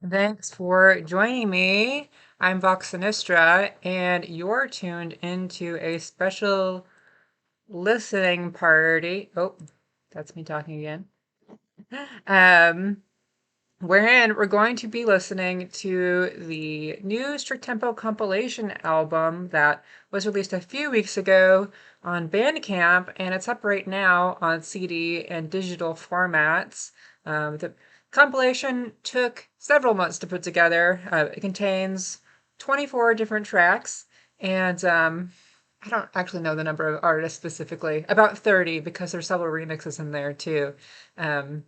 Thanks for joining me. I'm Vox Sinistra, and you're tuned into a special listening party. Oh, that's me talking again. Um, wherein we're going to be listening to the new Strict Tempo compilation album that was released a few weeks ago on Bandcamp, and it's up right now on CD and digital formats. The compilation took several months to put together. It contains 24 different tracks, and I don't actually know the number of artists specifically, about 30 because there's several remixes in there too. Um,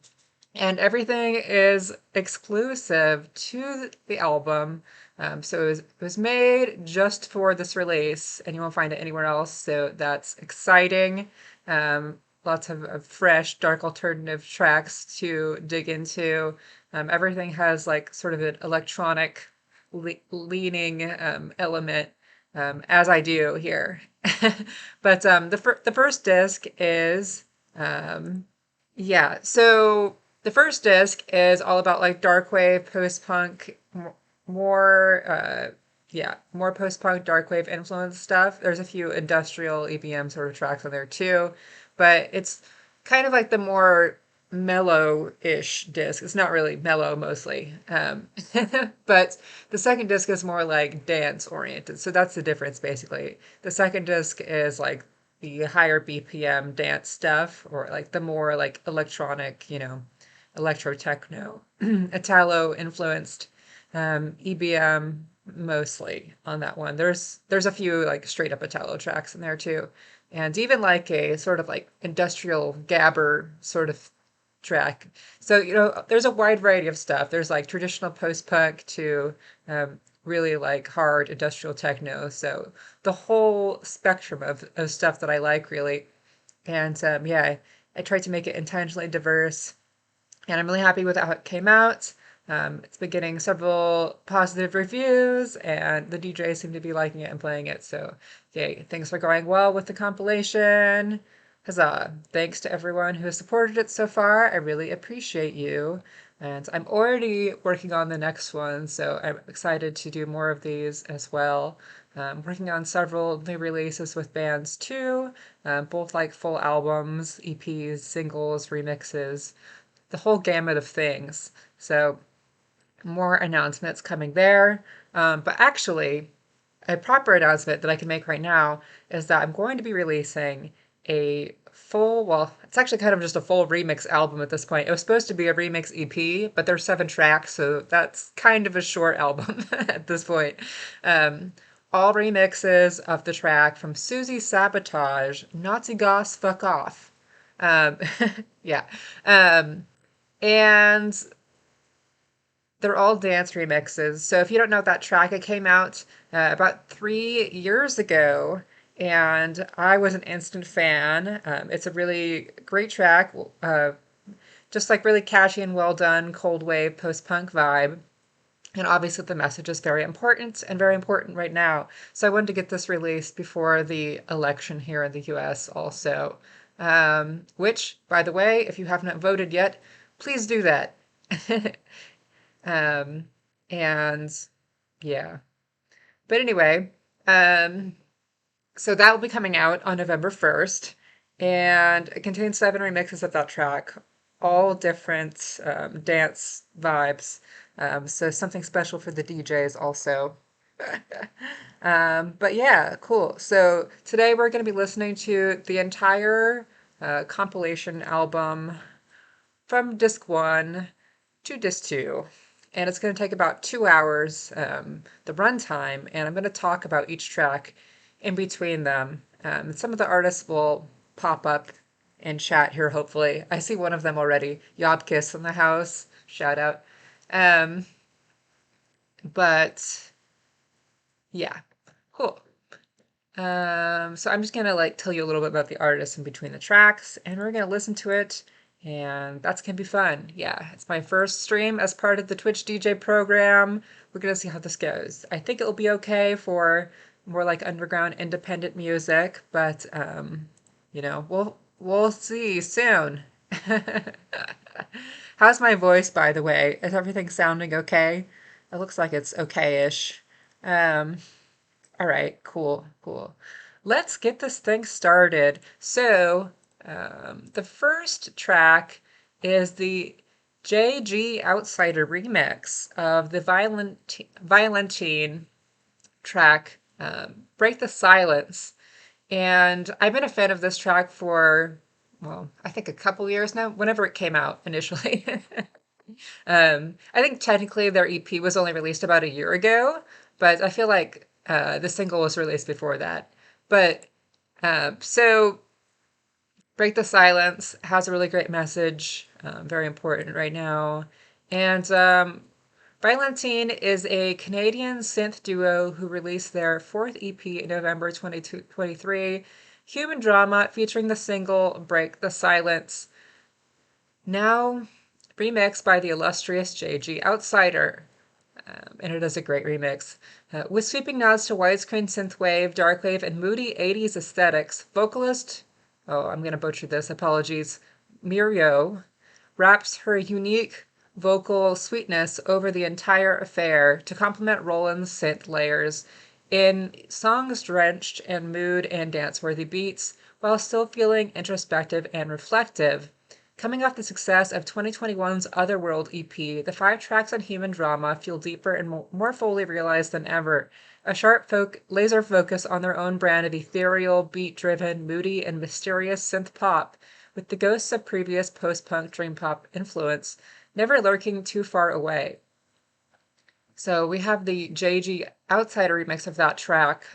and everything is exclusive to the album. So it was made just for this release, and you won't find it anywhere else. So that's exciting. Lots of fresh, dark alternative tracks to dig into. Everything has like sort of an electronic leaning element, as I do here. But the first disc is um, yeah. So the first disc is all about like darkwave, post-punk, more more post-punk darkwave influence stuff. There's a few industrial EBM sort of tracks on there too, but it's kind of like the more mellow-ish disc. It's not really mellow mostly. But the second disc is more like dance oriented. So that's the difference basically. The second disc is like the higher BPM dance stuff, or like the more like electronic, electro techno, Italo influenced EBM mostly on that one. There's a few like straight up Italo tracks in there too, and even like a sort of like industrial gabber sort of track. So, there's a wide variety of stuff. There's like traditional post-punk to really like hard industrial techno. So the whole spectrum of stuff that I like really. And yeah, I tried to make it intentionally diverse, and I'm really happy with how it came out. It's been getting several positive reviews, and the DJs seem to be liking it and playing it. So, yay, things are going well with the compilation. Huzzah. Thanks to everyone who has supported it so far. I really appreciate you. And I'm already working on the next one, so I'm excited to do more of these as well. Working on several new releases with bands too, both like full albums, EPs, singles, remixes, the whole gamut of things. So more announcements coming there. But actually, a proper announcement that I can make right now is that I'm going to be releasing a it's actually kind of just a full remix album at this point. It was supposed to be a remix EP, but there's 7 tracks, so that's kind of a short album at this point. Um, all remixes of the track from Susie Sabotage, Nazi Goss Fuck Off. Um, yeah. Um, and they're all dance remixes. So if you don't know that track, it came out about 3 years ago, and I was an instant fan. It's a really great track, just like really catchy and well done, cold wave post punk vibe. And obviously, the message is very important right now. So I wanted to get this released before the election here in the US also. Which, by the way, if you haven't voted yet, please do that. Um, and yeah. But anyway, um, so that will be coming out on November 1st, and it contains 7 remixes of that track, all different dance vibes. So something special for the DJs also. But yeah, cool. So today we're going to be listening to the entire compilation album from disc one to disc two. And it's going to take about 2 hours, the runtime, and I'm going to talk about each track in between them. Some of the artists will pop up in chat here, hopefully. I see one of them already, Yobkiss in the house. Shout out. Um, but yeah, cool. So I'm just gonna like tell you a little bit about the artist in between the tracks, and we're gonna listen to it, and that's gonna be fun. Yeah, it's my first stream as part of the Twitch DJ program. We're gonna see how this goes. I think it'll be okay for more like underground independent music, but we'll see soon. How's my voice, by the way? Is everything sounding okay? It looks like it's okay-ish. Um, all right, cool, cool. Let's get this thing started. So, the first track is the JG Outsider remix of the Violentine track, Break the Silence. And I've been a fan of this track for, well, I think a couple years now, whenever it came out initially. I think technically their EP was only released about a year ago, but I feel like the single was released before that. But so Break the Silence has a really great message, very important right now. And Violentine is a Canadian synth duo who released their fourth EP in November 2023, Human Drama, featuring the single Break the Silence, now remixed by the illustrious JG Outsider. And it is a great remix. With sweeping nods to widescreen synthwave, darkwave, and moody 80s aesthetics, vocalist, oh, I'm going to butcher this, apologies, Mirio, wraps her unique vocal sweetness over the entire affair to complement Roland's synth layers in songs drenched in mood and dance-worthy beats, while still feeling introspective and reflective. Coming off the success of 2021's Otherworld EP, the 5 tracks on Human Drama feel deeper and more fully realized than ever. A sharp laser focus on their own brand of ethereal, beat-driven, moody, and mysterious synth pop, with the ghosts of previous post-punk dream pop influence never lurking too far away. So we have the JG Outsider remix of that track,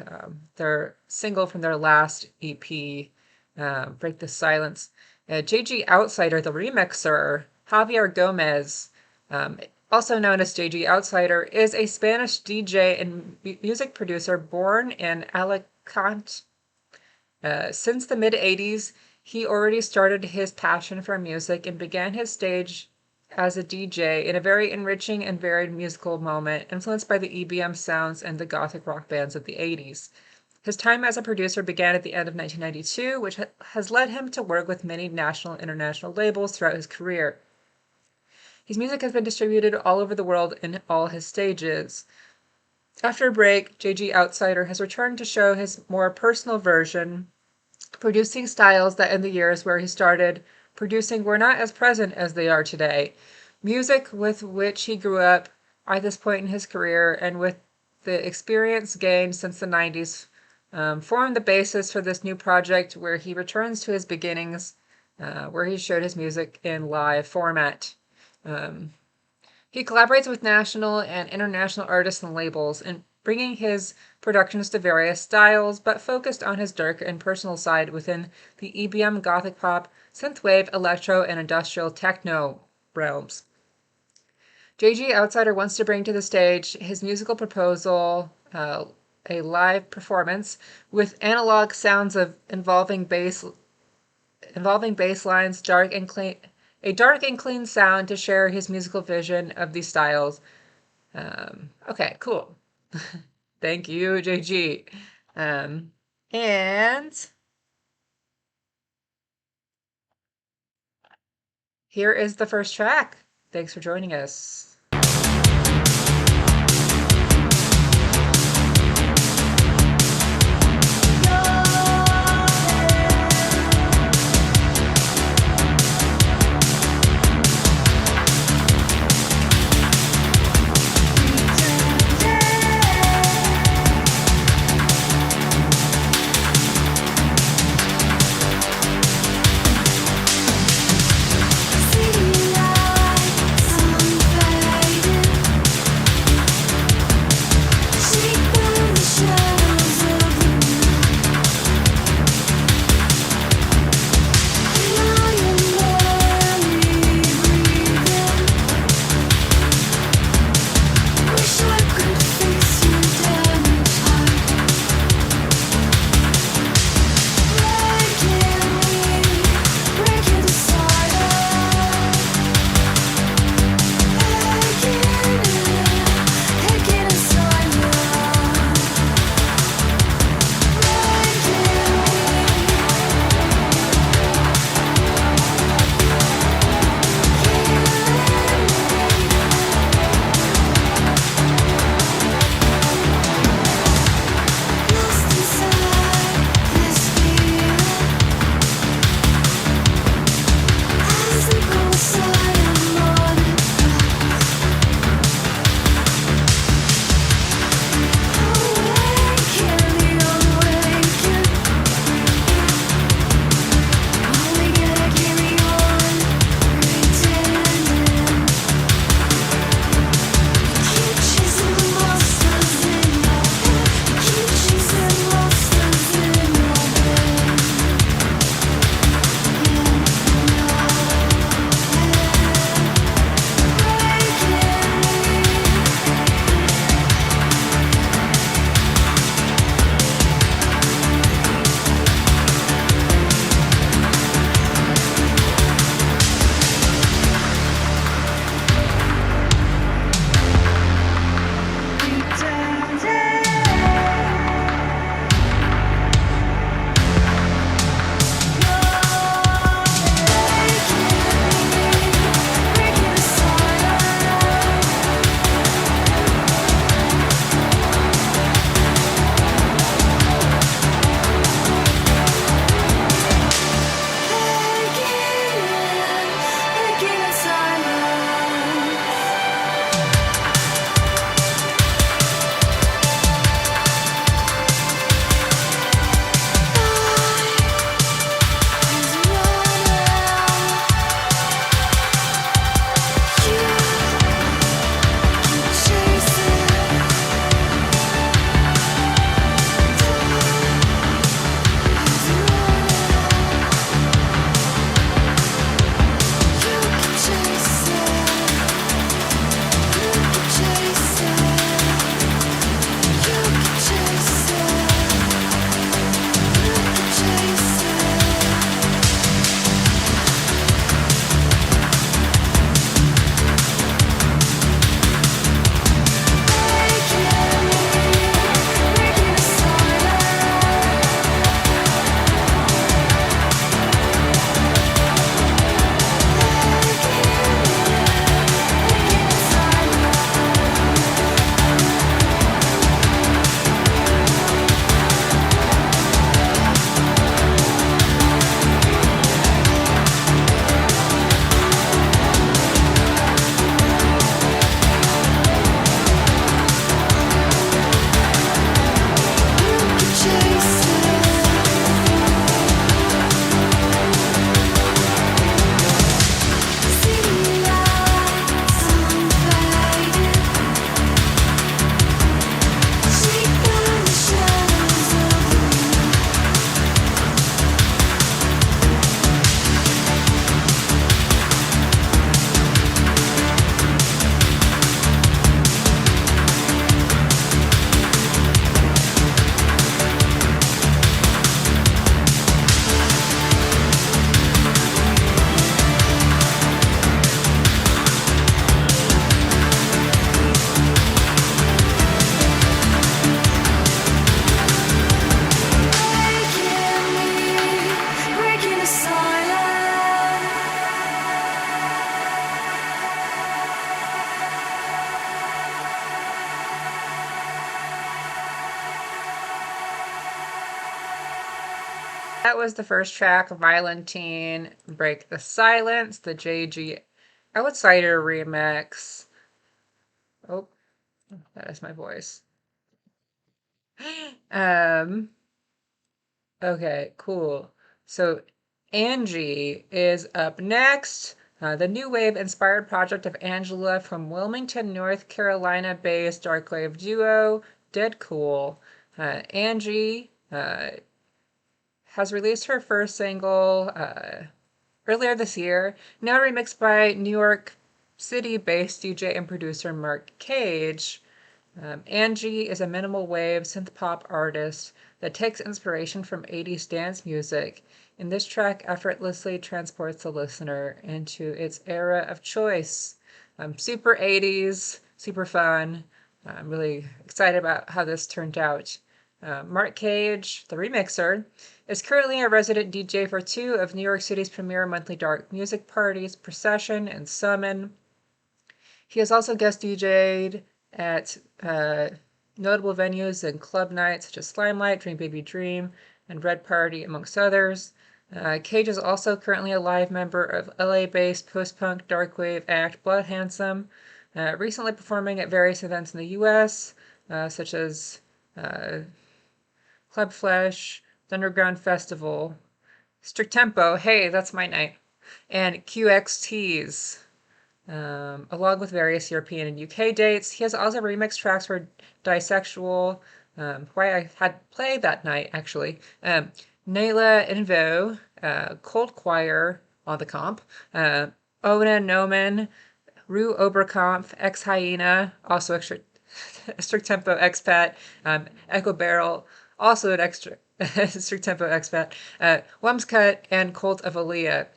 their single from their last EP, Break the Silence. JG Outsider, the remixer, Javier Gomez, also known as JG Outsider, is a Spanish DJ and music producer born in Alicante. Since the mid-80s, he already started his passion for music and began his stage as a DJ in a very enriching and varied musical moment, influenced by the EBM sounds and the gothic rock bands of the 80s. His time as a producer began at the end of 1992, which has led him to work with many national and international labels throughout his career. His music has been distributed all over the world in all his stages. After a break, JG Outsider has returned to show his more personal version, producing styles that in the years where he started producing were not as present as they are today. Music with which he grew up at this point in his career and with the experience gained since the 90s formed the basis for this new project where he returns to his beginnings, where he showed his music in live format. He collaborates with national and international artists and labels, and bringing his productions to various styles, but focused on his darker and personal side within the EBM, gothic pop, synthwave, electro, and industrial techno realms. JG Outsider wants to bring to the stage his musical proposal, a live performance with analog sounds of involving bass lines, a dark and clean sound to share his musical vision of these styles. Okay, cool. Thank you, JG. And here is the first track. Thanks for joining us. See light, sunfare. That was the first track, Violentine, Break the Silence, the JG Outsider remix. Oh, that is my voice. Okay, cool. So Angie is up next. The new wave inspired project of Angela from Wilmington, North Carolina based Darkwave duo, Dead Cool. Angie has released her first single earlier this year, now remixed by New York City based DJ and producer Mark Cage. Angie is a minimal wave synth pop artist that takes inspiration from 80s dance music, and this track effortlessly transports the listener into its era of choice. Super 80s, super fun. I'm really excited about how this turned out. Mark Cage, the remixer, is currently a resident DJ for two of New York City's premier monthly dark music parties, Procession and Summon. He has also guest DJ'd at notable venues and club nights such as Slimelight, Dream Baby Dream, and Red Party, amongst others. Cage is also currently a live member of LA-based post-punk darkwave act Blood Handsome, recently performing at various events in the US, such as Club Flesh, the Underground Festival, Strict Tempo, hey, that's my night, and QXTs. Along with various European and UK dates. He has also remixed tracks for Disexual, why I had played that night, actually. Nayla Invo, Cold Choir on the comp, Ona Nomen, Rue Oberkampf, Ex Hyena, also extra Strict Tempo Expat, Echo Barrel, also an extra Strict Tempo Expat, Wumscut, and Cult of Aaliyah.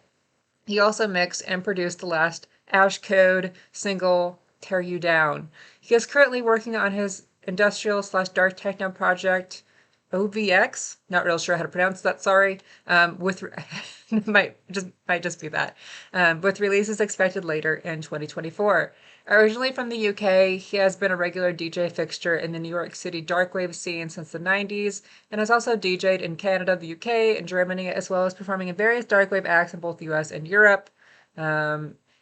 He also mixed and produced the last Ash Code single, Tear You Down. He is currently working on his industrial/dark techno project, OVX. Not real sure how to pronounce that, sorry. With might just be that. With releases expected later in 2024. Originally from the UK, he has been a regular DJ fixture in the New York City darkwave scene since the 90s, and has also DJ'd in Canada, the UK, and Germany, as well as performing in various darkwave acts in both the US and Europe.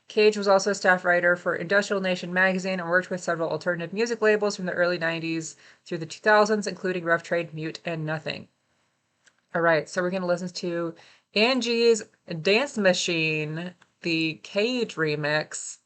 Cage was also a staff writer for Industrial Nation magazine and worked with several alternative music labels from the early 90s through the 2000s, including Rough Trade, Mute, and Nothing. All right, so we're going to listen to Angie's Dance Machine, the Cage remix.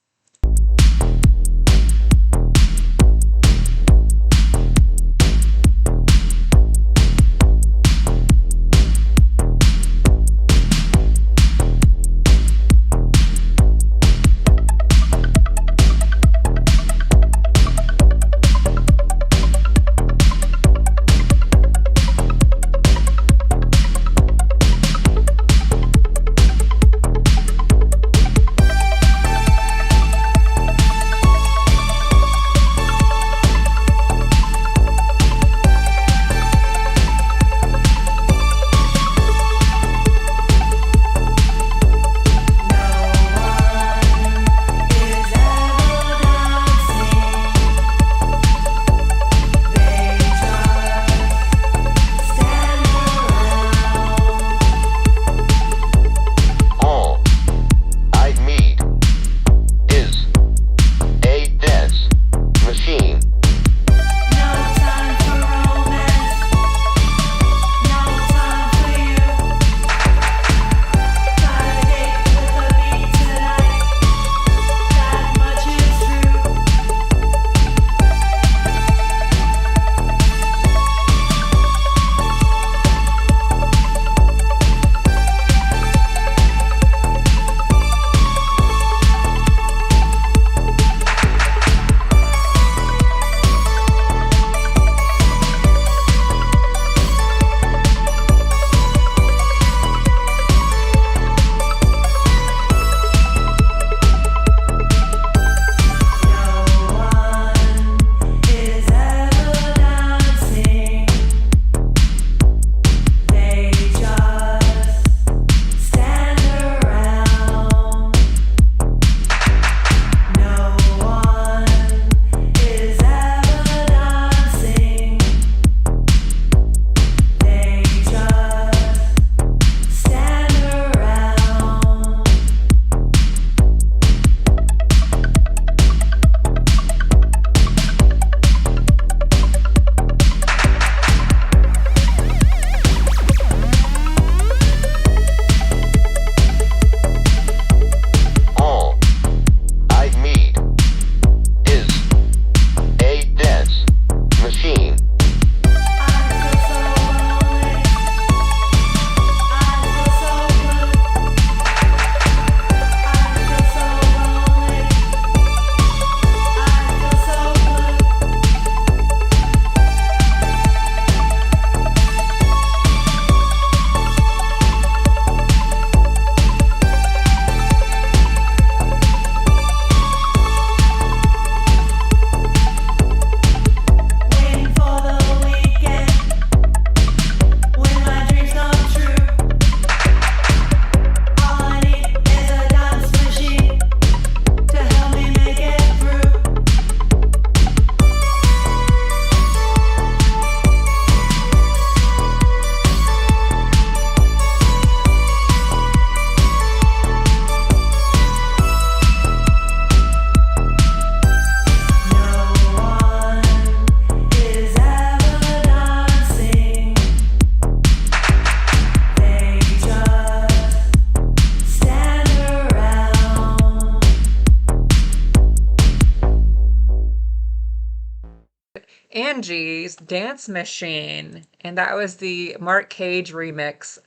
Angie's Dance Machine, and that was the Mark Cage remix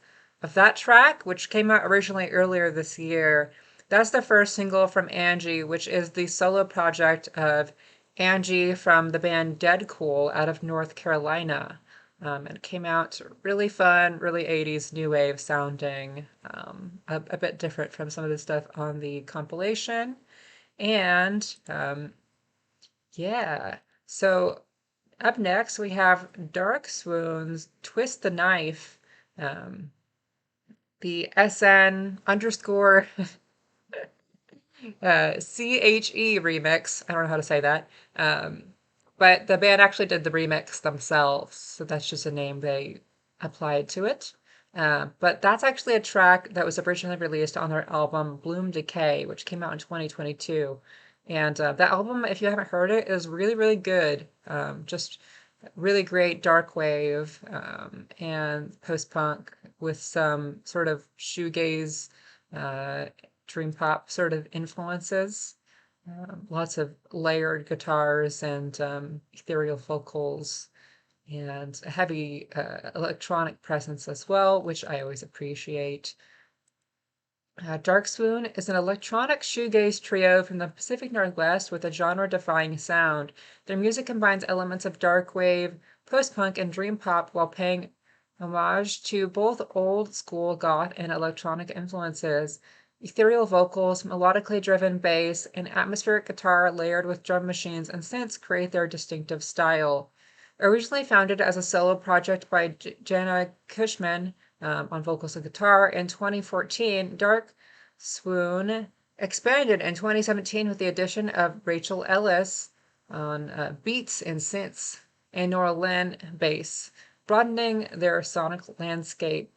of that track, which came out originally earlier this year. That's the first single from Angie, which is the solo project of Angie from the band Dead Cool out of North Carolina. And it came out really fun, really 80s new wave sounding, a bit different from some of the stuff on the compilation. And yeah, so up next we have Dark Swoon's Twist the Knife, the SN underscore CHE remix. I don't know how to say that. But the band actually did the remix themselves, so that's just a name they applied to it. But that's actually a track that was originally released on their album Bloom Decay, which came out in 2022. And that album, if you haven't heard it, is really, really good. Just really great darkwave and post-punk with some sort of shoegaze, dream pop sort of influences. Lots of layered guitars and ethereal vocals and a heavy electronic presence as well, which I always appreciate. Dark Swoon is an electronic shoegaze trio from the Pacific Northwest with a genre-defying sound. Their music combines elements of darkwave, post-punk, and dream pop while paying homage to both old-school goth and electronic influences. Ethereal vocals, melodically driven bass, and atmospheric guitar layered with drum machines and synths create their distinctive style. Originally founded as a solo project by Jana Cushman on vocals and guitar, in 2014, Dark Swoon expanded in 2017 with the addition of Rachel Ellis on beats and synths and Nora Lynn bass, broadening their sonic landscape.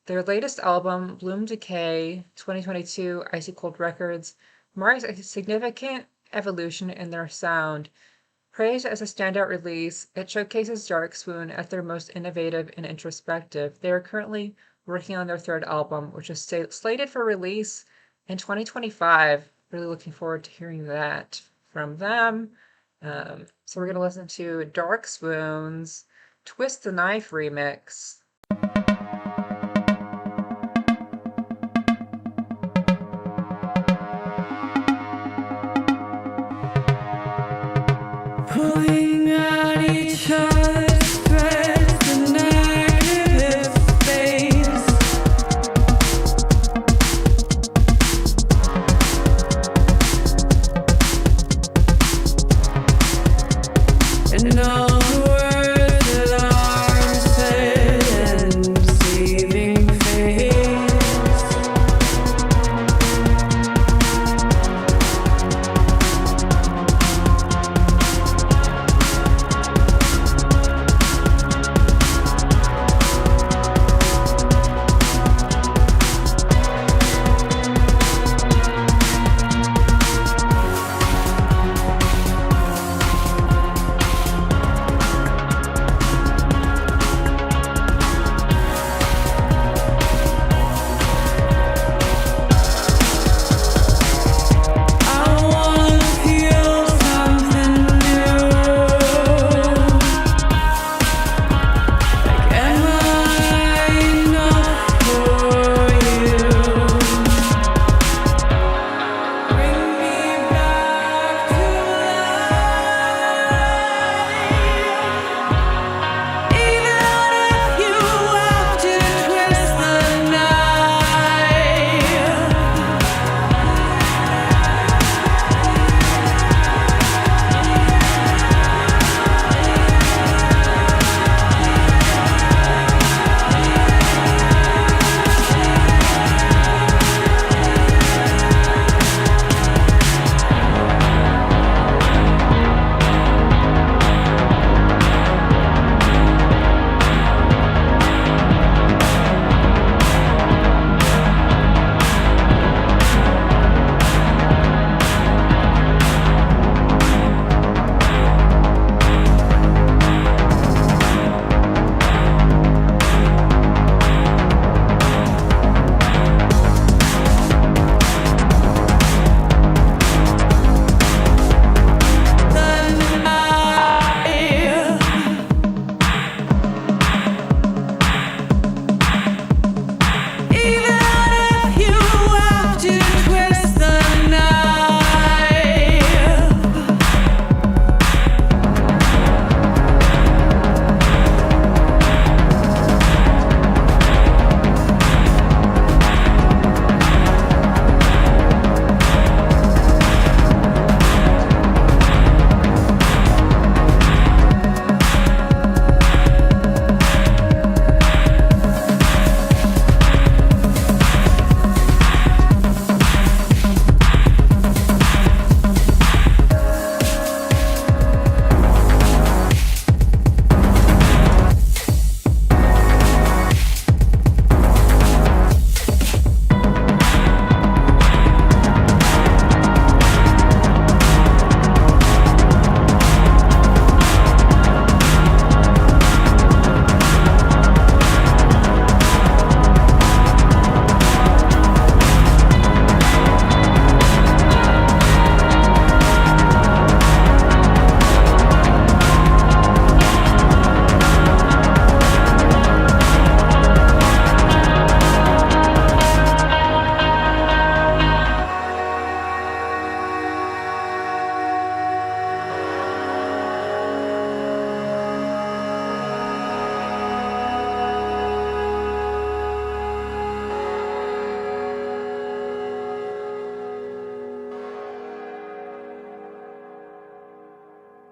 Their latest album, Bloom Decay 2022, Icy Cold Records, marks a significant evolution in their sound. Praised as a standout release, it showcases Dark Swoon as their most innovative and introspective. They are currently working on their third album, which is slated for release in 2025. Really looking forward to hearing that from them. So we're going to listen to Dark Swoon's Twist the Knife remix. Pulling out each other's threads, the negative space. And all the words that are said and saving face.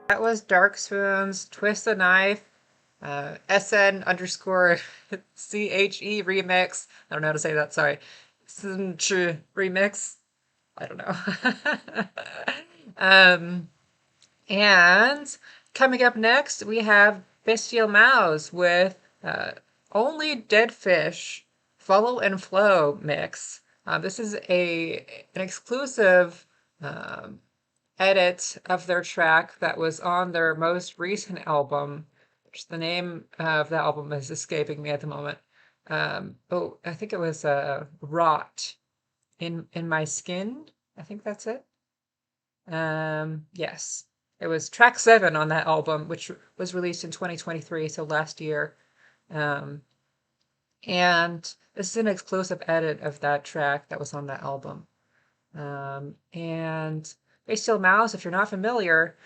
That was Dark Spoon's Twist the Knife, SN underscore CHE remix. I don't know how to say that, sorry. Synth remix. I don't know. And coming up next, we have Bestial Mouse with Only Dead Fish Follow and Flow mix. This is an exclusive edit of their track that was on their most recent album, which the name of the album is escaping me at the moment. I think it was Rot in My Skin. I think that's it. Yes. It was track 7 on that album, which was released in 2023, so last year. Um, and this is an exclusive edit of that track that was on that album. And Bestial Mouse, if you're not familiar,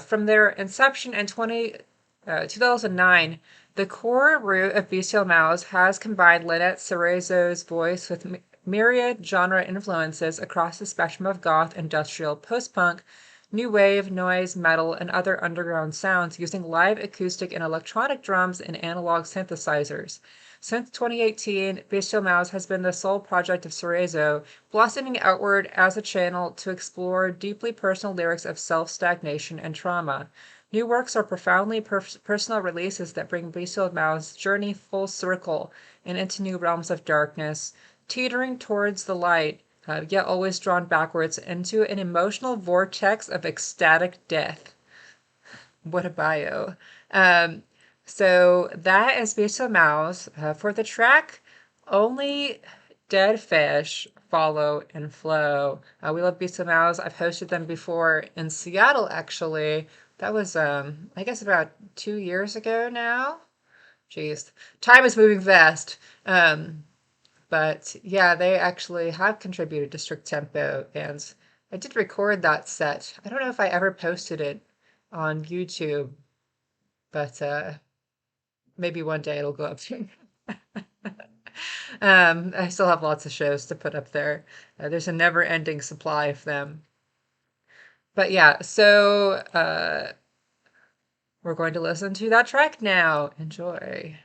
from their inception in 2009, the core root of Bestial Mouse has combined Lynette Cerezo's voice with myriad genre influences across the spectrum of goth, industrial, post-punk, new wave, noise, metal, and other underground sounds using live acoustic and electronic drums and analog synthesizers. Since 2018, Bestial Mouse has been the sole project of Cerezo, blossoming outward as a channel to explore deeply personal lyrics of self-stagnation and trauma. New works are profoundly personal releases that bring Bestial Mouse's journey full circle and into new realms of darkness, teetering towards the light, yet always drawn backwards into an emotional vortex of ecstatic death. What a bio. So that is Bestial Mouse. For the track, Only Dead Fish Follow and Flow. We love Bestial Mouse. I've hosted them before in Seattle, actually. That was, I guess, about 2 years ago now. Jeez, time is moving fast. But yeah, they actually have contributed to Strict Tempo, and I did record that set. I don't know if I ever posted it on YouTube, but maybe one day it'll go up. I still have lots of shows to put up there. There's a never-ending supply of them. But yeah, so we're going to listen to that track now. Enjoy.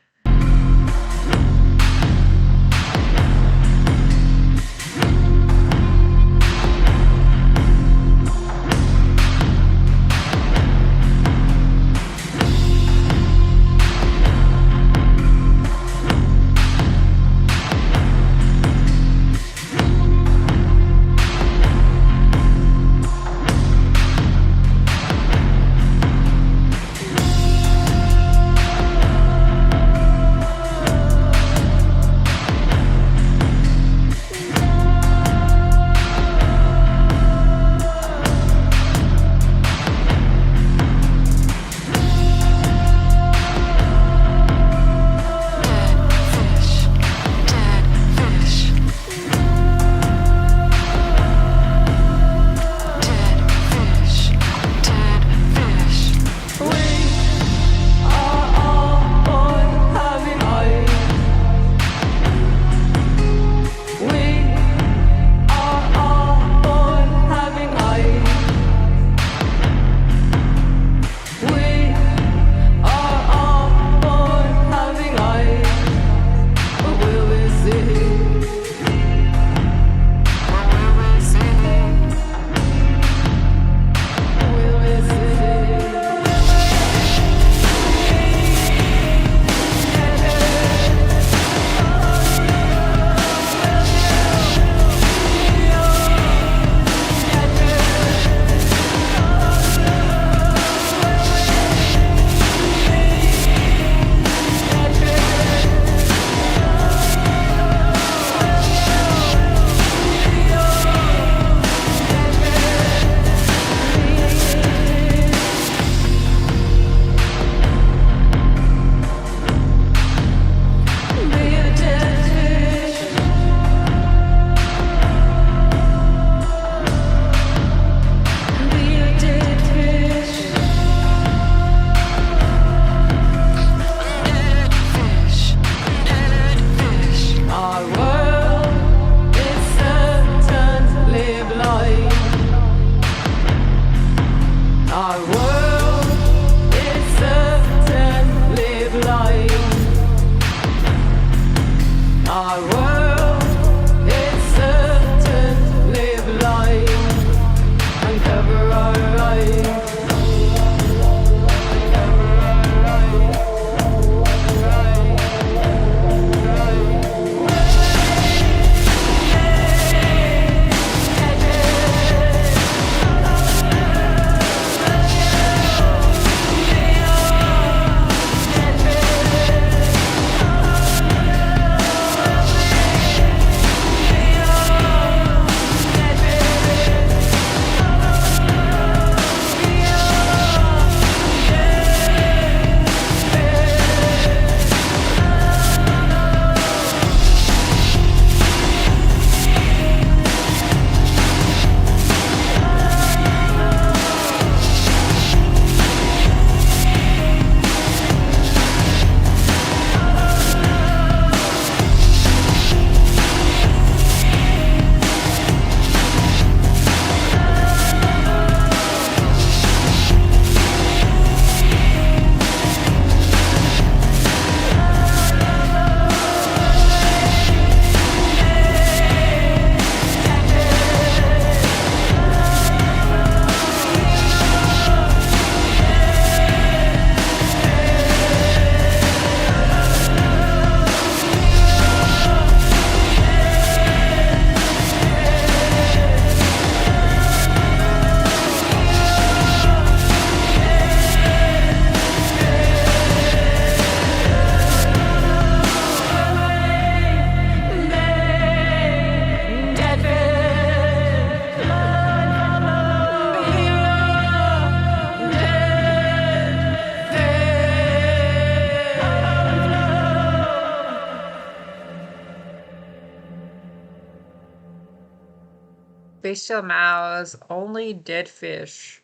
Bestial Mouse, Only Dead Fish,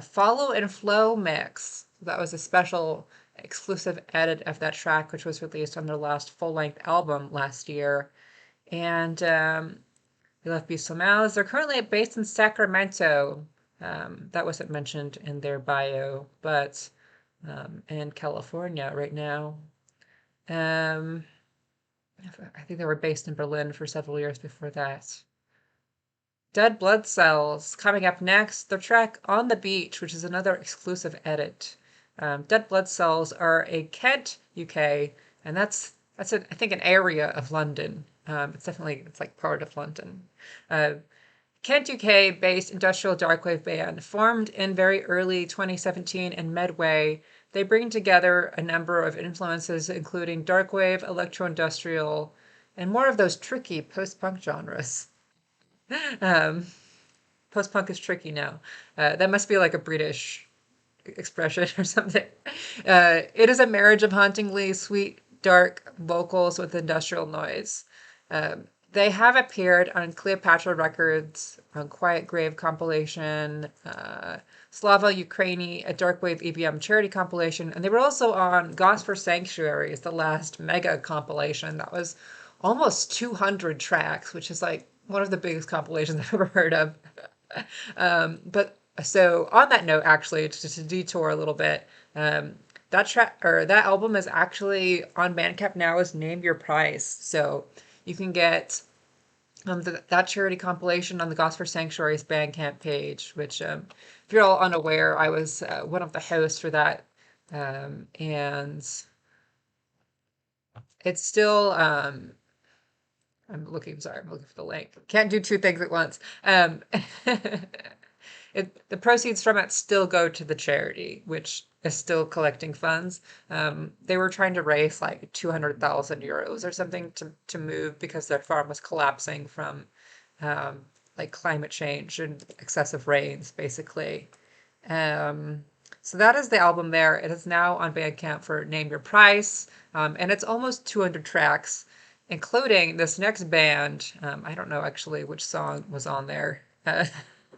Follow and Flow Mix. That was a special exclusive edit of that track, which was released on their last full-length album last year. And we left Bestial Mouse. They're currently based in Sacramento. That wasn't mentioned in their bio, but in California right now. Um, I think they were based in Berlin for several years before that. Dead Blood Cells coming up next. Their track On the Beach, which is another exclusive edit. Dead Blood Cells are a Kent, UK, and that's I think an area of London. It's like part of London. Kent, UK based industrial darkwave band formed in very early 2017 in Medway. They bring together a number of influences, including darkwave, electro-industrial, and more of those tricky post-punk genres. Um, Post-punk is tricky now. That must be like a British expression or something. It is a marriage of hauntingly sweet, dark vocals with industrial noise. They have appeared on Cleopatra Records, on Quiet Grave compilation, Slava Ukraini, a Darkwave EBM charity compilation, and they were also on Gods for Sanctuaries, the last mega compilation that was almost 200 tracks, which is like one of the biggest compilations I've ever heard of. But so on that note, actually, to detour a little bit, that track or that album is actually on Bandcamp now as Name Your Price. So you can get that charity compilation on the Gods for Sanctuaries Bandcamp page, which, if you're all unaware, I was one of the hosts for that. And it's still, I'm looking for the link. Can't do two things at once. The proceeds from it still go to the charity, which is still collecting funds. They were trying to raise like 200,000 euros or something to move because their farm was collapsing from like climate change and excessive rains, basically. So that is the album there. It is now on Bandcamp for Name Your Price, and it's almost 200 tracks, including this next band. I don't know actually which song was on there.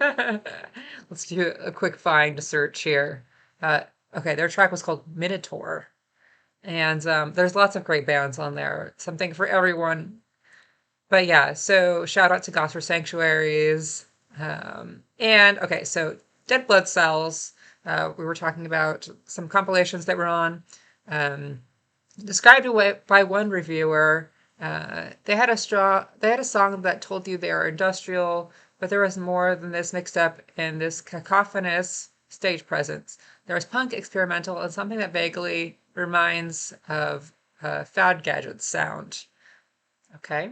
Let's do a quick find search here. Okay, their track was called Minotaur. And there's lots of great bands on there. Something for everyone. But yeah, so shout out to Gods for Sanctuaries. And okay, so Dead Blood Cells. We were talking about some compilations that were on. Described by one reviewer. They had a song that told you they are industrial, but there was more than this mixed up in this cacophonous stage presence. There was punk, experimental, and something that vaguely reminds of Fad Gadget's sound. Okay,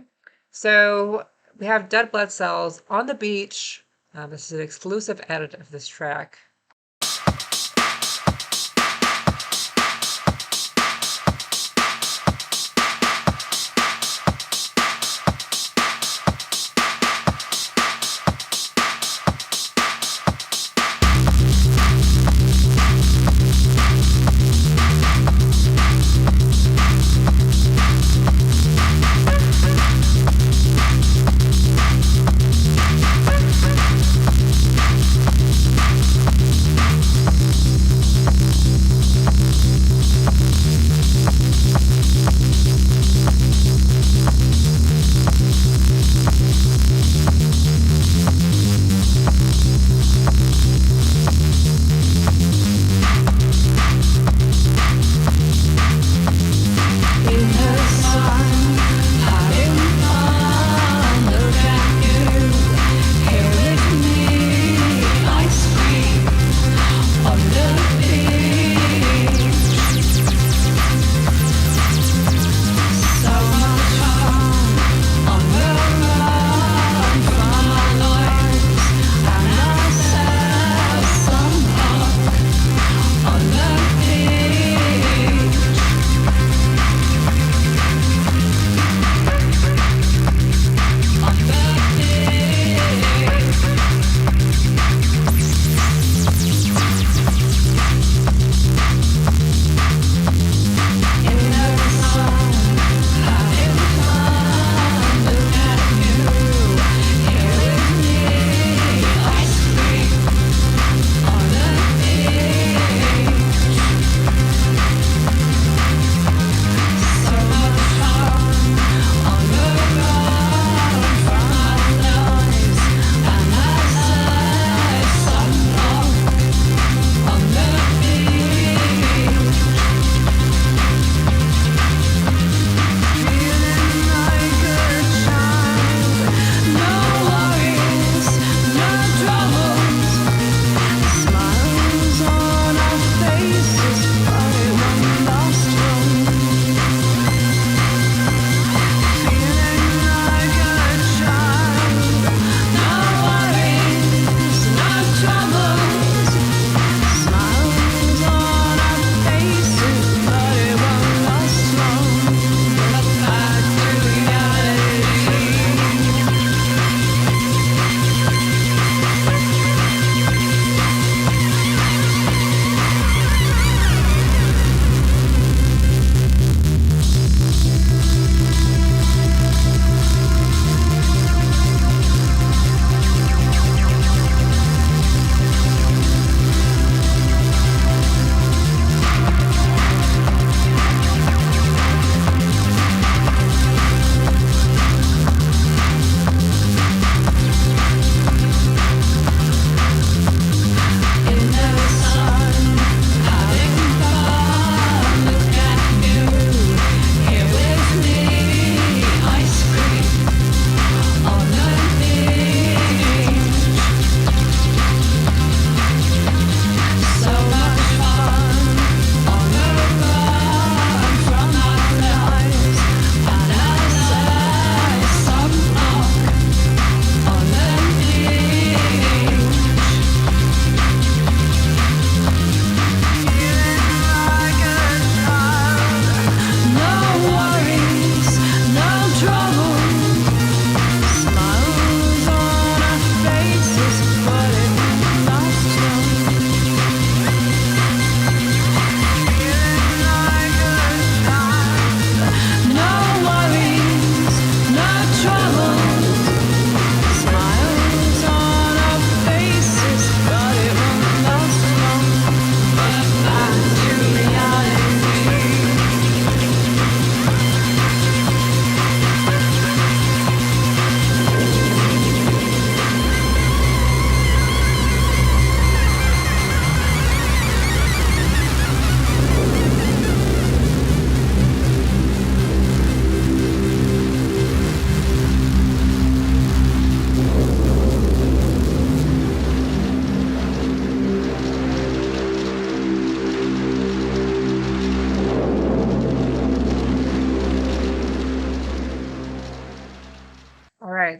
so we have Dead Blood Cells on the Beach. This is an exclusive edit of this track.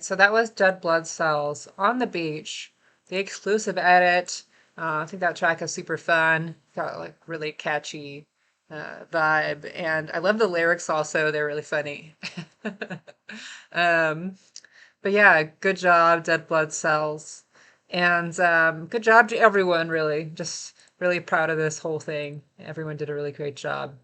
So that was Dead Blood Cells on the Beach, the exclusive edit. I think that track is super fun. Got like really catchy vibe, and I love the lyrics also. They're really funny. um, but yeah, good job, Dead Blood Cells, and good job to everyone. Really, just really proud of this whole thing. Everyone did a really great job.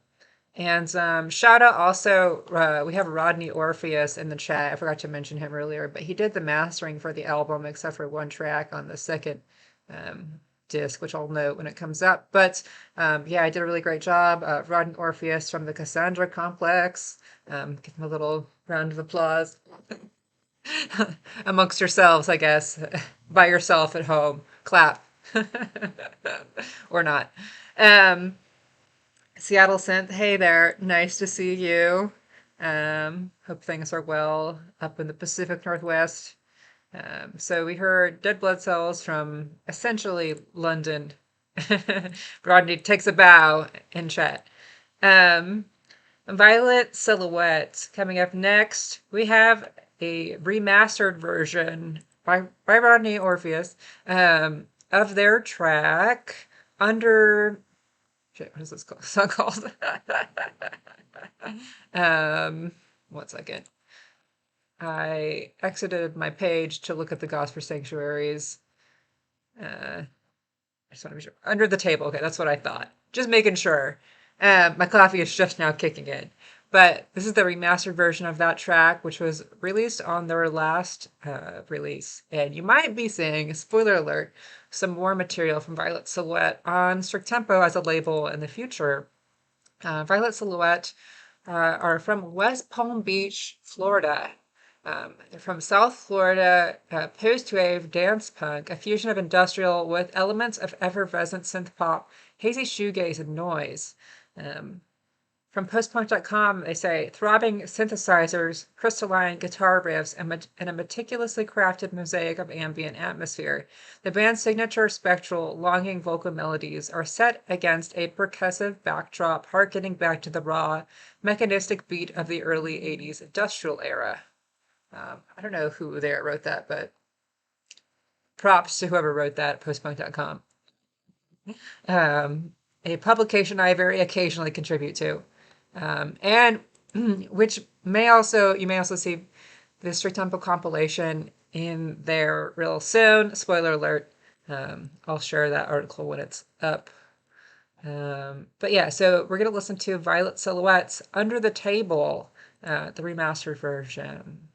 And shout out also, we have Rodney Orpheus in the chat. I forgot to mention him earlier, but he did the mastering for the album, except for one track on the second um, disc, which I'll note when it comes up. But yeah, I did a really great job. Rodney Orpheus from the Cassandra Complex. Give him a little round of applause amongst yourselves, I guess. By yourself at home. Clap. Or not. Um, Seattle Synth, hey there, nice to see you. Hope things are well up in the Pacific Northwest. So we heard Dead Blood Cells from essentially London. Rodney takes a bow in chat. Um, Violet Silhouette coming up next. We have a remastered version by Rodney Orpheus of their track Under. Shit, what is this song called? 1 second. I exited my page to look at the Gospel Sanctuaries. I just want to be sure. Under the Table. Okay, that's what I thought. Just making sure. My coffee is just now kicking in. But this is the remastered version of that track, which was released on their last release. And you might be seeing, spoiler alert, some more material from Violet Silhouette on Strict Tempo as a label in the future. Violet Silhouette are from West Palm Beach, Florida. They're from South Florida, post-wave dance punk, a fusion of industrial with elements of effervescent synth pop, hazy shoegaze, and noise. From postpunk.com, they say throbbing synthesizers, crystalline guitar riffs, and a meticulously crafted mosaic of ambient atmosphere. The band's signature spectral, longing vocal melodies are set against a percussive backdrop, harkening back to the raw, mechanistic beat of the early 80s industrial era. I don't know who there wrote that, but props to whoever wrote that at postpunk.com. A publication I very occasionally contribute to. And which may also, you may also see the Strict Tempo compilation in there real soon. Spoiler alert. I'll share that article when it's up. But yeah, so we're going to listen to Violet Silhouette's Under the Table, the remastered version.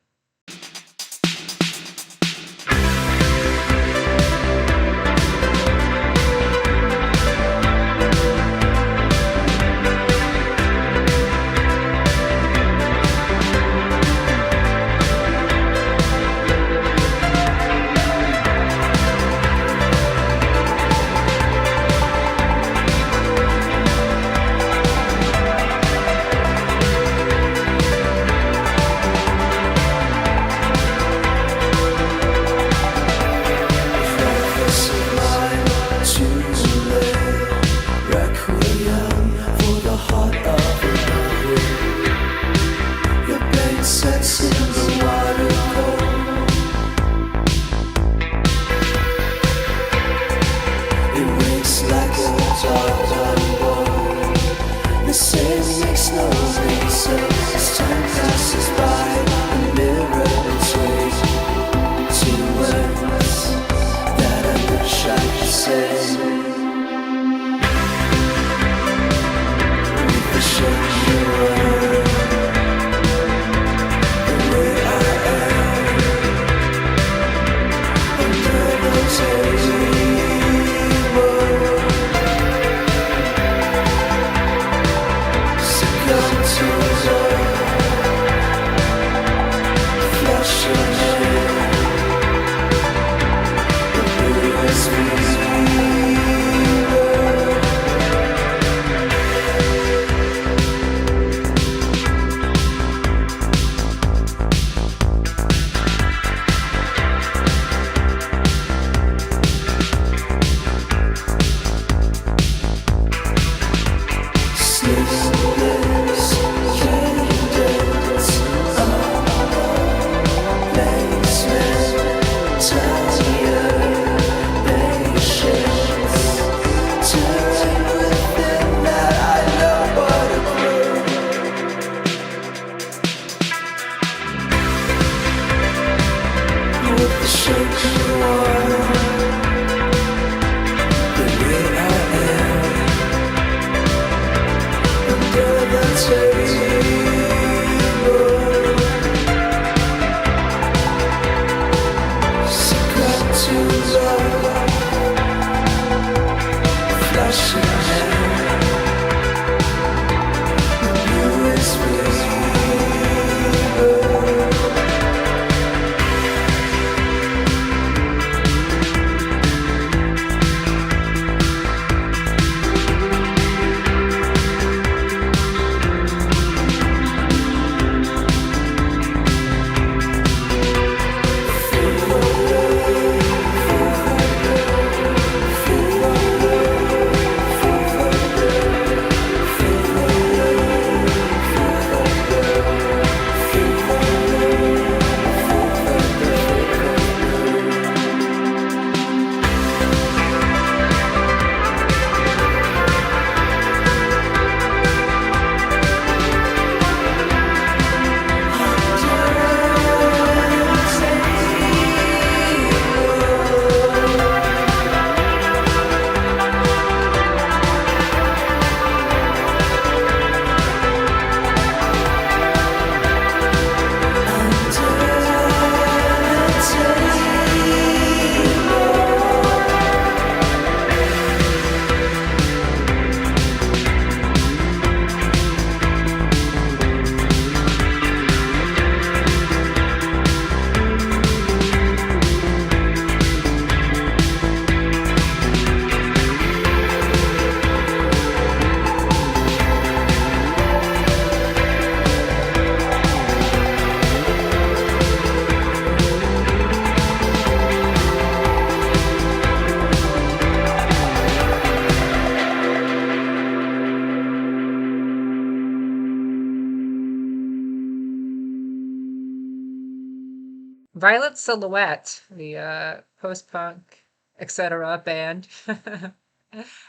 Violet Silhouette, the post-punk, etc. band.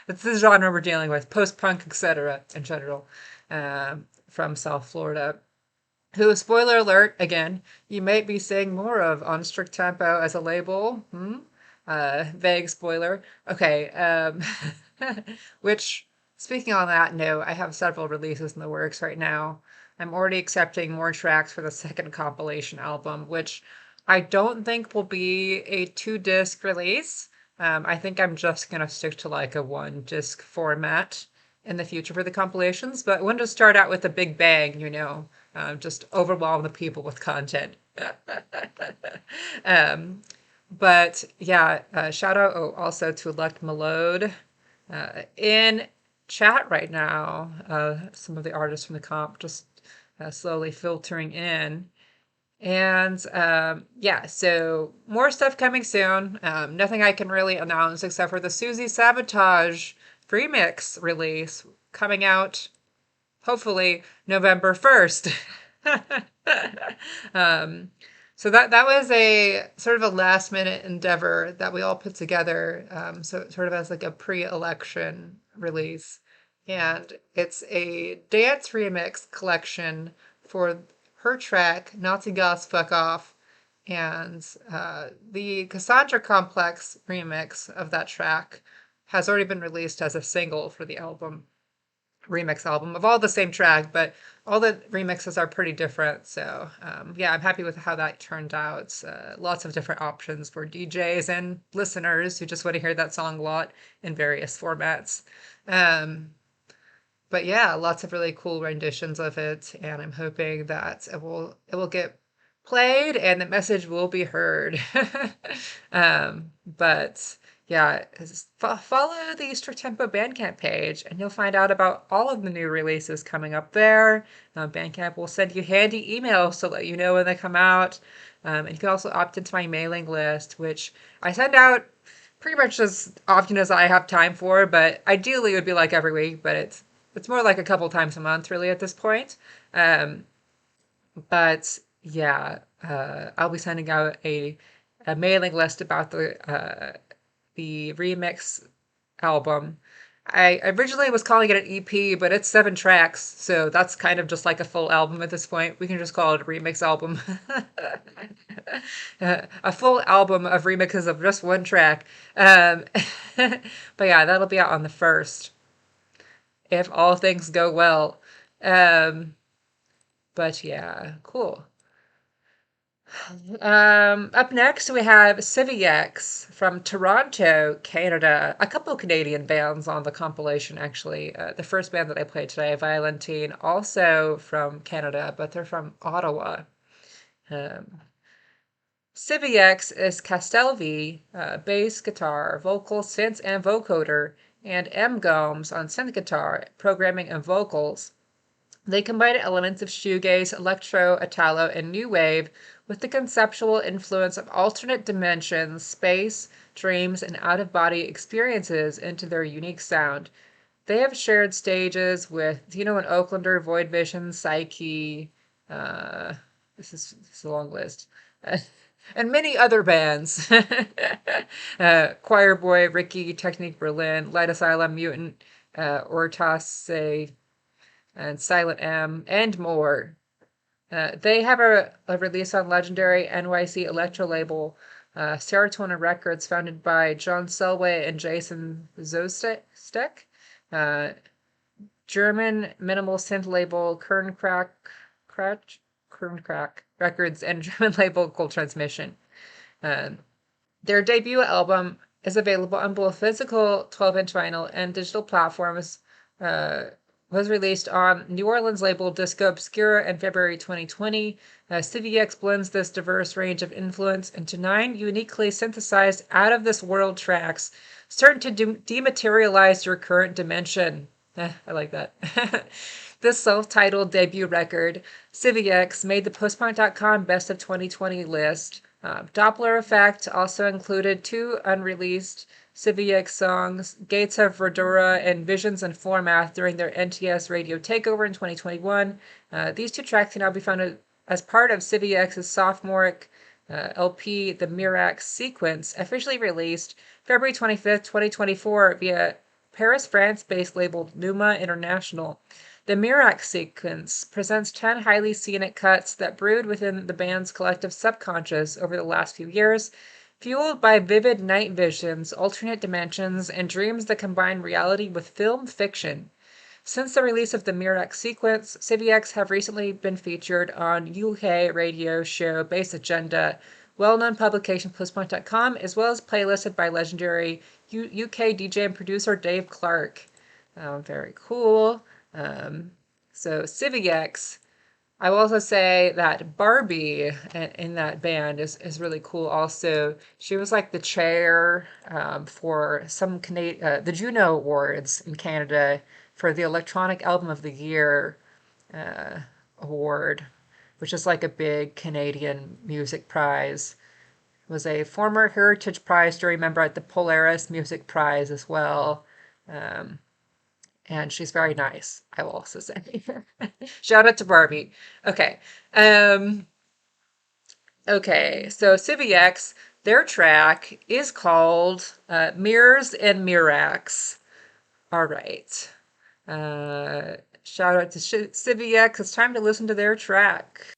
It's the genre we're dealing with, post-punk, etc. in general, from South Florida. Who, spoiler alert, again, you might be seeing more of on Strict Tempo as a label. Vague spoiler. Okay, which, speaking on that note, I have several releases in the works right now. I'm already accepting more tracks for the second compilation album, which I don't think will be a 2-disc release. I think I'm just going to stick to like a 1-disc format in the future for the compilations, but I wanted to start out with a big bang, just overwhelm the people with content. um, but yeah, shout out also to Elect Melode in chat right now. Some of the artists from the comp just slowly filtering in. And yeah, so more stuff coming soon. Nothing I can really announce except for the Susie Sabotage remix release coming out hopefully November 1st. So that was a sort of a last minute endeavor that we all put together, so sort of as like a pre-election release. And it's a dance remix collection for her track, Nazi Goss Fuck Off, and the Cassandra Complex remix of that track has already been released as a single for the album, remix album of all the same track, but all the remixes are pretty different. So yeah, I'm happy with how that turned out. Lots of different options for DJs and listeners who just want to hear that song a lot in various formats. But yeah, lots of really cool renditions of it, and I'm hoping that it will get played and the message will be heard. But yeah, follow the Strict Tempo Bandcamp page, and you'll find out about all of the new releases coming up there. Bandcamp will send you handy emails to let you know when they come out. And you can also opt into my mailing list, which I send out pretty much as often as I have time for, but ideally it would be like every week, but it's more like a couple times a month really at this point. But yeah, I'll be sending out a mailing list about the remix album. I originally was calling it an EP, but it's 7 tracks, so that's kind of just like a full album at this point. We can just call it a remix album. A full album of remixes of just 1 track. But yeah, that'll be out on the 1st. If all things go well. Um, but yeah, cool. Up next, we have Civiex from Toronto, Canada. A couple of Canadian bands on the compilation, actually. The first band that I played today, Violentine, also from Canada, but they're from Ottawa. Um, Civiex is Castelvi, bass guitar, vocal, synth, and vocoder, and M. Gomes on synth guitar, programming, and vocals. They combine elements of shoegaze, electro, Italo, and new wave with the conceptual influence of alternate dimensions, space, dreams, and out-of-body experiences into their unique sound. They have shared stages with Dino and Oaklander, Void Vision, Psyche, uh, this is a long list, and many other bands. Choir Boy, Ricky, Technique Berlin, Light Asylum, Mutant, Ortase, and Silent M, and more. They have a release on legendary NYC electro label, Serotonin Records, founded by John Selway and Jason Zostek. Uh, German minimal synth label Kerncrack Records, and German label Gold Transmission. Their debut album is available on both physical 12-inch vinyl and digital platforms. Was released on New Orleans label Disco Obscura in February 2020. Civiex blends this diverse range of influence into 9 uniquely synthesized out-of-this-world tracks, certain to dematerialize your current dimension. I like that. This self-titled debut record, Civiex, made the postpunk.com Best of 2020 list. Doppler Effect also included 2 unreleased Civiex songs, Gates of Verdura and Visions and Formath, during their NTS radio takeover in 2021. These 2 tracks can now be found as part of Civiex's sophomoric LP, The Mirax Sequence, officially released February 25th, 2024 via Paris, France-based label Numa International. The Mirax Sequence presents 10 highly scenic cuts that brewed within the band's collective subconscious over the last few years, fueled by vivid night visions, alternate dimensions, and dreams that combine reality with film fiction. Since the release of the Mirax Sequence, Civiex have recently been featured on UK radio show Bass Agenda, well-known publication postpunk.com, as well as playlisted by legendary UK DJ and producer Dave Clark. Very cool. So Civiex, I will also say that Barbie in that band is really cool also. She was like the chair for some the Juno Awards in Canada for the Electronic Album of the Year award, which is like a big Canadian music prize. Was a former Heritage Prize jury member at the Polaris Music Prize as well. And she's very nice, I will also say. Shout out to Barbie. Okay. Okay, so Civiex, their track is called Mirrors and Mirax. All right. Shout out to Civiex. It's time to listen to their track.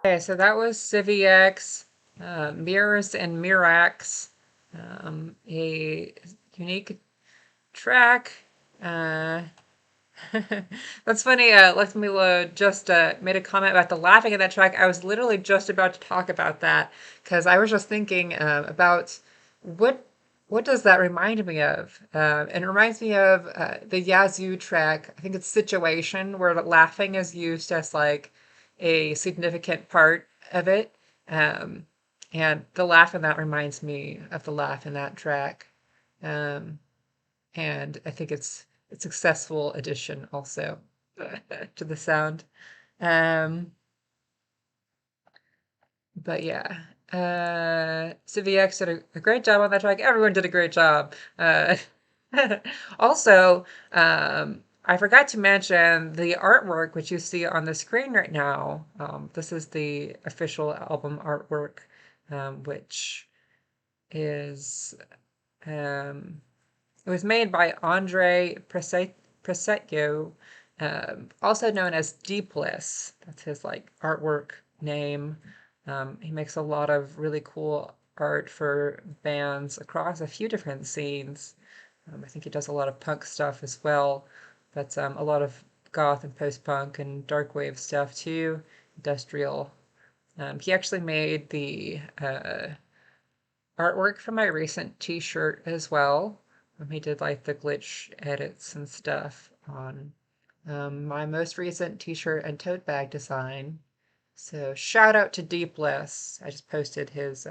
Okay, so that was CiviX, Mirrors and Mirax, a unique track. Uh, that's funny. Let me just made a comment about the laughing in that track. I was literally just about to talk about that because I was just thinking about what what does that remind me of? And it reminds me of the Yazoo track. I think it's Situation, where the laughing is used as like a significant part of it. Um, and the laugh in that reminds me of the laugh in that track. Um, and I think it's a successful addition also to the sound. Um, but yeah, CVX did a great job on that track. Everyone did a great job. Also, I forgot to mention the artwork which you see on the screen right now. This is the official album artwork, which is um, it was made by Andre Presetio, also known as Deepless. That's his like artwork name. He makes a lot of really cool art for bands across a few different scenes. I think he does a lot of punk stuff as well, but a lot of goth and post-punk and darkwave stuff too, industrial. He actually made the artwork for my recent t-shirt as well. He did like the glitch edits and stuff on my most recent t-shirt and tote bag design. So shout out to Deepless. I just posted his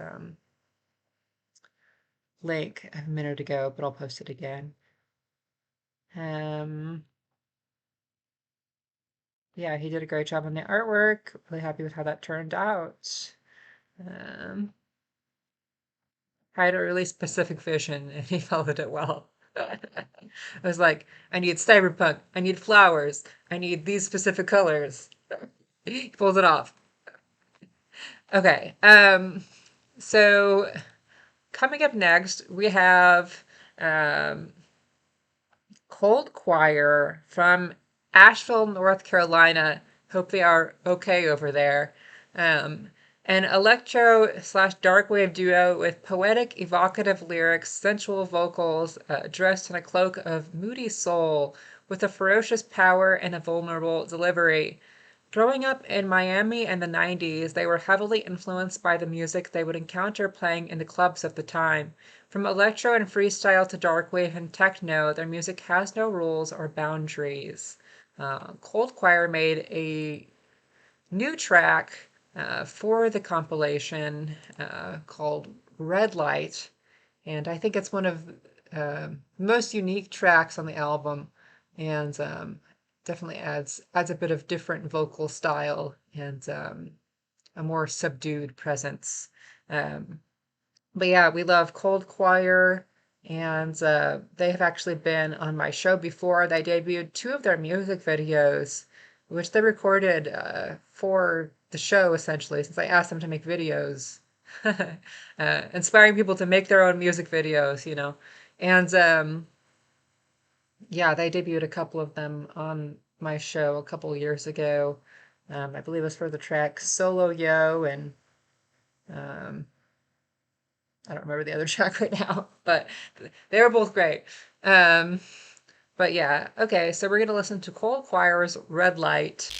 link a minute ago, but I'll post it again. Yeah, he did a great job on the artwork. Really happy with how that turned out. Um, had a really specific vision and he followed it well. I was like, I need cyberpunk, I need flowers, I need these specific colors. He pulls it off. Okay, so coming up next, we have um, Cold Choir from Asheville, North Carolina. Hope they are okay over there. Um, an electro slash darkwave duo with poetic, evocative lyrics, sensual vocals, dressed in a cloak of moody soul, with a ferocious power and a vulnerable delivery. Growing up in Miami in the 90s, they were heavily influenced by the music they would encounter playing in the clubs of the time. From electro and freestyle to darkwave and techno, their music has no rules or boundaries. Cold Choir made a new track for the compilation called Red Light, and I think it's one of the most unique tracks on the album, and definitely adds a bit of different vocal style and a more subdued presence. Um, but yeah, we love Cold Choir, and they have actually been on my show before. They debuted two of their music videos, which they recorded for the show, essentially, since I asked them to make videos, inspiring people to make their own music videos, you know. And yeah, they debuted a couple of them on my show a couple of years ago. I believe it was for the track Solo Yo, and um, I don't remember the other track right now, but they were both great. Um, but yeah, okay, so we're going to listen to Cold Choir's Red Light.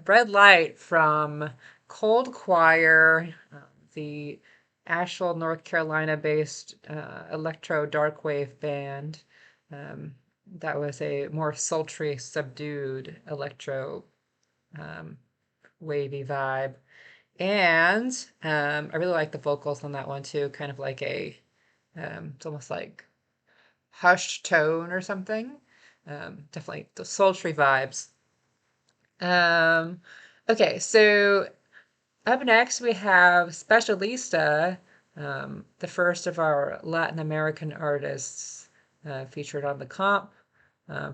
Red Light from Cold Choir, the Asheville, North Carolina-based electro darkwave band. Um, that was a more sultry, subdued electro um, wavy vibe. And I really like the vocals on that one too, kind of like it's almost like hushed tone or something. Definitely the sultry vibes. Um, okay, so up next we have Specialista, the first of our Latin American artists featured on the comp.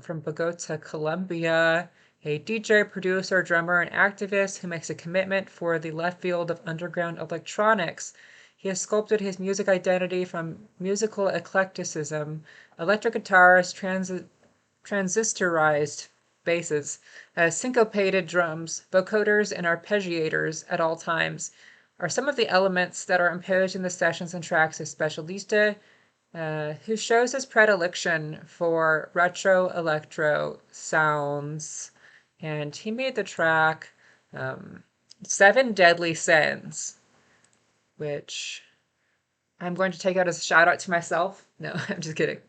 From Bogota, Colombia, a DJ, producer, drummer, and activist who makes a commitment for the left field of underground electronics. He has sculpted his music identity from musical eclecticism, electric guitars, transistorized basses, syncopated drums, vocoders, and arpeggiators at all times are some of the elements that are imposed in the sessions and tracks of Specialista, who shows his predilection for retro electro sounds. And he made the track Seven Deadly Sins, which I'm going to take out as a shout out to myself. No, I'm just kidding.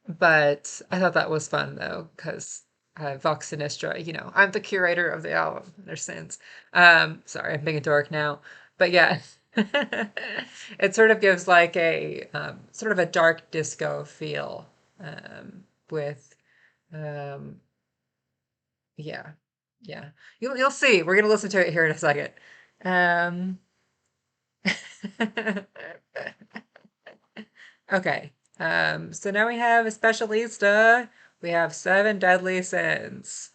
But I thought that was fun though, because Vox Sinistra, I'm the curator of the album. There's sins. Sorry, I'm being a dork now. But yeah, it sort of gives like a sort of a dark disco feel with, um, yeah, yeah. You'll see. We're gonna listen to it here in a second. Um, okay. So now we have a specialista. We have Seven Deadly Sins.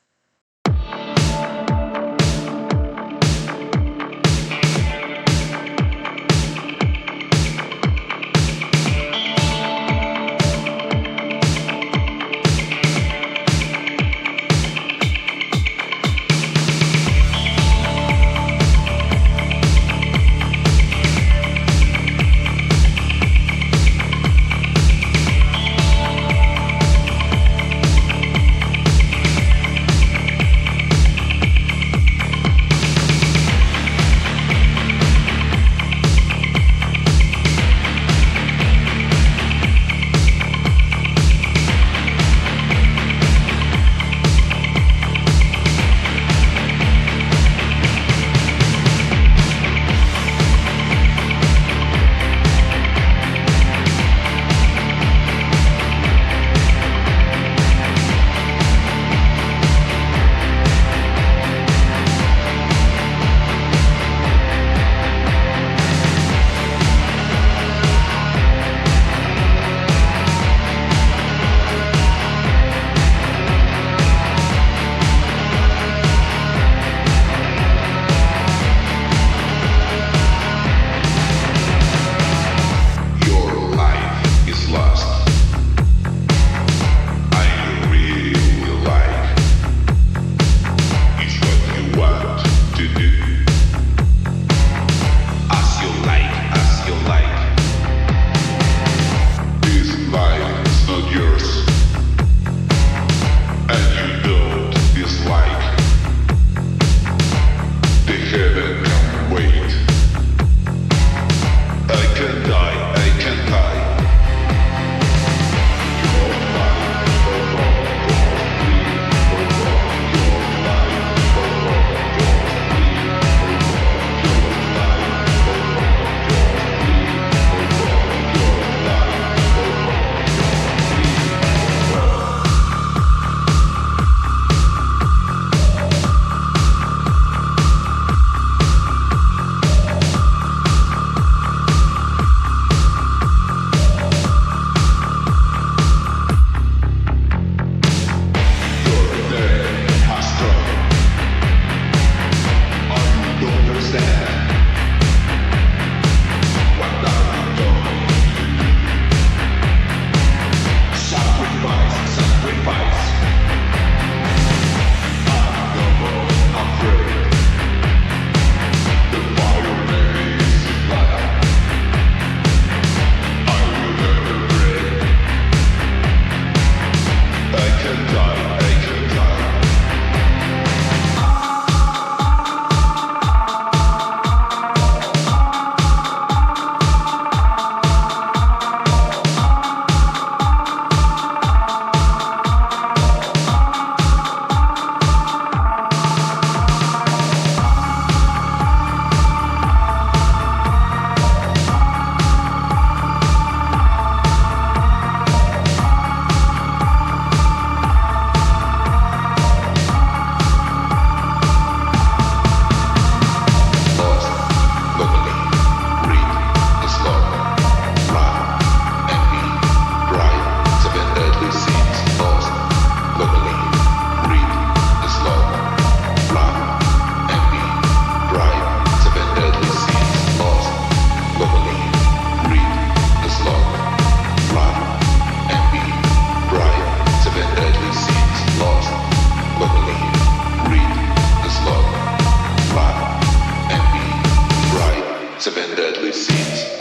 Seven deadly sins.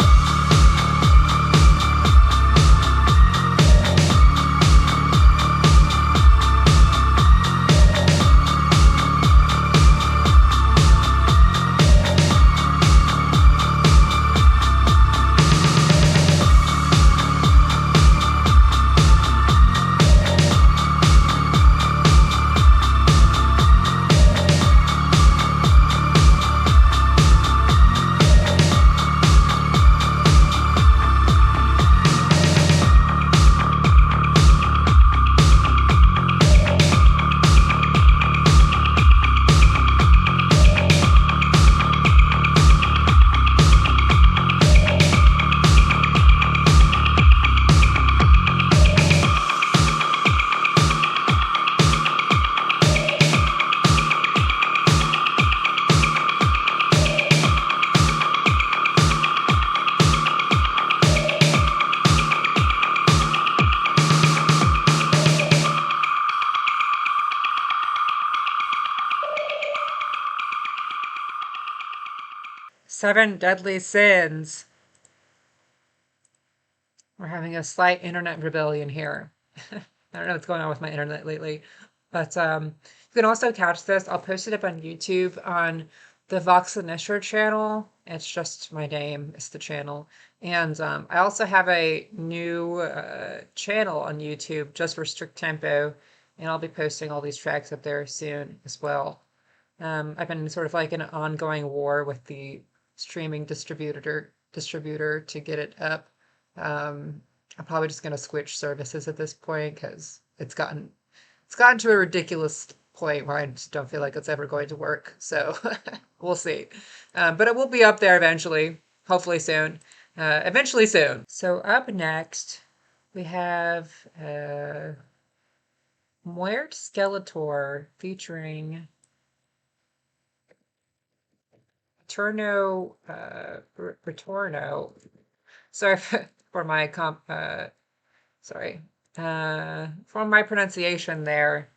Seven deadly sins. We're having a slight internet rebellion here. I don't know what's going on with my internet lately. But you can also catch this. I'll post it up on YouTube on the Vox Sinistra channel. It's just my name. It's the channel. And I also have a new channel on YouTube just for strict tempo. And I'll be posting all these tracks up there soon as well. I've been sort of like in an ongoing war with the streaming distributor to get it up. I'm probably just gonna switch services at this point because it's gotten to a ridiculous point where I just don't feel like it's ever going to work. So we'll see. But it will be up there eventually, hopefully soon. Eventually soon. So up next we have Muert Skeletor featuring Retorno. Sorry for my for my pronunciation there.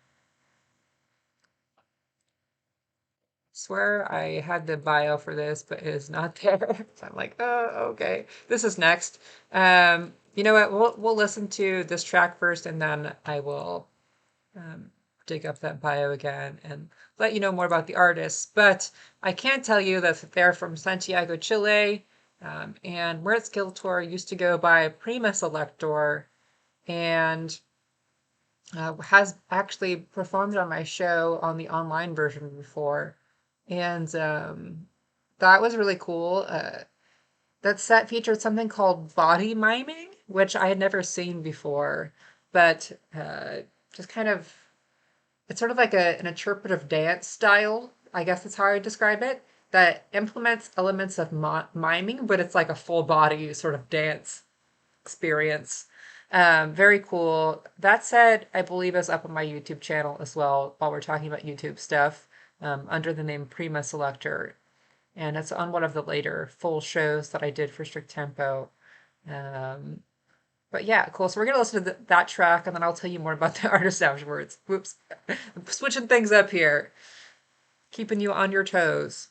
Swear I had the bio for this, but it is not there. So I'm like, oh, okay. This is next. You know what? We'll listen to this track first, and then I will dig up that bio again and let you know more about the artists. But I can tell you that they're from Santiago, Chile, and Muert Skeletor used to go by Primus Elector, and has actually performed on my show on the online version before. And that was really cool. That set featured something called body miming, which I had never seen before, but just kind of, it's sort of like an interpretive dance style, I guess that's how I would describe it, that implements elements of miming, but it's like a full body sort of dance experience. Very cool. That said, I believe is up on my YouTube channel as well while we're talking about YouTube stuff, under the name Prima Selector. And it's on one of the later full shows that I did for Strict Tempo. But yeah, cool. So we're going to listen to that track, and then I'll tell you more about the artist afterwards. Whoops. I'm switching things up here. Keeping you on your toes.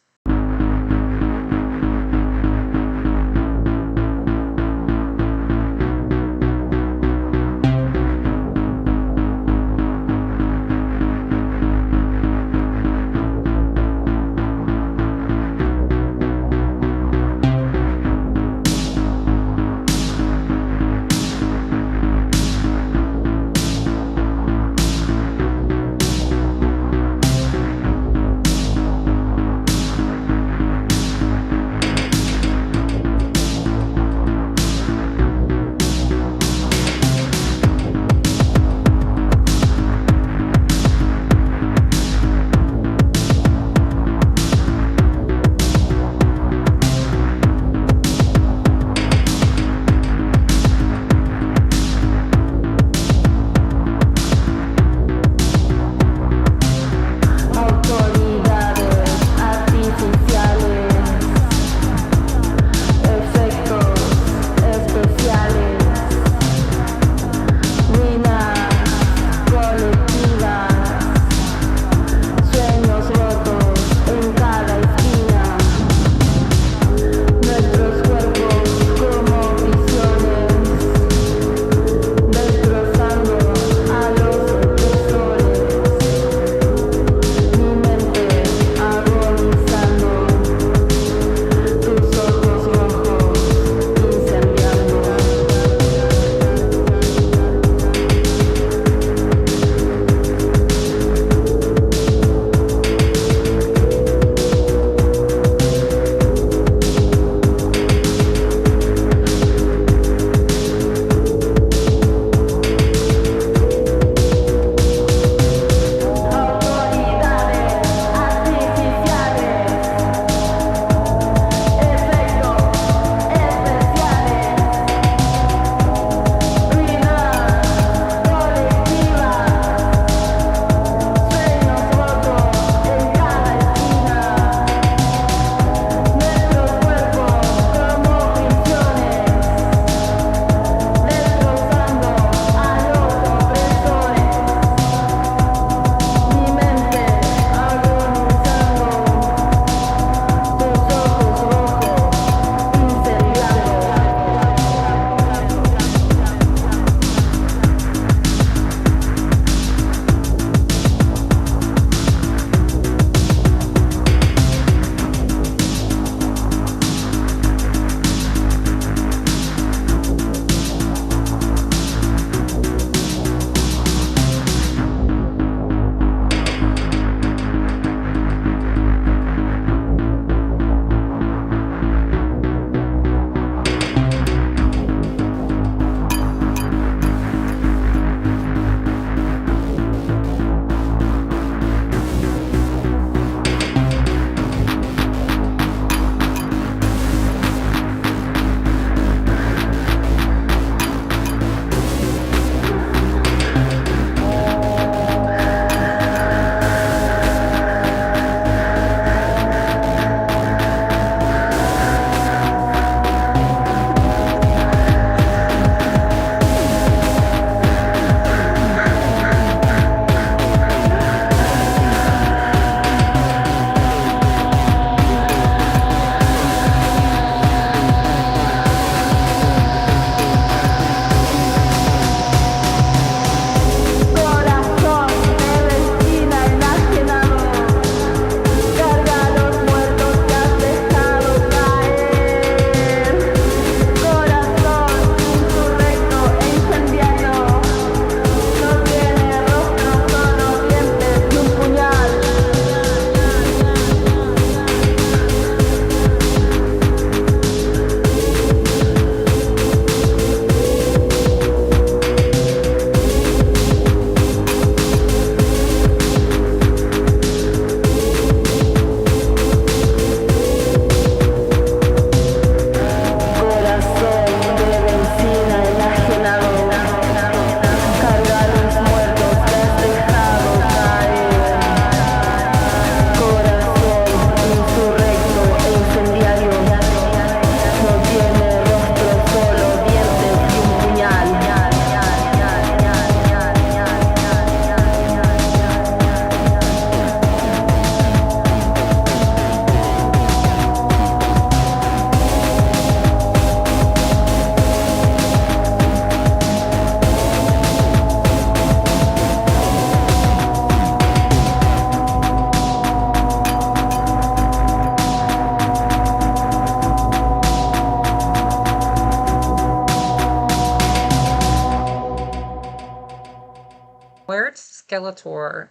Skeletor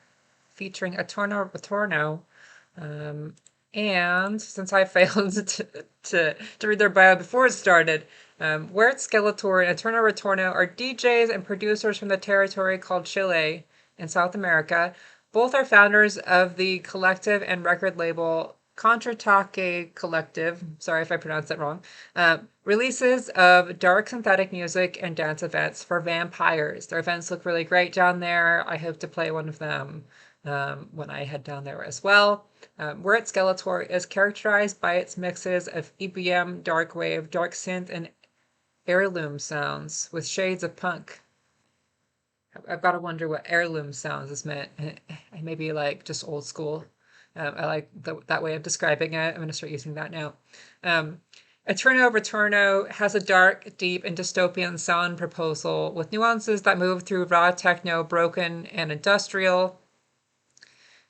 featuring Attorno Retorno. Um, and since I failed to read their bio before it started, Where Skeletor and Eterno Retorno are DJs and producers from the territory called Chile in South America. Both are founders of the collective and record label Contrataque Collective. Sorry if I pronounced that wrong. Releases of dark synthetic music and dance events for vampires. Their events look really great down there. I hope to play one of them when I head down there as well. Where Skeletor is characterized by its mixes of EBM, Darkwave, dark synth, and heirloom sounds with shades of punk. I've got to wonder what heirloom sounds is meant. Maybe like just old school. I like that way of describing it. I'm going to start using that now. Eterno Retorno has a dark, deep, and dystopian sound proposal with nuances that move through raw techno, broken, and industrial,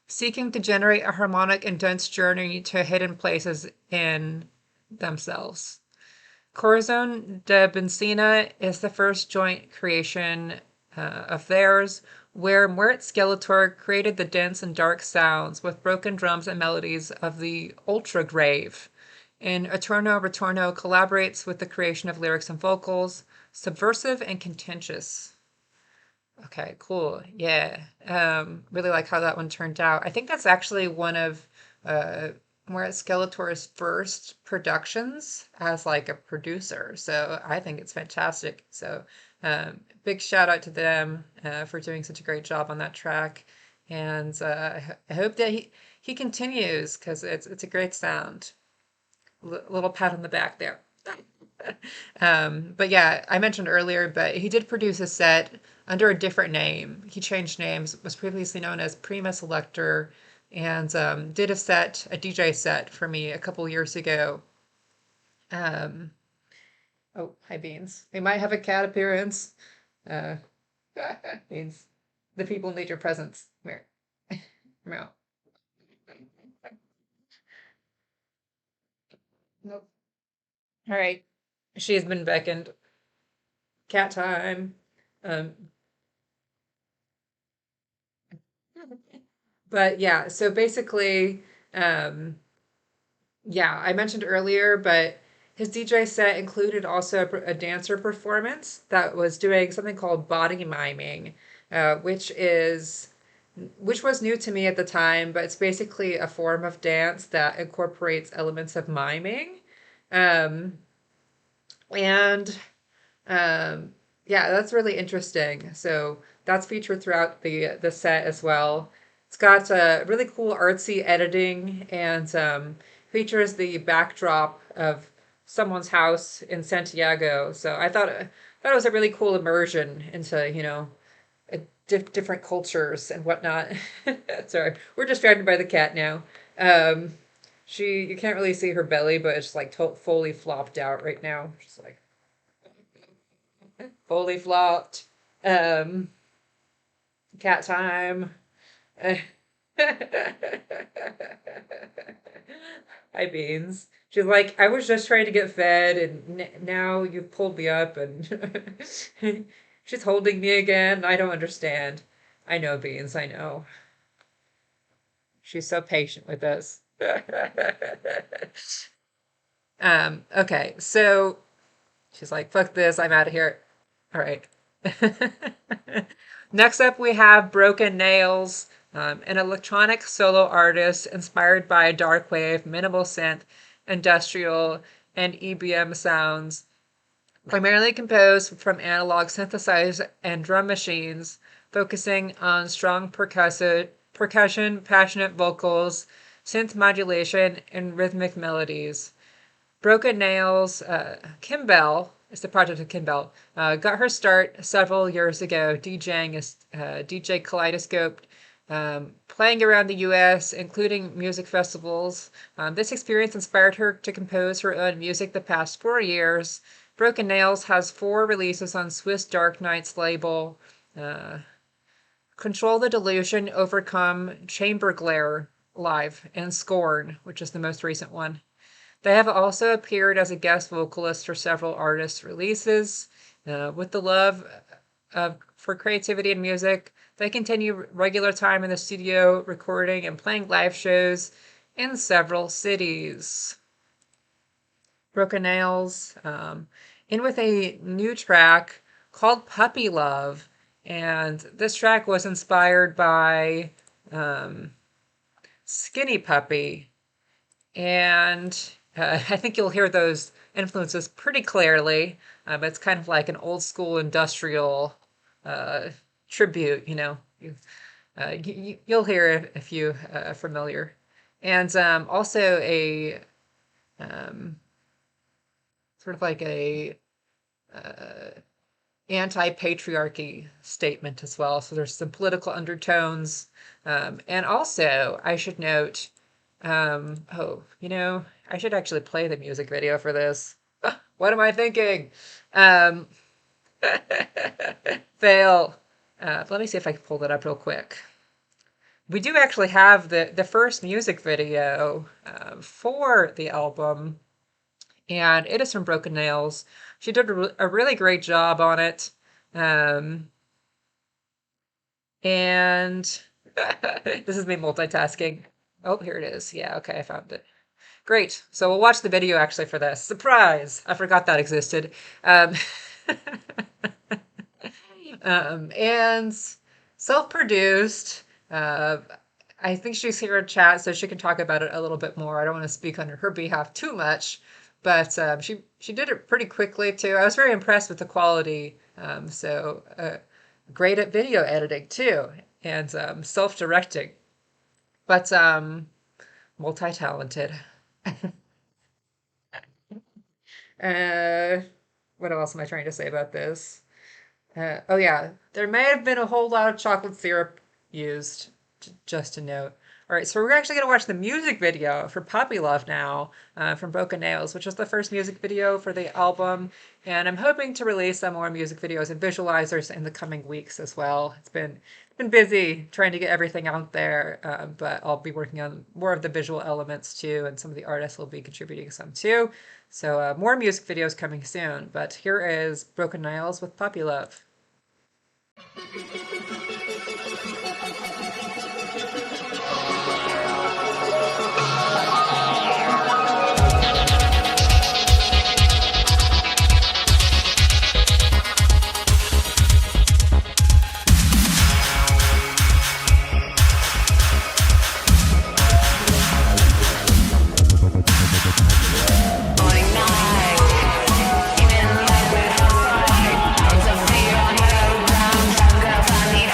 seeking to generate a harmonic and dense journey to hidden places in themselves. Corazon de Benzina is the first joint creation of theirs, where Muert Skeletor created the dense and dark sounds with broken drums and melodies of the ultra grave. And Eterno Retorno collaborates with the creation of lyrics and vocals, subversive and contentious. Okay, cool. Yeah. Really like how that one turned out. I think that's actually one of Murat Skeletor's first productions as like a producer. So I think it's fantastic. So big shout out to them for doing such a great job on that track. And I hope that he continues because it's a great sound. Little pat on the back there. But yeah, I mentioned earlier, but he did produce a set under a different name. He changed names, was previously known as Primus Elector, and did a DJ set for me a couple years ago. Um, oh, hi, Beans. We might have a cat appearance. Uh, Beans, the people need your presence. Come here. Meow. Nope. All right. She has been beckoned. Cat time. Um, but yeah, so basically, um, yeah, I mentioned earlier, but his DJ set included also a dancer performance that was doing something called body miming, which was new to me at the time, but it's basically a form of dance that incorporates elements of miming. Um, and yeah, that's really interesting. So that's featured throughout the set as well. It's got really cool artsy editing and features the backdrop of someone's house in Santiago. So I thought it was a really cool immersion into different cultures and whatnot. Sorry, we're distracted by the cat now. Um, you can't really see her belly, but it's like fully flopped out right now. She's like fully flopped. Um, Cat time. Hi, Beans. She's like, I was just trying to get fed, and now you've pulled me up, and she's holding me again. I don't understand. I know, Beans, I know. She's so patient with us. Okay, so she's like, fuck this, I'm out of here. All right. Next up, we have Broken Nails, an electronic solo artist inspired by darkwave, minimal synth, industrial, and EBM sounds, primarily composed from analog synthesizers and drum machines, focusing on strong percussion, passionate vocals, synth modulation, and rhythmic melodies. Broken Nails, Kimbell is the project of Kimbell, got her start several years ago DJing as DJ Kaleidoscope, playing around the US, including music festivals. This experience inspired her to compose her own music the past 4 years. Broken Nails has 4 releases on Swiss Dark Knight's label. Control the Delusion, Overcome, Chamber Glare Live, and Scorn, which is the most recent one. They have also appeared as a guest vocalist for several artists' releases. With the Love for creativity and music. They continue regular time in the studio, recording and playing live shows in several cities. Broken Nails, in with a new track called Puppy Love. And this track was inspired by Skinny Puppy. And I think you'll hear those influences pretty clearly. It's kind of like an old school industrial tribute, you know. You'll hear it if you are familiar. And also a sort of like a anti-patriarchy statement as well. So there's some political undertones. And also, I should note, I should actually play the music video for this. What am I thinking? Fail. Let me see if I can pull that up real quick. We do actually have the first music video for the album, and it is from Broken Nails. She did a really great job on it. And this is me multitasking. Oh, here it is. Yeah, okay, I found it. Great. So we'll watch the video actually for this. Surprise! I forgot that existed. And self-produced. I think she's here in chat, so she can talk about it a little bit more. I don't want to speak on her behalf too much, but she did it pretty quickly too. I was very impressed with the quality. Great at video editing too, and self-directing, but multi-talented. What else am I trying to say about this? Oh yeah, there may have been a whole lot of chocolate syrup used, just to note. All right, so we're actually going to watch the music video for Puppy Love now from Broken Nails, which is the first music video for the album. And I'm hoping to release some more music videos and visualizers in the coming weeks as well. It's been busy trying to get everything out there, but I'll be working on more of the visual elements too, and some of the artists will be contributing some too. So more music videos coming soon, but here is Broken Nails with Puppy Love. Even though we're outside, it's a fear on the ground, hunger, funny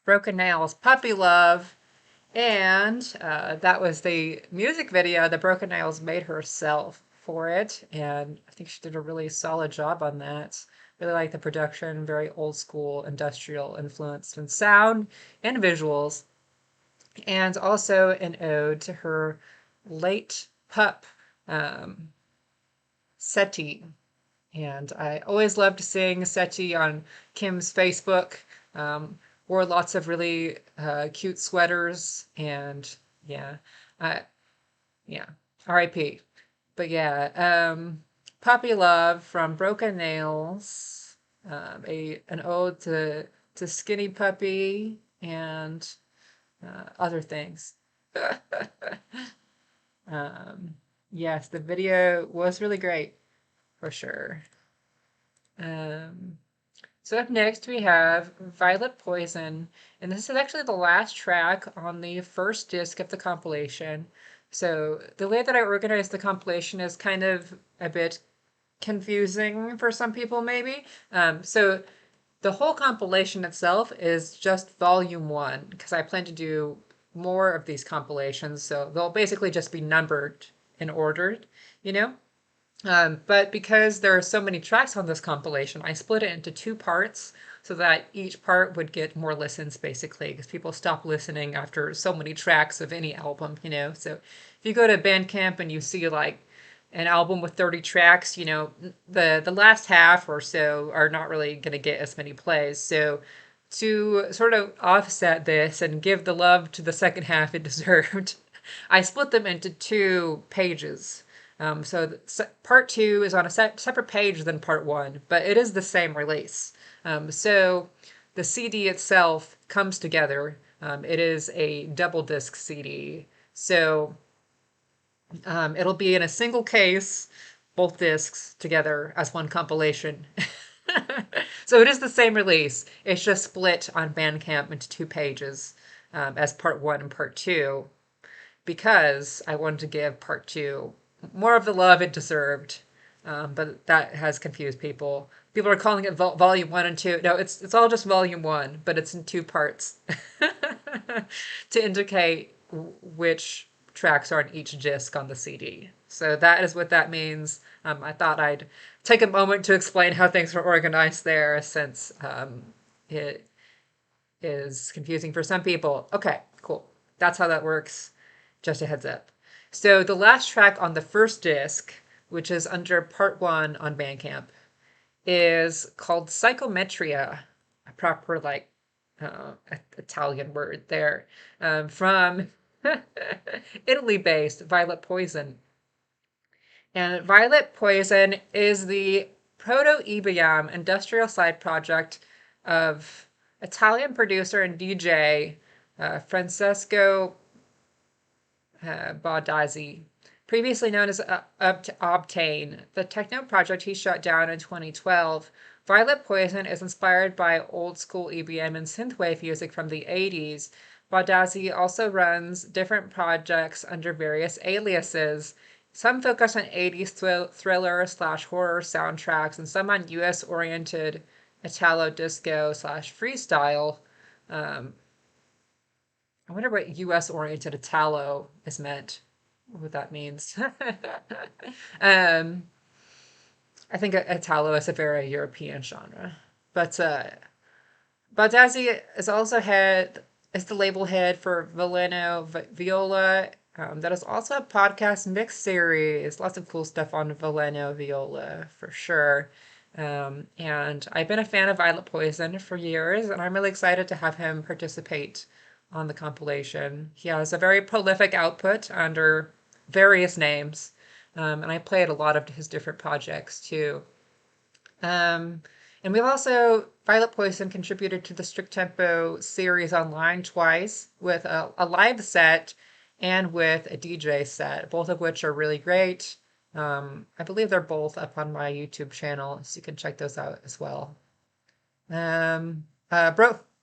Broken Nails, Puppy Love. And that was the music video that Broken Nails made herself for it. And I think she did a really solid job on that. Really like the production, very old school, industrial influenced in sound and visuals. And also an ode to her late pup, um, Seti. And I always loved seeing Seti on Kim's Facebook. Wore lots of really cute sweaters, and yeah, uh, yeah, R.I.P. But yeah, Puppy Love from Broken Nails, a an ode to Skinny Puppy and other things. um, yes, the video was really great for sure. Um, So up next we have Violet Poison, and this is actually the last track on the first disc of the compilation. So the way that I organized the compilation is kind of a bit confusing for some people, maybe. So the whole compilation itself is just volume one, because I plan to do more of these compilations, so they'll basically just be numbered and ordered, you know? But because there are so many tracks on this compilation, I split it into two parts so that each part would get more listens, basically, because people stop listening after so many tracks of any album, you know. So if you go to Bandcamp and you see like an album with 30 tracks, you know, the last half or so are not really going to get as many plays. So to sort of offset this and give the love to the second half it deserved, I split them into two pages. Part two is on a separate page than part one, but it is the same release. So the CD itself comes together. It is a double disc CD. So it'll be in a single case, both discs together as one compilation. So it is the same release. It's just split on Bandcamp into two pages as part one and part two because I wanted to give part two more of the love it deserved. But that has confused people. People are calling it volume one and two. No, it's all just volume one, but it's in two parts to indicate which tracks are on each disc on the CD. So that is what that means. I thought I'd take a moment to explain how things are organized there since it is confusing for some people. Okay, cool. That's how that works. Just a heads up. So the last track on the first disc, which is under part one on Bandcamp, is called Psychometria, a proper like Italian word there, from Italy-based Violet Poison. And Violet Poison is the proto EBM industrial side project of Italian producer and DJ Francesco Baldazzi, previously known as Obtain, the techno project he shut down in 2012. Violet Poison is inspired by old school EBM and synthwave music from the 80s. Baldazzi also runs different projects under various aliases. Some focus on 80s thriller slash horror soundtracks, and some on US oriented Italo disco slash freestyle. I wonder what US oriented Italo is meant, what that means. I think Italo is a very European genre. But Baldazzi is also is the label head for Veleno Viola. That is also a podcast mix series. Lots of cool stuff on Veleno Viola for sure. And I've been a fan of Violet Poison for years, and I'm really excited to have him participate on the compilation. He has a very prolific output under various names, and I played a lot of his different projects too. And we've also, Violet Poison contributed to the Strict Tempo series online twice with a live set and with a DJ set, both of which are really great. I believe they're both up on my YouTube channel, so you can check those out as well.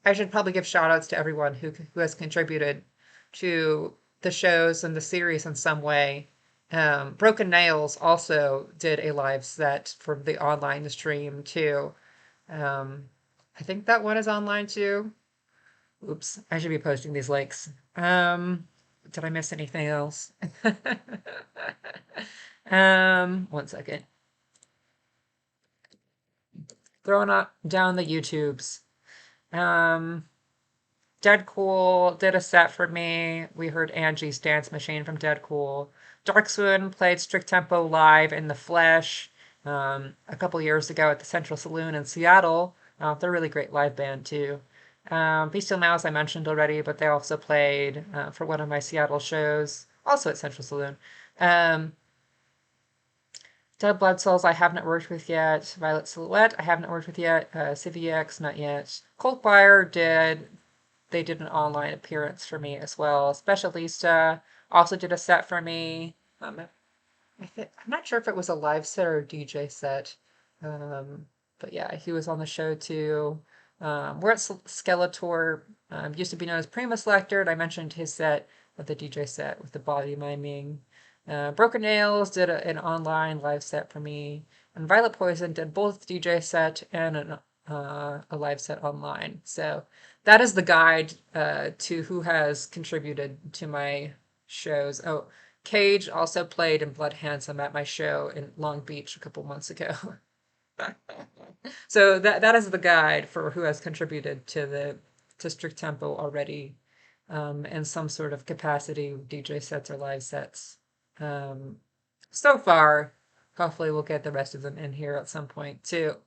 I should probably give shout outs to everyone who has contributed to the shows and the series in some way. Broken Nails also did a live set for the online stream too. I think that one is online too. Oops, I should be posting these links. Did I miss anything else? 1 second. Throwing up down the YouTubes. Dead Cool did a set for me. We heard Angie's Dance Machine from Dead Cool. Dark Swoon played Strict Tempo live in the flesh a couple years ago at the Central Saloon in Seattle. They're a really great live band too. Bestial Mouse I mentioned already, but they also played for one of my Seattle shows, also at Central Saloon. Um, Dead Blood Souls I haven't worked with yet. Violet Silhouette I haven't worked with yet. CVX not yet. Coldfire did. They did an online appearance for me as well. Specialista also did a set for me. I'm not sure if it was a live set or a DJ set. But yeah, he was on the show too. We're at Skeletor, used to be known as Prima Selector, and I mentioned his set with the DJ set with the body miming. Broken Nails did an online live set for me, and Violet Poison did both DJ set and a live set online. So that is the guide to who has contributed to my shows. Oh, Cage also played in Blood Handsome at my show in Long Beach a couple months ago. So that is the guide for who has contributed to Strict Tempo already in some sort of capacity, DJ sets or live sets. So far, hopefully we'll get the rest of them in here at some point too.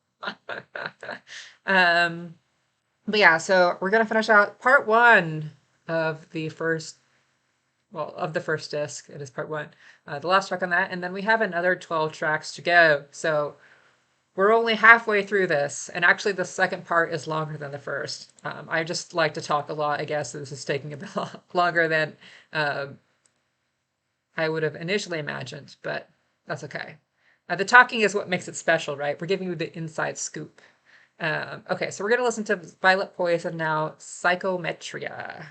But yeah, so we're gonna finish out part one of the first, well, of the first disc. It is part one, the last track on that, and then we have another 12 tracks to go. So we're only halfway through this, and actually the second part is longer than the first. I just like to talk a lot, I guess, so this is taking a bit longer than I would have initially imagined, but that's okay. The talking is what makes it special, right? We're giving you the inside scoop. Okay, so we're going to listen to Violet Poison now, Psychometria.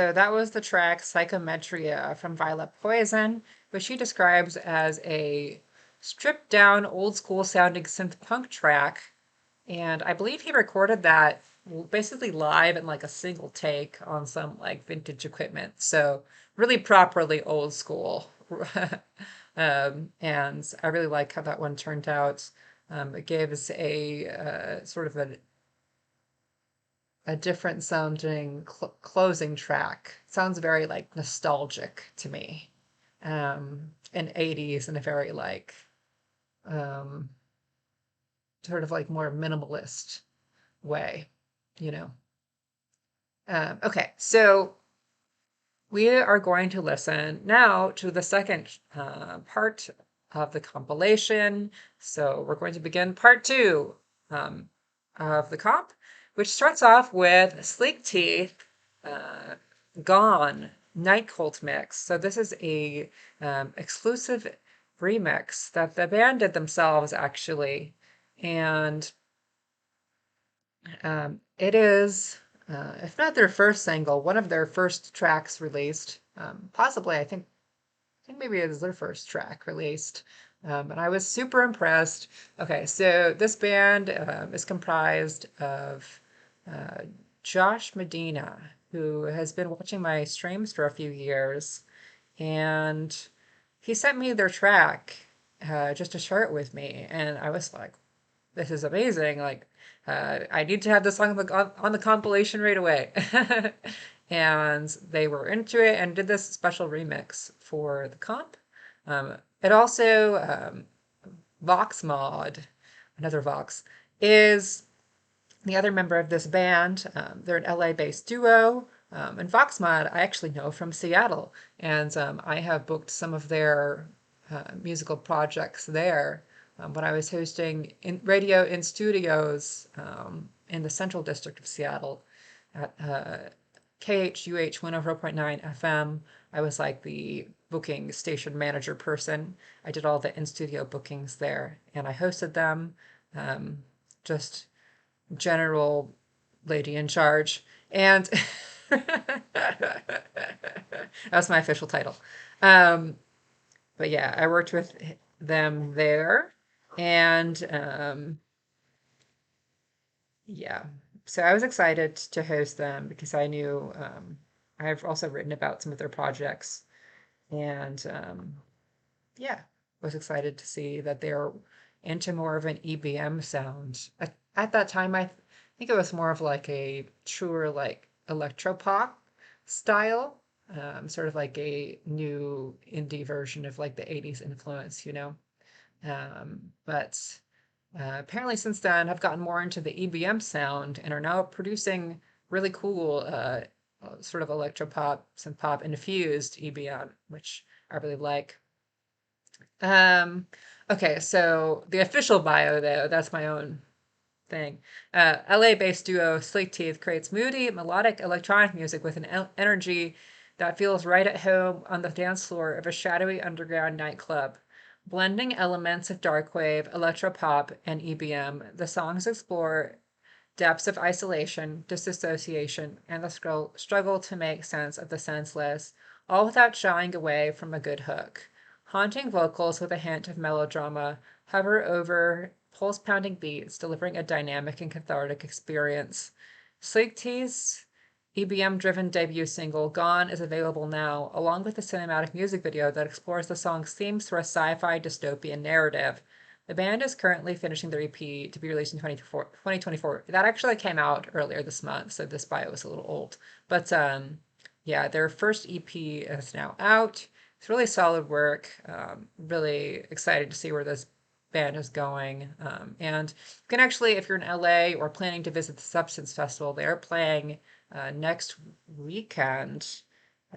so that was the track Psychometria from Violet Poison, which she describes as a stripped down, old school sounding synth punk track. And I believe he recorded that basically live in like a single take on some like vintage equipment. So really properly old school. And I really like how that one turned out. It gives a sort of a different sounding closing track. Sounds very like nostalgic to me. In 80s in a very like um, sort of like more minimalist way, you know. Okay, so we are going to listen now to the second part of the compilation. So we're going to begin part two of the comp, which starts off with Sleek Teeth, Gone, Night Cult Mix. So this is a exclusive remix that the band did themselves, actually. And it is, if not their first single, one of their first tracks released. Possibly, I think maybe it is their first track released. And I was super impressed. Okay, so this band is comprised of Josh Medina, who has been watching my streams for a few years, and he sent me their track just to share it with me, and I was like, this is amazing. Like, I need to have this song on the compilation right away. And they were into it and did this special remix for the comp. It also, Vox Mod, another Vox, is the other member of this band. They're an LA-based duo. And Vox Mod, I actually know from Seattle. And I have booked some of their musical projects there. When I was hosting radio in studios in the Central District of Seattle at KHUH 104.9 FM. I was like the booking station manager person. I did all the in-studio bookings there, and I hosted them. Just general lady in charge. And that's my official title. But yeah, I worked with them there. And yeah, so I was excited to host them because I knew I've also written about some of their projects. And yeah, was excited to see that they're into more of an EBM sound. At that time, I think it was more of like a truer, like electro pop style, sort of like a new indie version of like the 80s influence, you know. But apparently since then, I've gotten more into the EBM sound and are now producing really cool sort of electropop, synth pop infused EBM, which I really like. Okay, so the official bio, though, that's my own thing. LA-based duo Sleek Teeth creates moody, melodic electronic music with an energy that feels right at home on the dance floor of a shadowy underground nightclub. Blending elements of darkwave, electropop, and EBM, the songs explore depths of isolation, disassociation, and the struggle to make sense of the senseless, all without shying away from a good hook. Haunting vocals with a hint of melodrama hover over pulse-pounding beats, delivering a dynamic and cathartic experience. Sleek Teeth's EBM-driven debut single, Gone, is available now, along with a cinematic music video that explores the song's themes through a sci-fi dystopian narrative. The band is currently finishing their EP to be released in 2024. That actually came out earlier this month, so this bio is a little old. But yeah, their first EP is now out. It's really solid work. Really excited to see where this band is going. And you can actually, if you're in LA or planning to visit the Substance Festival, they're playing next weekend.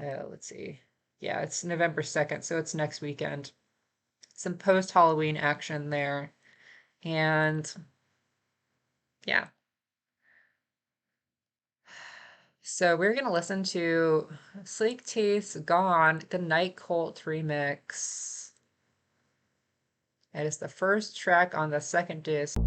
Let's see. Yeah, it's November 2nd, so it's next weekend. Some post-Halloween action there. And yeah. So we're going to listen to Sleek Teeth's Gone, the Night Cult remix. It is the first track on the second disc.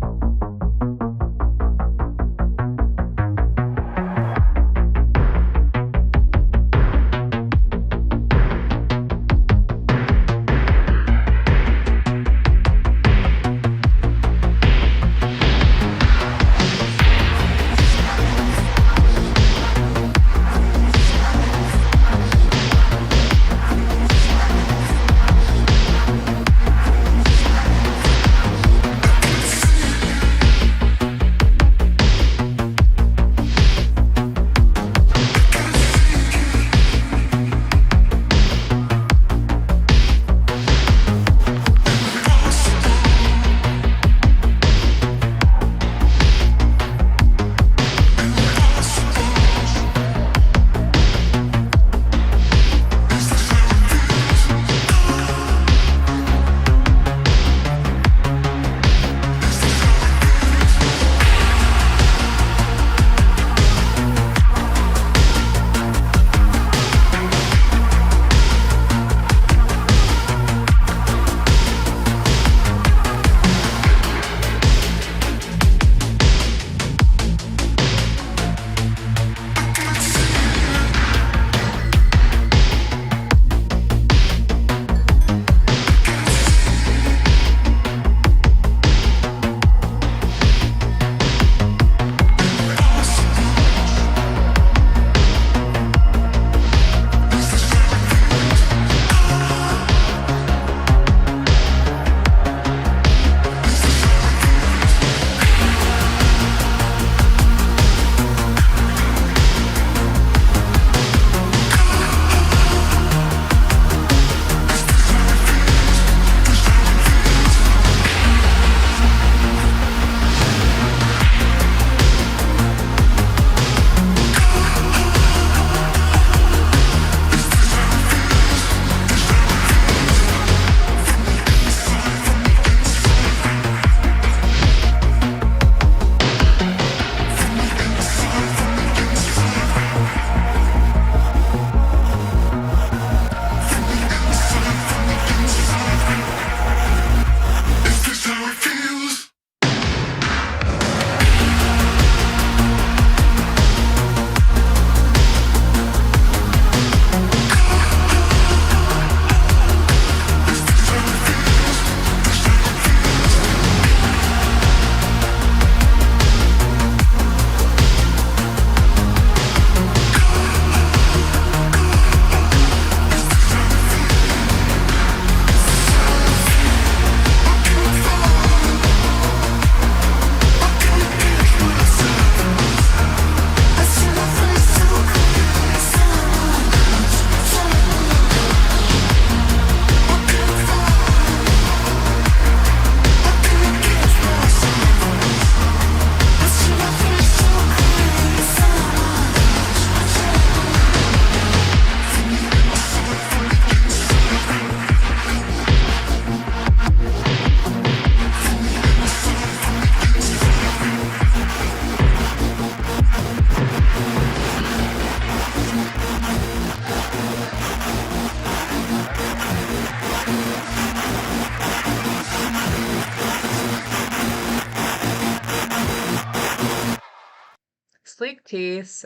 Sleek Teeth's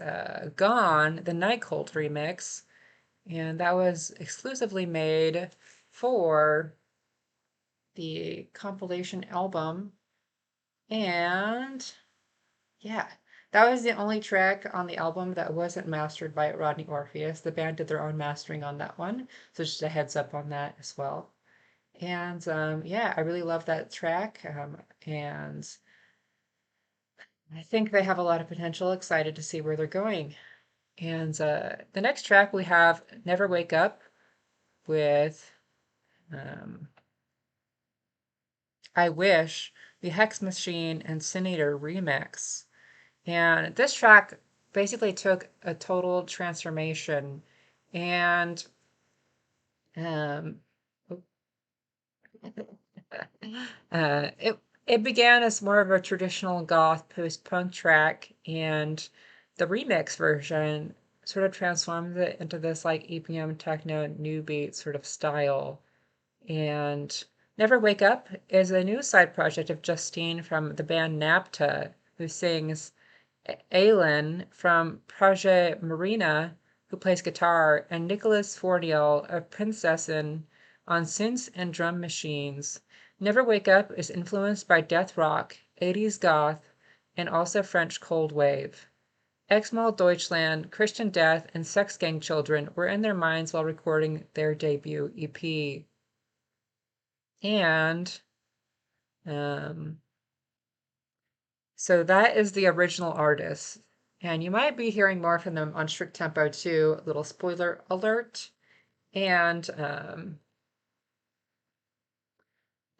Gone, the Night Cold remix, and that was exclusively made for the compilation album. And yeah, that was the only track on the album that wasn't mastered by Rodney Orpheus. The band did their own mastering on that one, so just a heads up on that as well. And yeah, I really love that track, and I think they have a lot of potential. Excited to see where they're going. And the next track we have Never Wake Up with um, I Wish, the Hex Machine and Cineator remix. And this track basically took a total transformation and um, it began as more of a traditional goth post-punk track, and the remix version sort of transformed it into this like EBM techno new beat sort of style. And Never Wake Up is a new side project of Justine from the band Napta, who sings, Aylin from Project Marina, who plays guitar, and Nicholas Forniel of Princessin on synths and drum machines. Never Wake Up is influenced by death rock, 80s goth, and also French cold wave. Exmal Deutschland, Christian Death, and Sex Gang Children were in their minds while recording their debut EP. And um, so that is the original artist. And you might be hearing more from them on Strict Tempo too. A little spoiler alert. And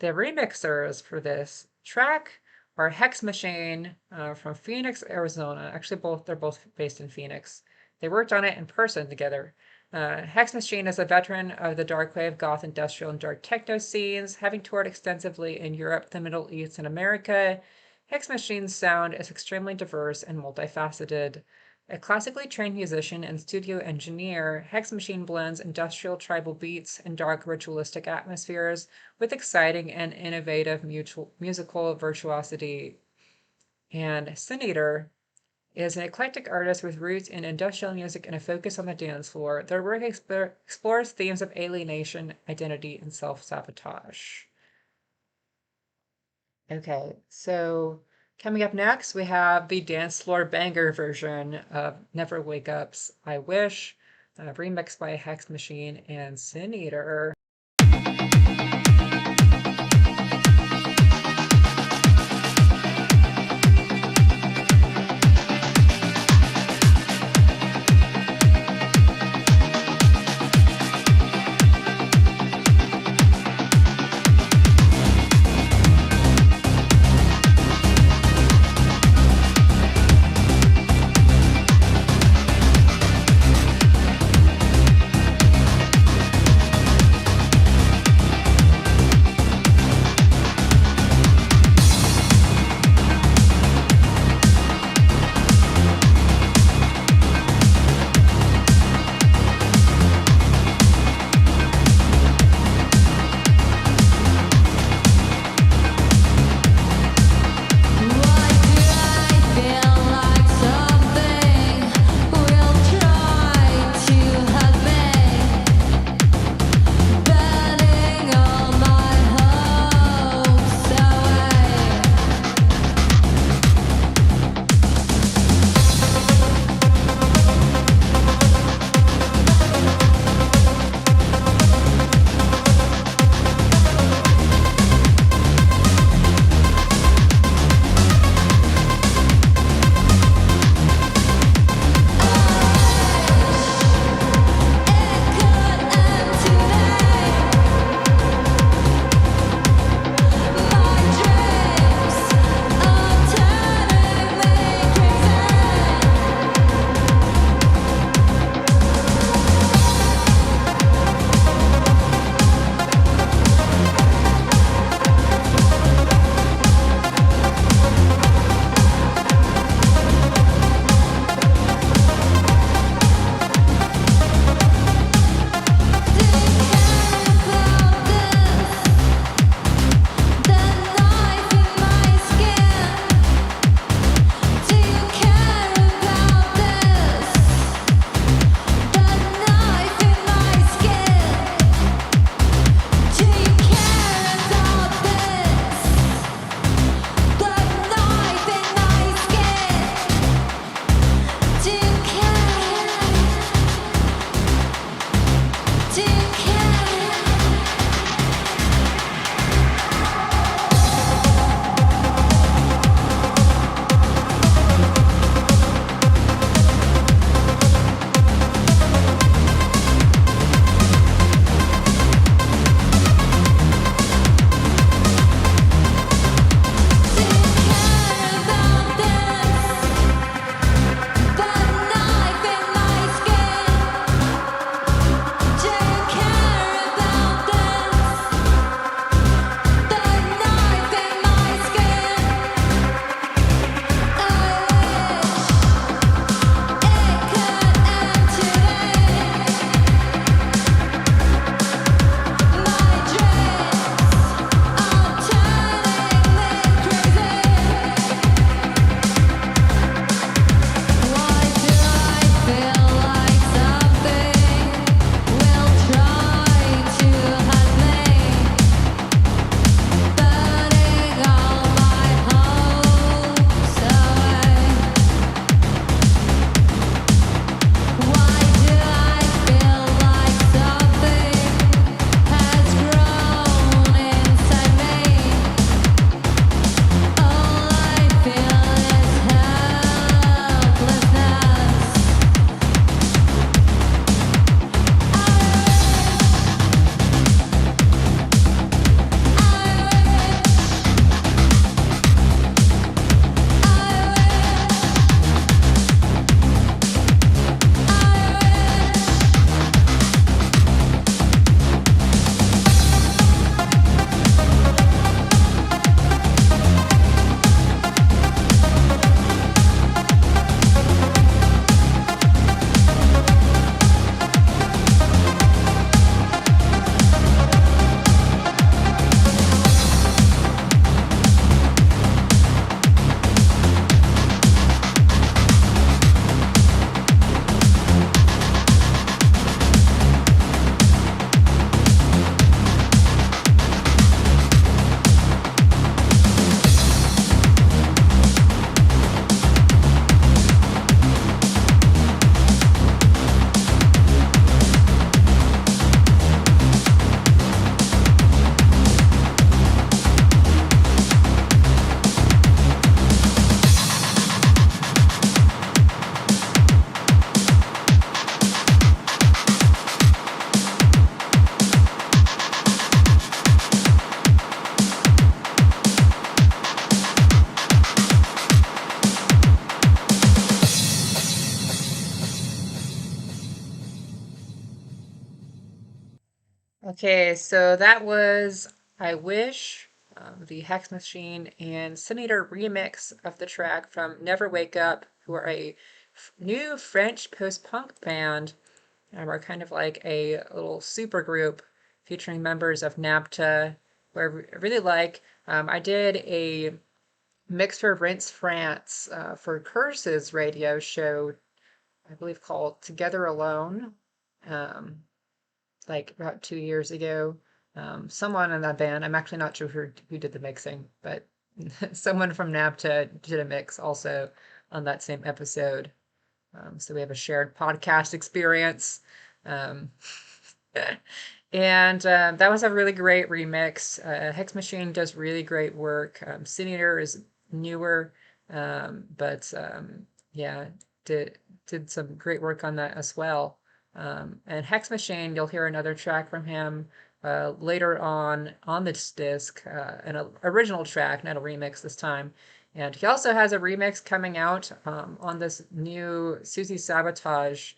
the remixers for this track are Hex Machine from Phoenix, Arizona. Actually, they're both based in Phoenix. They worked on it in person together. Hex Machine is a veteran of the Darkwave, goth, industrial, and dark techno scenes, having toured extensively in Europe, the Middle East, and America. Hex Machine's sound is extremely diverse and multifaceted. A classically trained musician and studio engineer, Hex Machine blends industrial tribal beats and dark ritualistic atmospheres with exciting and innovative musical virtuosity. And Cineator is an eclectic artist with roots in industrial music and a focus on the dance floor. Their work explores themes of alienation, identity, and self-sabotage. Okay, so coming up next, we have the dance floor banger version of Never Wake Up's I Wish, remixed by Hex Machine and Cineator. Okay, so that was I Wish, the Hex Machine and Cineator remix of the track from Never Wake Up, who are a new French post-punk band. We're kind of like a little super group featuring members of NAPTA, who I really like. I did a mix for Rinse France for Curse's radio show, I believe called Together Alone, um, like about 2 years ago. Someone in that band, I'm actually not sure who did the mixing, but someone from NAPTA did a mix also on that same episode. So we have a shared podcast experience. Um, and that was a really great remix. Hex Machine does really great work. Cineator is newer, but yeah, did some great work on that as well. And Hex Machine, you'll hear another track from him later on this disc, an original track, not a remix this time. And he also has a remix coming out on this new Susie Sabotage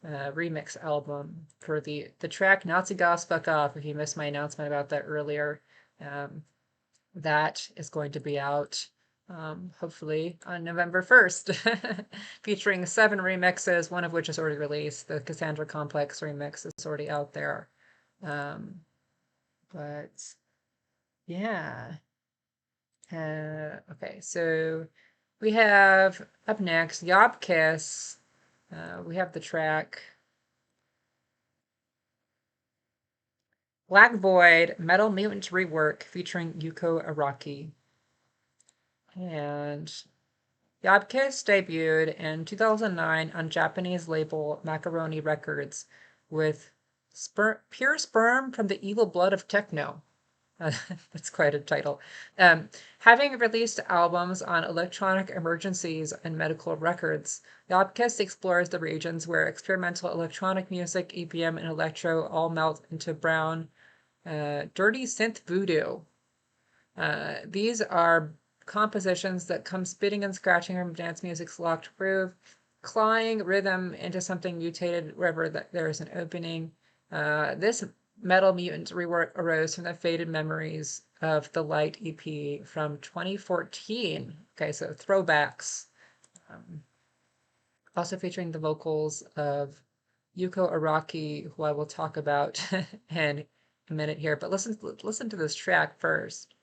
remix album for the track Nazi Goss Fuck Off. If you missed my announcement about that earlier, um, that is going to be out hopefully on November 1st, featuring 7 remixes, one of which is already released. The Cassandra Complex remix is already out there. But yeah. Okay, so we have up next Yob Kiss. We have the track Black Void Metal Mutant Rework featuring Yuko Araki. And Yob Kiss debuted in 2009 on Japanese label Macaroni Records with Pure Sperm from the Evil Blood of Techno. That's quite a title. Having released albums on Electronic Emergencies and Medical Records, Yobkis explores the regions where experimental electronic music, EBM, and electro all melt into brown, dirty synth voodoo. These are compositions that come spitting and scratching from dance music's locked groove, clawing rhythm into something mutated wherever there is an opening. This Metal Mutant rework arose from the faded memories of the Light EP from 2014. Okay, so throwbacks. Also featuring the vocals of Yuko Araki, who I will talk about in a minute here. But listen to this track first.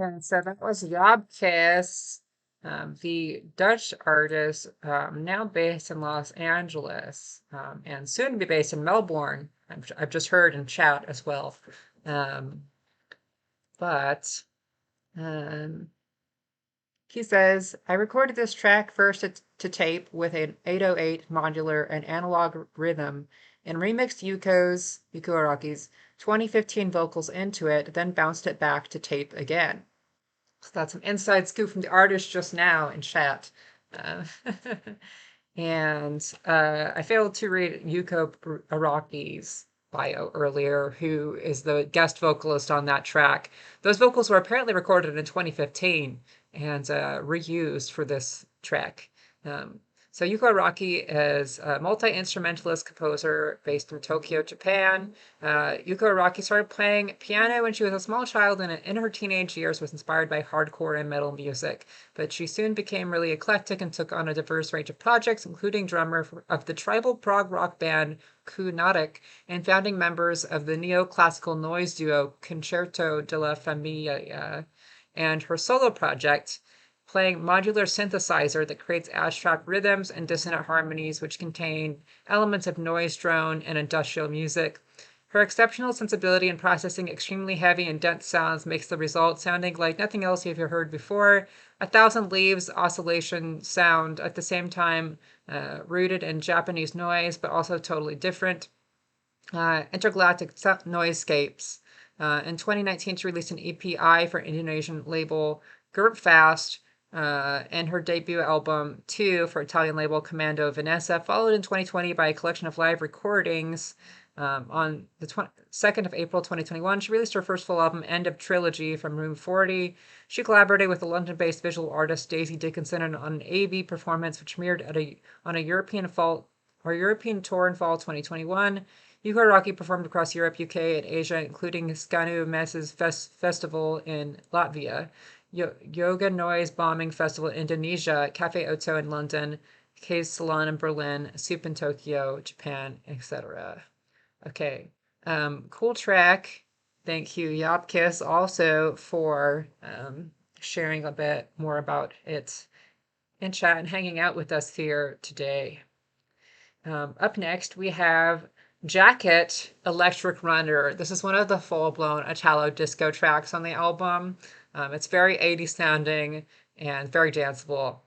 And so that was Jobkiss, the Dutch artist, now based in Los Angeles, and soon to be based in Melbourne. I've just heard in chat as well. Um, but um, he says, I recorded this track first to tape with an 808 modular and analog rhythm and remixed Yuko Araki's 2015 vocals into it, then bounced it back to tape again. So that's an inside scoop from the artist just now in chat. Uh, And I failed to read Yuko Araki's bio earlier, who is the guest vocalist on that track. Those vocals were apparently recorded in 2015 and reused for this track. Um, so Yuko Araki is a multi-instrumentalist composer based in Tokyo, Japan. Yuko Araki started playing piano when she was a small child and in her teenage years was inspired by hardcore and metal music. But she soon became really eclectic and took on a diverse range of projects, including drummer of the tribal prog rock band Kunatic and founding members of the neoclassical noise duo Concerto della Famiglia, and her solo project, playing modular synthesizer that creates abstract rhythms and dissonant harmonies which contain elements of noise drone and industrial music. Her exceptional sensibility in processing extremely heavy and dense sounds makes the result sounding like nothing else you've ever heard before. A Thousand Leaves oscillation sound at the same time rooted in Japanese noise, but also totally different. Intergalactic Noisescapes. In 2019, she released an EPI for Indonesian label Gerb Fast, and her debut album 2 for Italian label Commando Vanessa, followed in 2020 by a collection of live recordings. On the 2nd of April 2021, she released her first full album, End of Trilogy, from Room 40. She collaborated with the London-based visual artist Daisy Dickinson on an AV performance, which premiered on a European tour in fall 2021. Yuko Araki performed across Europe, UK, and Asia, including Skanu Messes Festival in Latvia, Yoga Noise Bombing Festival in Indonesia, Cafe Oto in London, K's Salon in Berlin, Soup in Tokyo, Japan, etc. Okay, cool track. Thank you, Yapkiss, also for sharing a bit more about it in chat and hanging out with us here today. Up next, we have Jacket Electric Runner. This is one of the full-blown Italo disco tracks on the album. It's very 80s sounding and very danceable.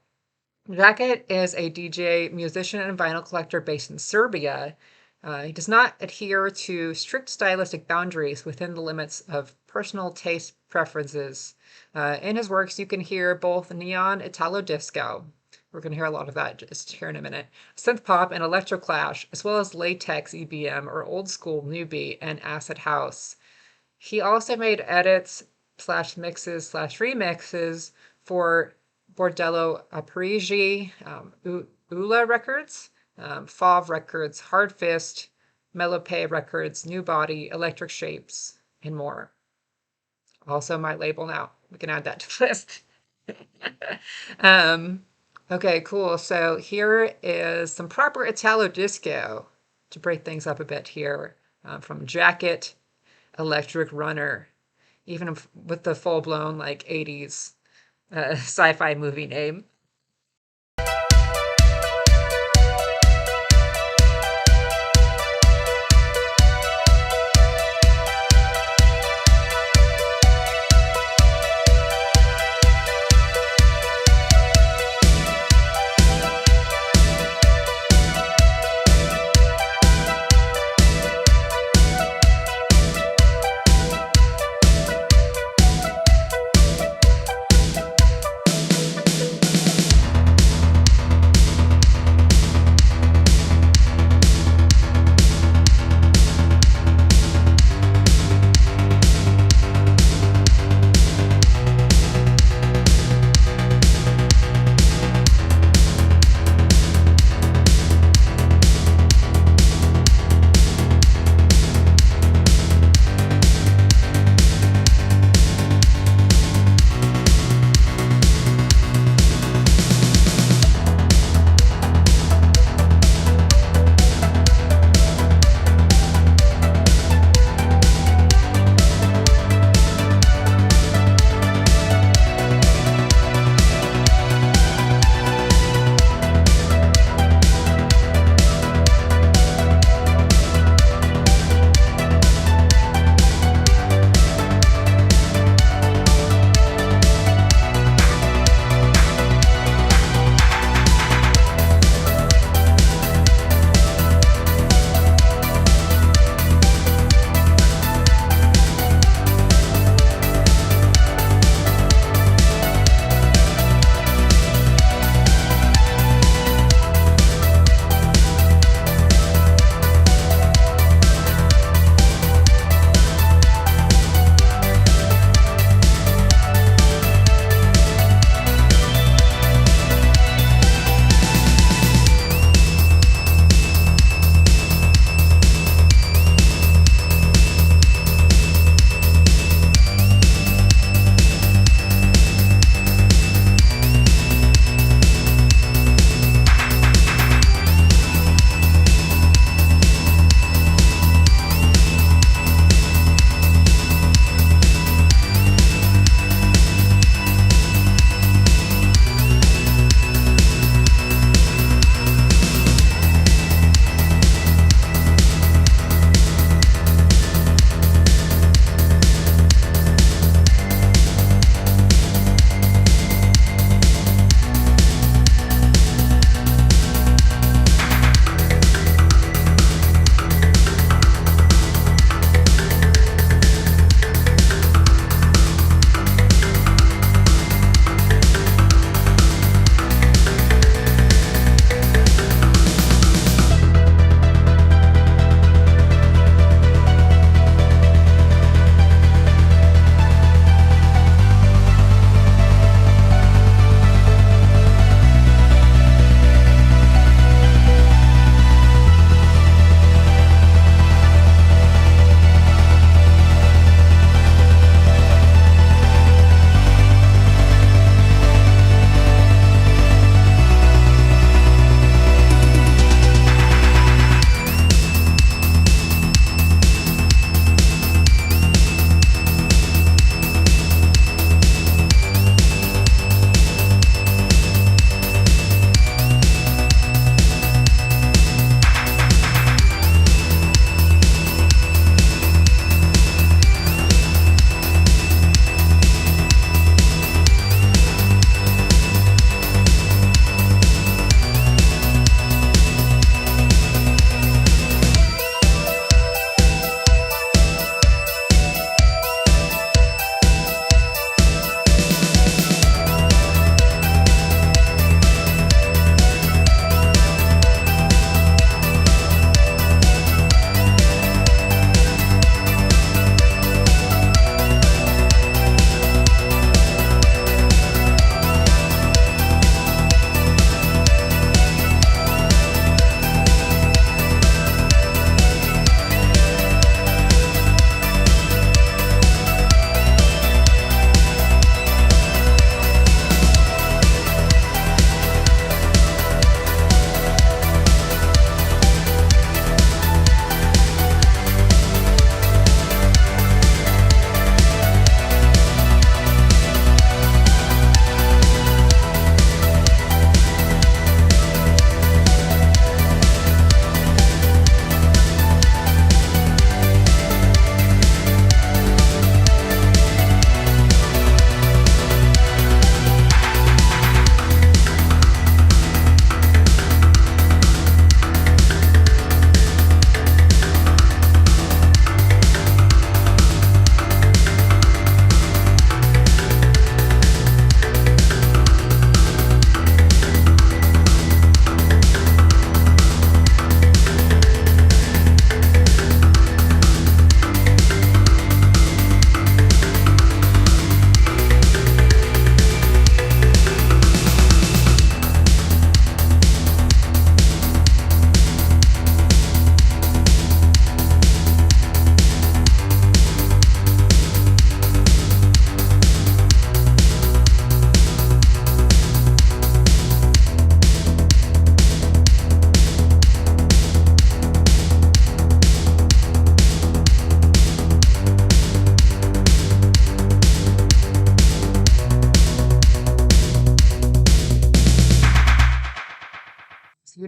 Jacket is a DJ, musician, and vinyl collector based in Serbia. He does not adhere to strict stylistic boundaries within the limits of personal taste preferences. In his works, you can hear both neon Italo disco. We're going to hear a lot of that just here in a minute. Synth pop and electro clash, as well as latex EBM or old school newbie and acid house. He also made edits / mixes / remixes for Bordello Parigi, Ula Records, Fauve Records, Hard Fist, Melope Records, New Body, Electric Shapes, and more. Also my label now. We can add that to the list. Okay, cool. So here is some proper Italo disco to break things up a bit here from Jacket Electric Runner, even with the full-blown like 80s sci-fi movie name.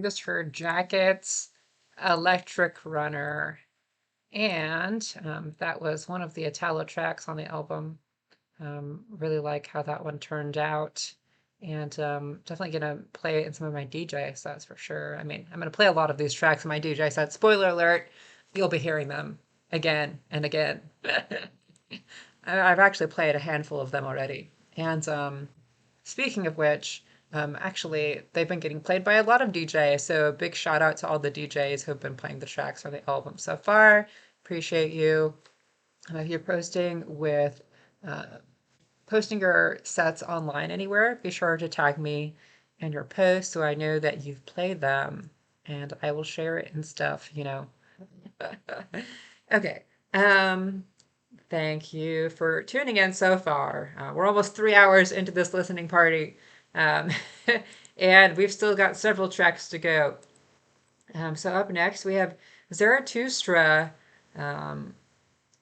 just heard Jacket's Electric Runner, and that was one of the Italo tracks on the album. Really like how that one turned out, and definitely gonna play it in some of my DJ sets for sure. I mean, I'm gonna play a lot of these tracks in my DJ set. Spoiler alert, you'll be hearing them again and again. I've actually played a handful of them already. And speaking of which, actually, they've been getting played by a lot of DJs. So big shout out to all the DJs who've been playing the tracks on the album so far. Appreciate you. If you're uh, posting your sets online anywhere, be sure to tag me in your post so I know that you've played them, and I will share it and stuff, you know. Okay. Thank you for tuning in so far. We're almost 3 hours into this listening party, um, and we've still got several tracks to go. So up next, we have Zarathustra um,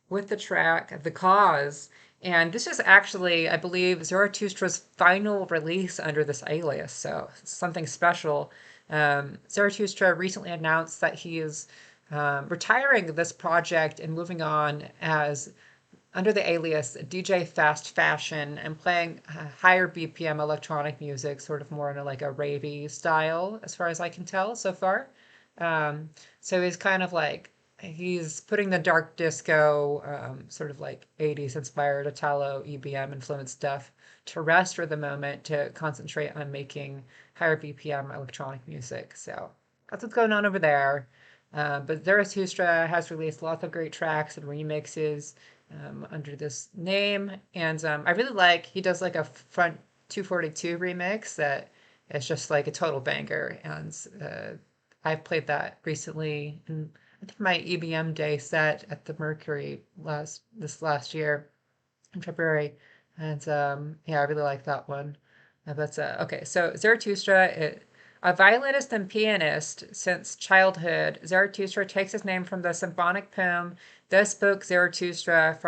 with the track The Cause. And this is actually, I believe, Zarathustra's final release under this alias, so something special. Zarathustra recently announced that he is retiring this project and moving on as under the alias DJ Fast Fashion and playing higher BPM electronic music, sort of more in like a ravey style, as far as I can tell so far. So he's kind of like he's putting the dark disco, sort of like 80s inspired Italo EBM influenced stuff to rest for the moment to concentrate on making higher BPM electronic music. So that's what's going on over there. But Zarathustra has released lots of great tracks and remixes under this name. And I really like, he does like a Front 242 remix that is just like a total banger. And I've played that recently in I think my EBM day set at the Mercury this last year in February. And yeah, I really like that one. But okay, so Zarathustra, a violinist and pianist since childhood, Zarathustra takes his name from the symphonic poem Thus Spoke Zarathustra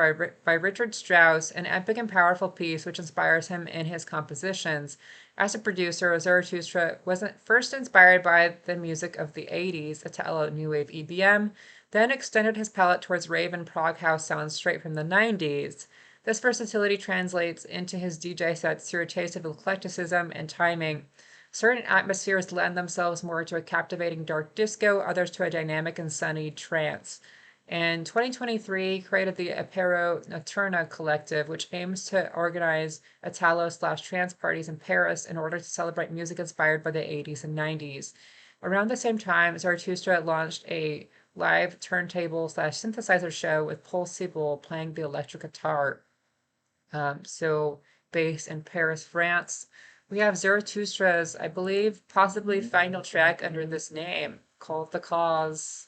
by Richard Strauss, an epic and powerful piece which inspires him in his compositions. As a producer, Zarathustra was first inspired by the music of the 80s, Italo New Wave EBM, then extended his palette towards rave and prog house sounds straight from the 90s. This versatility translates into his DJ sets through a taste of eclecticism and timing. Certain atmospheres lend themselves more to a captivating dark disco, others to a dynamic and sunny trance. In 2023, created the Apero Nocturna collective, which aims to organize Italo/trance parties in Paris in order to celebrate music inspired by the 80s and 90s. Around the same time, Zarathustra launched a live turntable/synthesizer show with Paul Siebel playing the electric guitar. So based in Paris, France. We have Zarathustra's, I believe, possibly final track under this name called The Cause.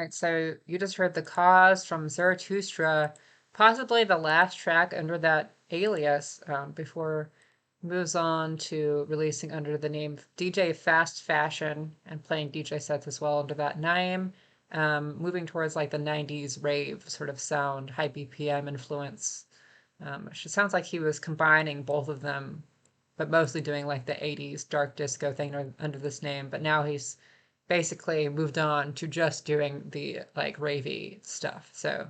right, so you just heard The Cause from Zarathustra, possibly the last track under that alias before he moves on to releasing under the name DJ Fast Fashion and playing DJ sets as well under that name, moving towards like the 90s rave sort of sound, high BPM influence. It sounds like he was combining both of them, but mostly doing like the 80s dark disco thing under this name. But now he's basically moved on to just doing the like ravey stuff. So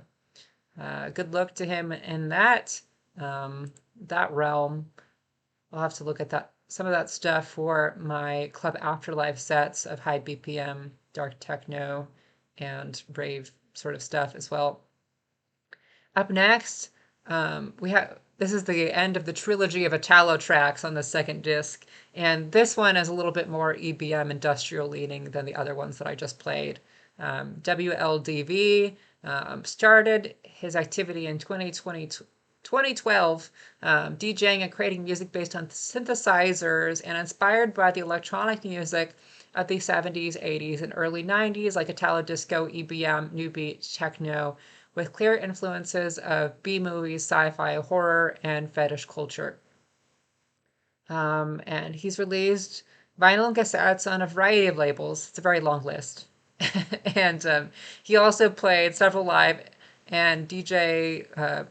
good luck to him in that realm. I'll have to look at that some of that stuff for my Club Afterlife sets of high BPM, dark techno, and rave sort of stuff as well. Up next, we have this is the end of the trilogy of Italo tracks on the second disc, and this one is a little bit more EBM industrial leaning than the other ones that I just played. WLDV started his activity in 2012, DJing and creating music based on synthesizers and inspired by the electronic music of the 70s, 80s, and early 90s, like Italo disco, EBM, new beat, techno, with clear influences of B-movies, sci-fi, horror, and fetish culture. And he's released vinyl cassettes on a variety of labels. It's a very long list. And he also played several live and DJ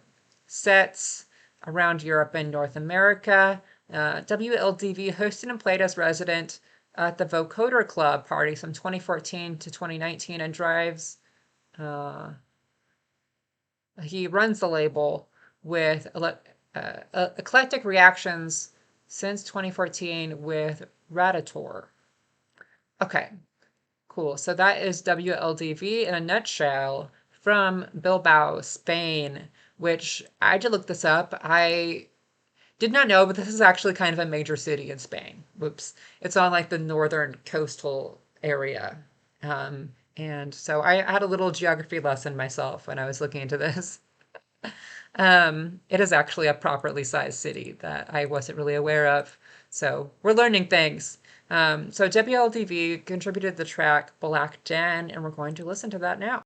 sets around Europe and North America. WLDV hosted and played as resident at the Vocoder Club party from 2014 to 2019 and he runs the label with eclectic reactions since 2014 with Raditor. Okay, cool. So that is WLDV in a nutshell from Bilbao, Spain, which I had to look this up. I did not know, but this is actually kind of a major city in Spain. Whoops. It's on like the northern coastal area. And so I had a little geography lesson myself when I was looking into this. It is actually a properly sized city that I wasn't really aware of. So we're learning things. So WLDV contributed the track Black Den, and we're going to listen to that now.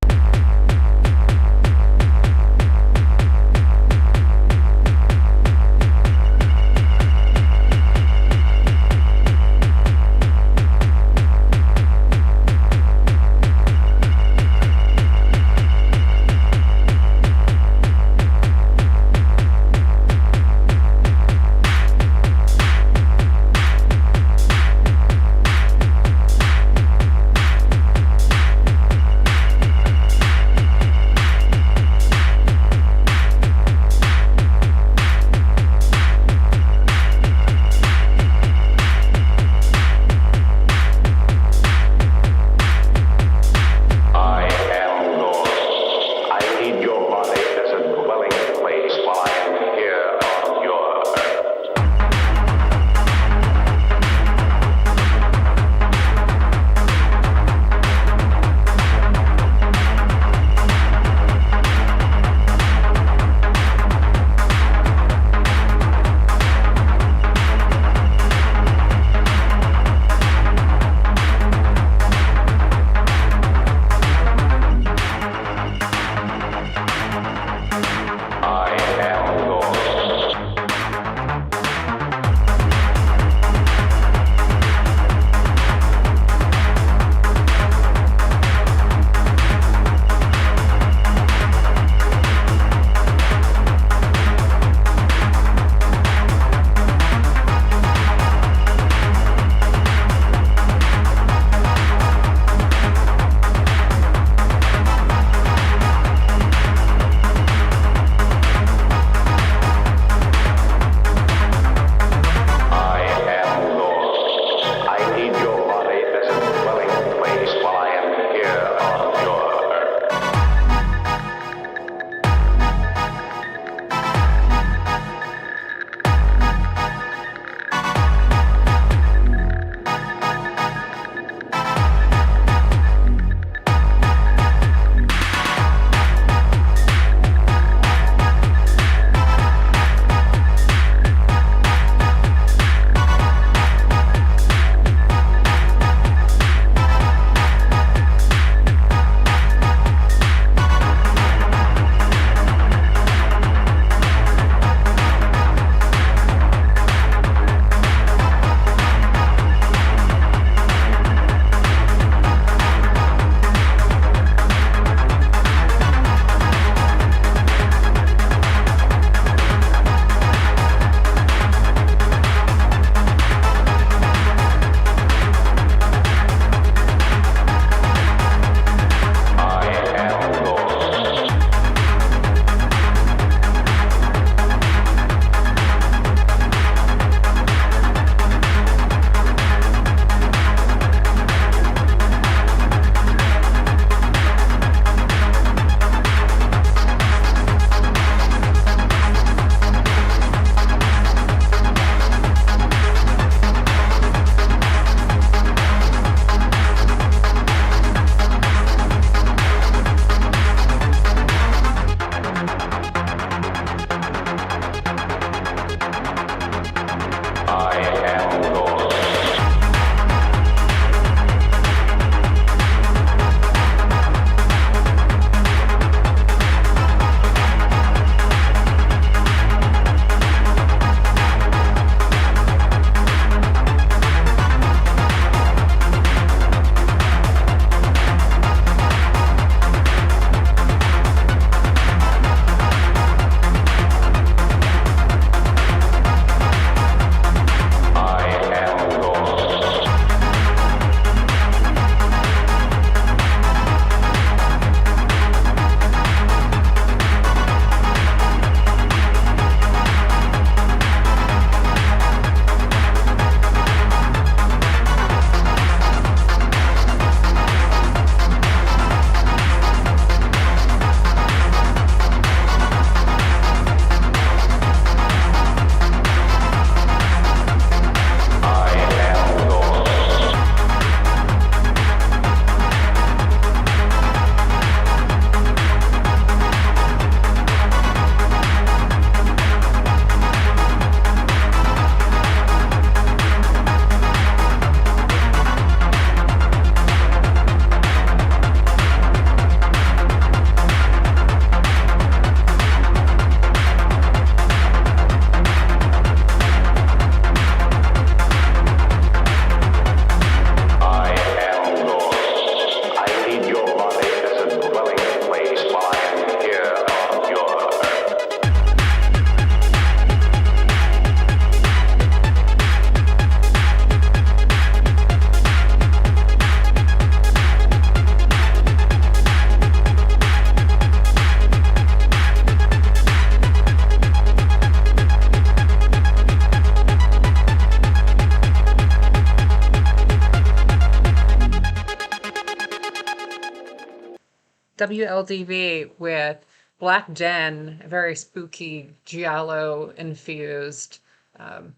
WLDV with Black Den, a very spooky giallo infused. Um,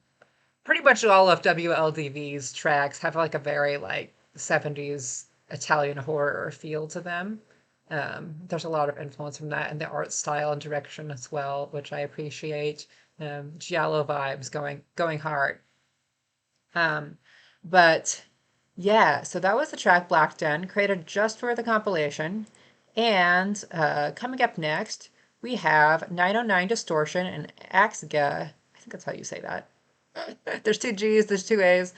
Pretty much all of WLDV's tracks have like a very like 70s Italian horror feel to them. There's a lot of influence from that and the art style and direction as well, which I appreciate. Giallo vibes going hard. Um, but yeah, so that was the track Black Den, created just for the compilation. And coming up next, we have 909 Distortion and Axga. I think that's how you say that. There's two G's, there's two A's.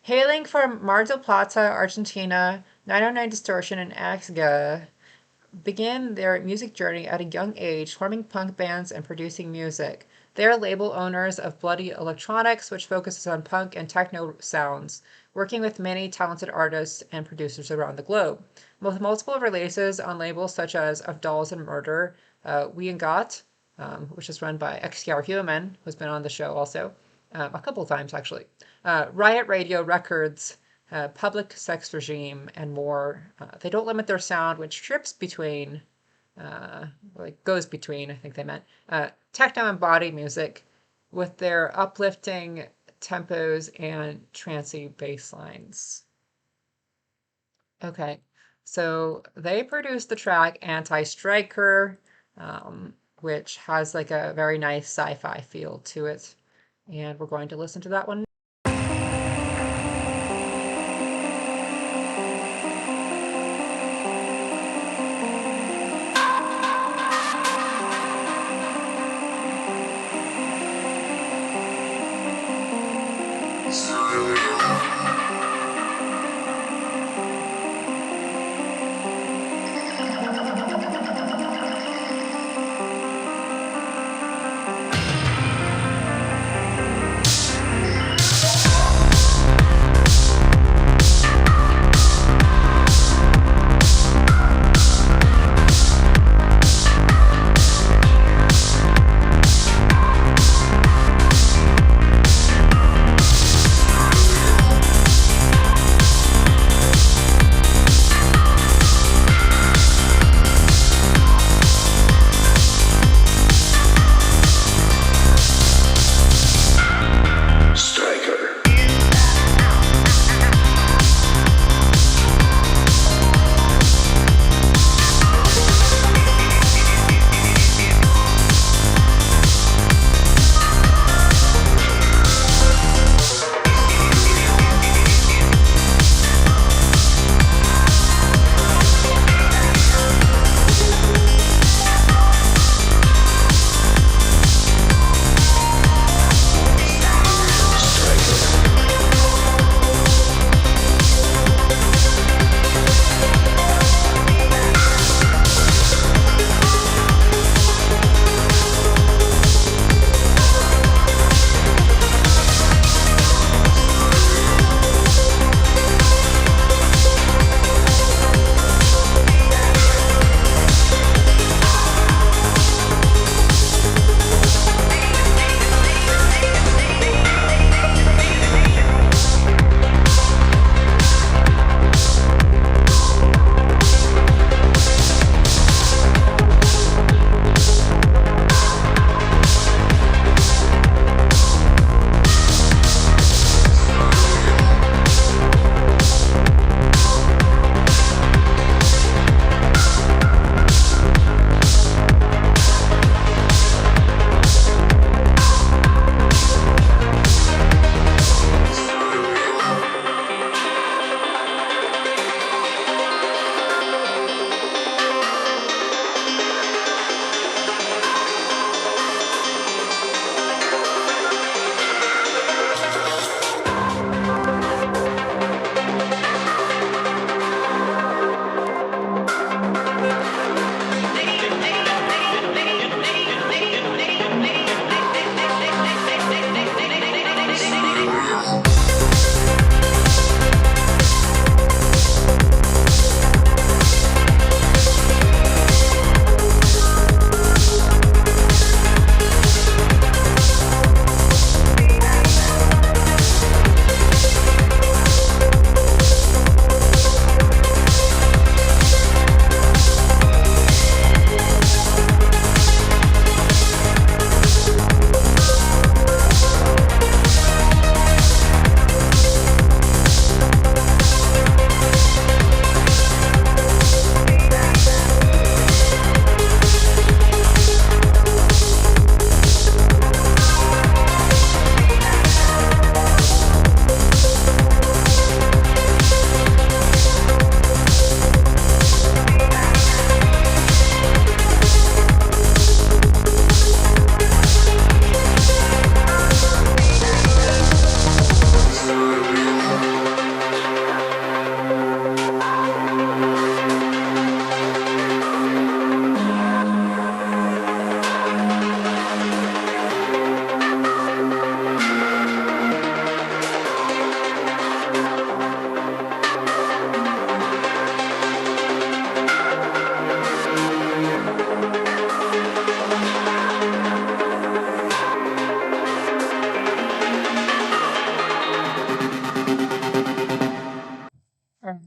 Hailing from Mar del Plata, Argentina, 909 Distortion and Axga began their music journey at a young age, forming punk bands and producing music. They are label owners of Bloody Electronics, which focuses on punk and techno sounds, working with many talented artists and producers around the globe. With multiple releases on labels such as Of Dolls and Murder, We and Got, which is run by XKR Human, who's been on the show also, a couple of times actually, Riot Radio Records, Public Sex Regime, and more. They don't limit their sound, which trips between, like goes between, I think they meant, techno and body music with their uplifting tempos and trancy bass lines. Okay, so they produced the track Anti-Striker, which has like a very nice sci-fi feel to it. And we're going to listen to that one.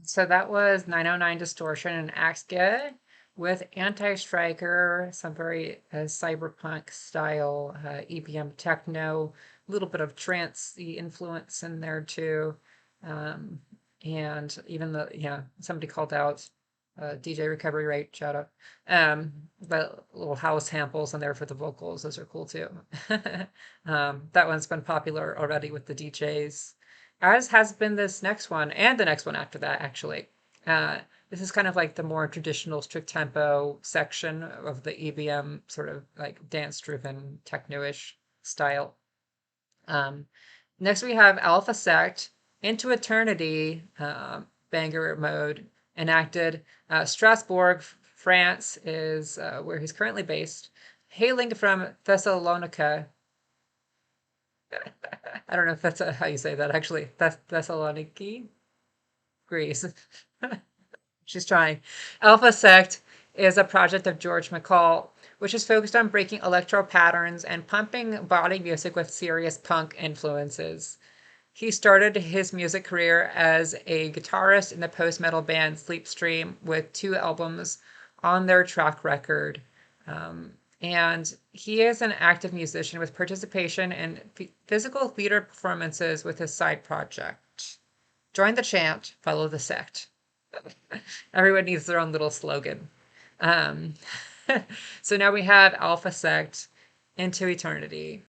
So that was 909 Distortion and Axgia with Anti-Striker, some very cyberpunk style EBM techno, a little bit of trance influence in there too. Um, and even somebody called out DJ Recovery Rate, shout out. The little house samples in there for the vocals, those are cool too. That one's been popular already with the DJs, as has been this next one and the next one after that, actually. Uh, this is kind of like the more traditional strict tempo section of the EBM, sort of like dance driven techno-ish style. Um, Next we have Alpha Sect, Into Eternity, banger mode, enacted. Strasbourg, France is where he's currently based. Hailing from Thessalonica. I don't know if that's how you say that, actually. Thessaloniki? Greece. She's trying. Alpha Sect is a project of George McCall, which is focused on breaking electro patterns and pumping body music with serious punk influences. He started his music career as a guitarist in the post-metal band Sleepstream with 2 albums on their track record. And he is an active musician with participation in physical theater performances with his side project. Join the chant, follow the sect. Everyone needs their own little slogan. Um, so now we have Alpha Sect, Into Eternity.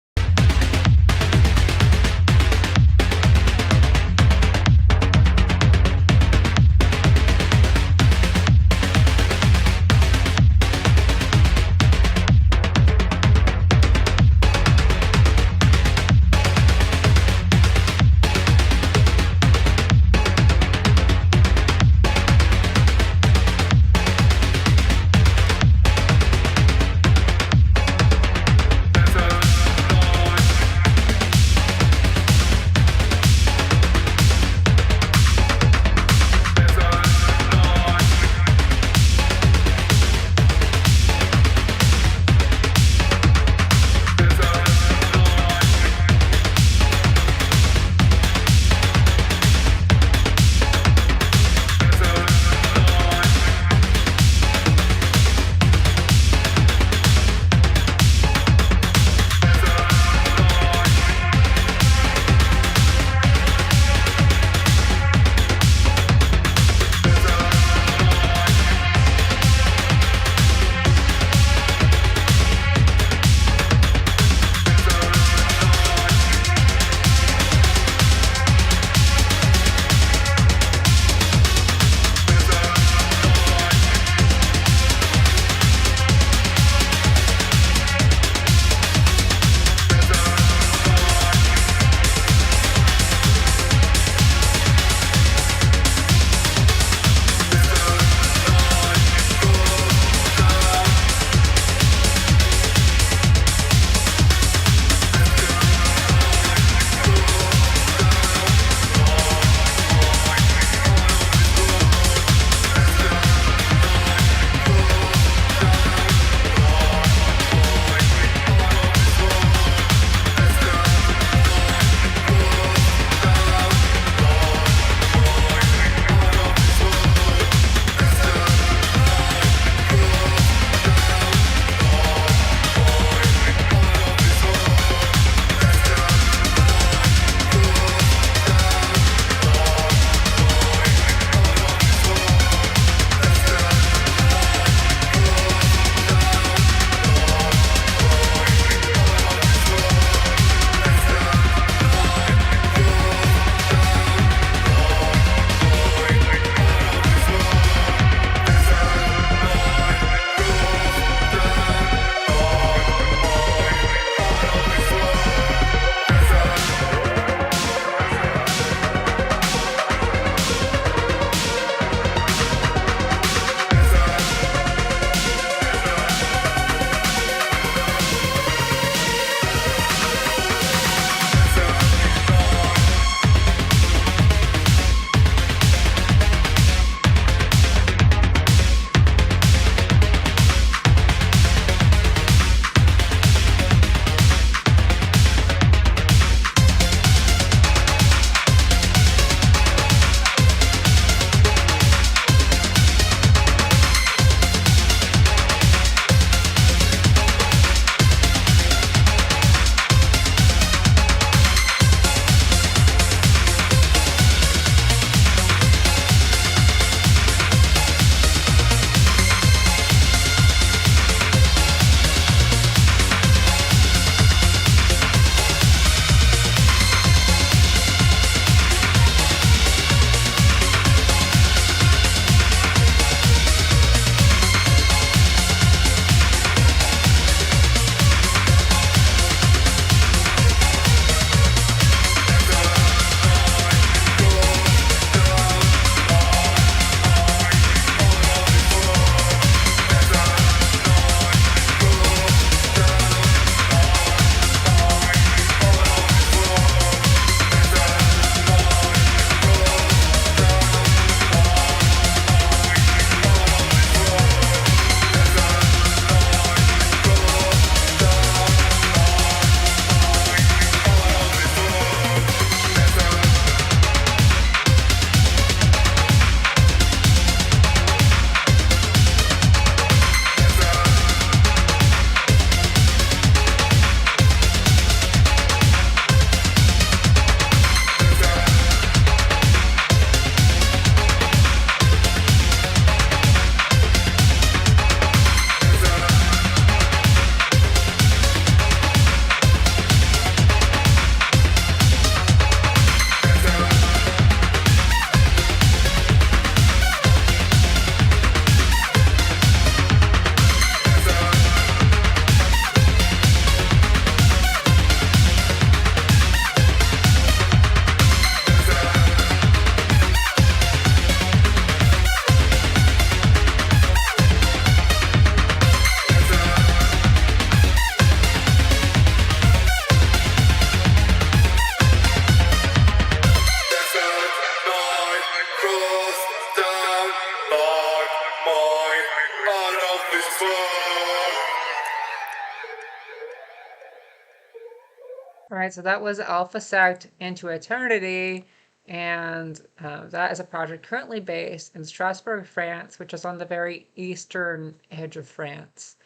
right, so that was Alpha Sect Into Eternity, and that is a project currently based in Strasbourg, France, which is on the very eastern edge of France,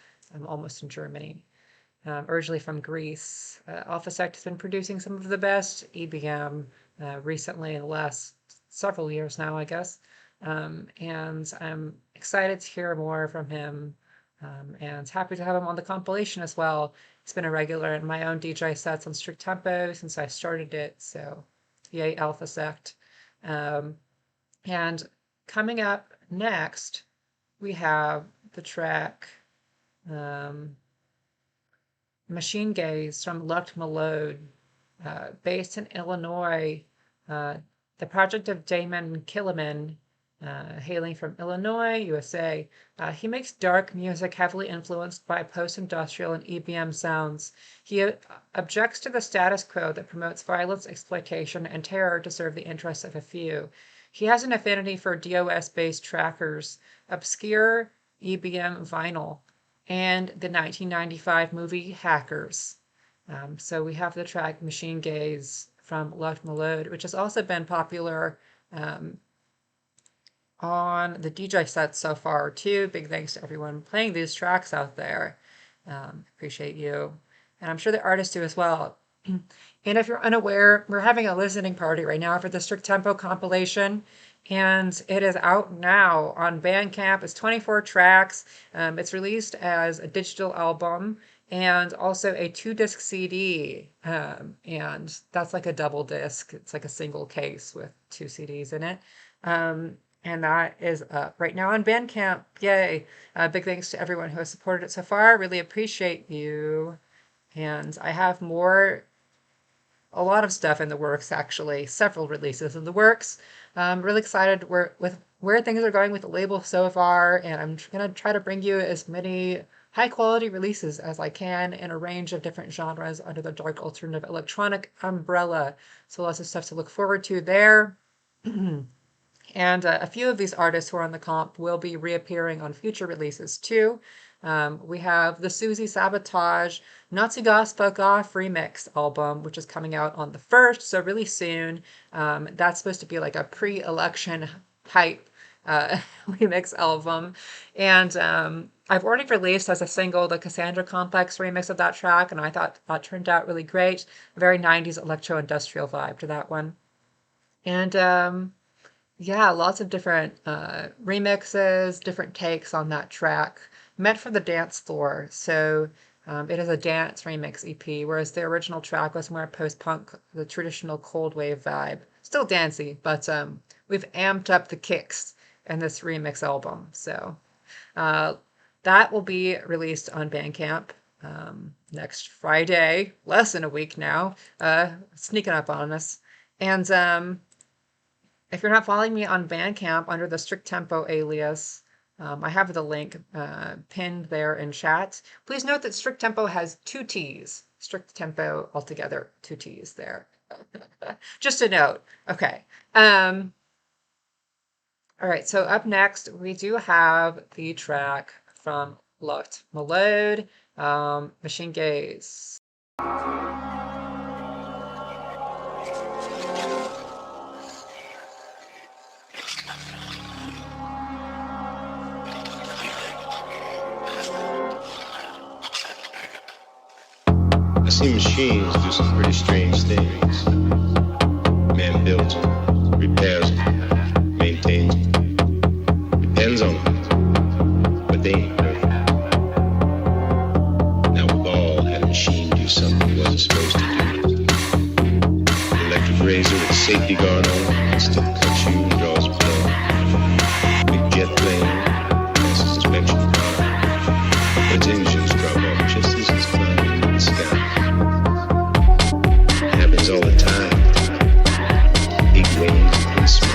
almost in Germany. Originally from Greece. Alpha Sect has been producing some of the best EBM recently in the last several years now, I guess. And I'm excited to hear more from him, and happy to have him on the compilation as well. He's been a regular in my own DJ sets on Strict Tempo since I started it, so yay, Alpha Sect. And coming up next, we have the track Machine Gaze from Lucht Malode, based in Illinois. The project of Damon Killiman, hailing from Illinois, USA. He makes dark music heavily influenced by post-industrial and EBM sounds. He objects to the status quo that promotes violence, exploitation, and terror to serve the interests of a few. He has an affinity for DOS-based trackers, obscure EBM vinyl, and the 1995 movie Hackers. So we have the track Machine Gaze from Lucht Malode, which has also been popular on the DJ sets so far too. Big thanks to everyone playing these tracks out there. Appreciate you. And I'm sure the artists do as well. And if you're unaware, we're having a listening party right now for the Strict Tempo compilation, and it is out now on Bandcamp. It's 24 tracks. It's released as a digital album and also a 2-disc CD. And that's like a double disc. It's like a single case with 2 CDs in it. And that is up right now on Bandcamp. Yay. Big thanks to everyone who has supported it so far. I really appreciate you. And I have a lot of stuff in the works, actually. Several releases in the works. I'm really excited with where things are going with the label so far. And I'm going to try to bring you as many high-quality releases as I can in a range of different genres under the dark alternative electronic umbrella. So lots of stuff to look forward to there. And a few of these artists who are on the comp will be reappearing on future releases too. We have the Susie Sabotage Nazi Spoke Off remix album, which is coming out on the 1st, so really soon. That's supposed to be like a pre-election hype remix album. And I've already released as a single the Cassandra Complex remix of that track, and I thought that turned out really great. A very 90s electro-industrial vibe to that one. And yeah, lots of different remixes, different takes on that track, meant for the dance floor. So it is a dance remix EP, whereas the original track was more post-punk, the traditional cold wave vibe. Still dancey, but we've amped up the kicks in this remix album. So that will be released on Bandcamp next Friday, less than a week now, sneaking up on us. And if you're not following me on Bandcamp under the Strict Tempo alias, I have the link pinned there in chat. Please note that Strict Tempo has 2 T's. Strict Tempo altogether, 2 T's there. Just a note. Okay. All right, so up next, we do have the track from Lucht Malode, Machine Gaze. I see machines do some pretty strange things. Man builds them, repairs them, maintains them, depends on them, but they ain't perfect. Now we've all had a machine do something it wasn't supposed to do. The electric razor with a safety guard on it still cuts you and draws blood. Big jet plane passes inspection car, its engines drop off just as it's flying into the sky. All the time, big waves and smoke.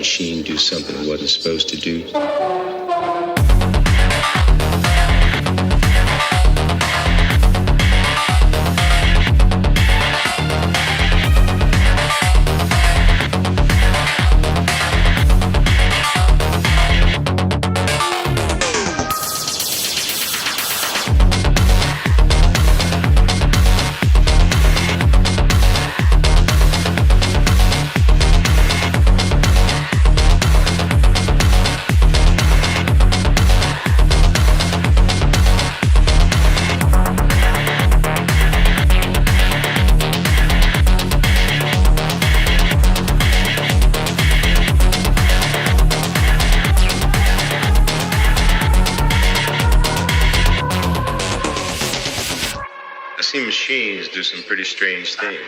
machine do something it wasn't supposed to do? I've seen machines do some pretty strange things.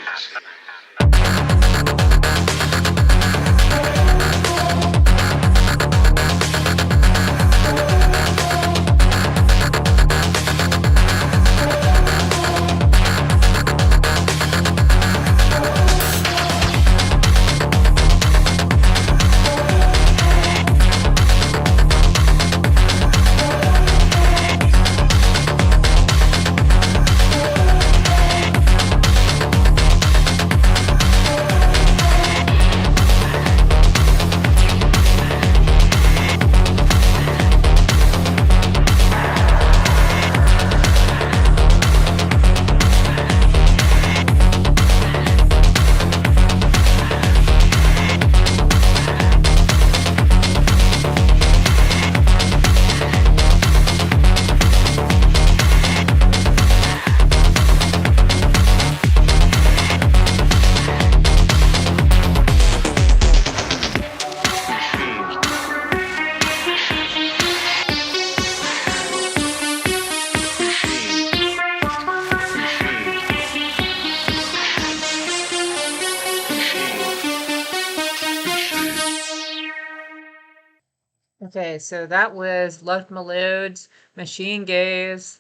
Okay, so that was Left Maloud's Machine Gaze.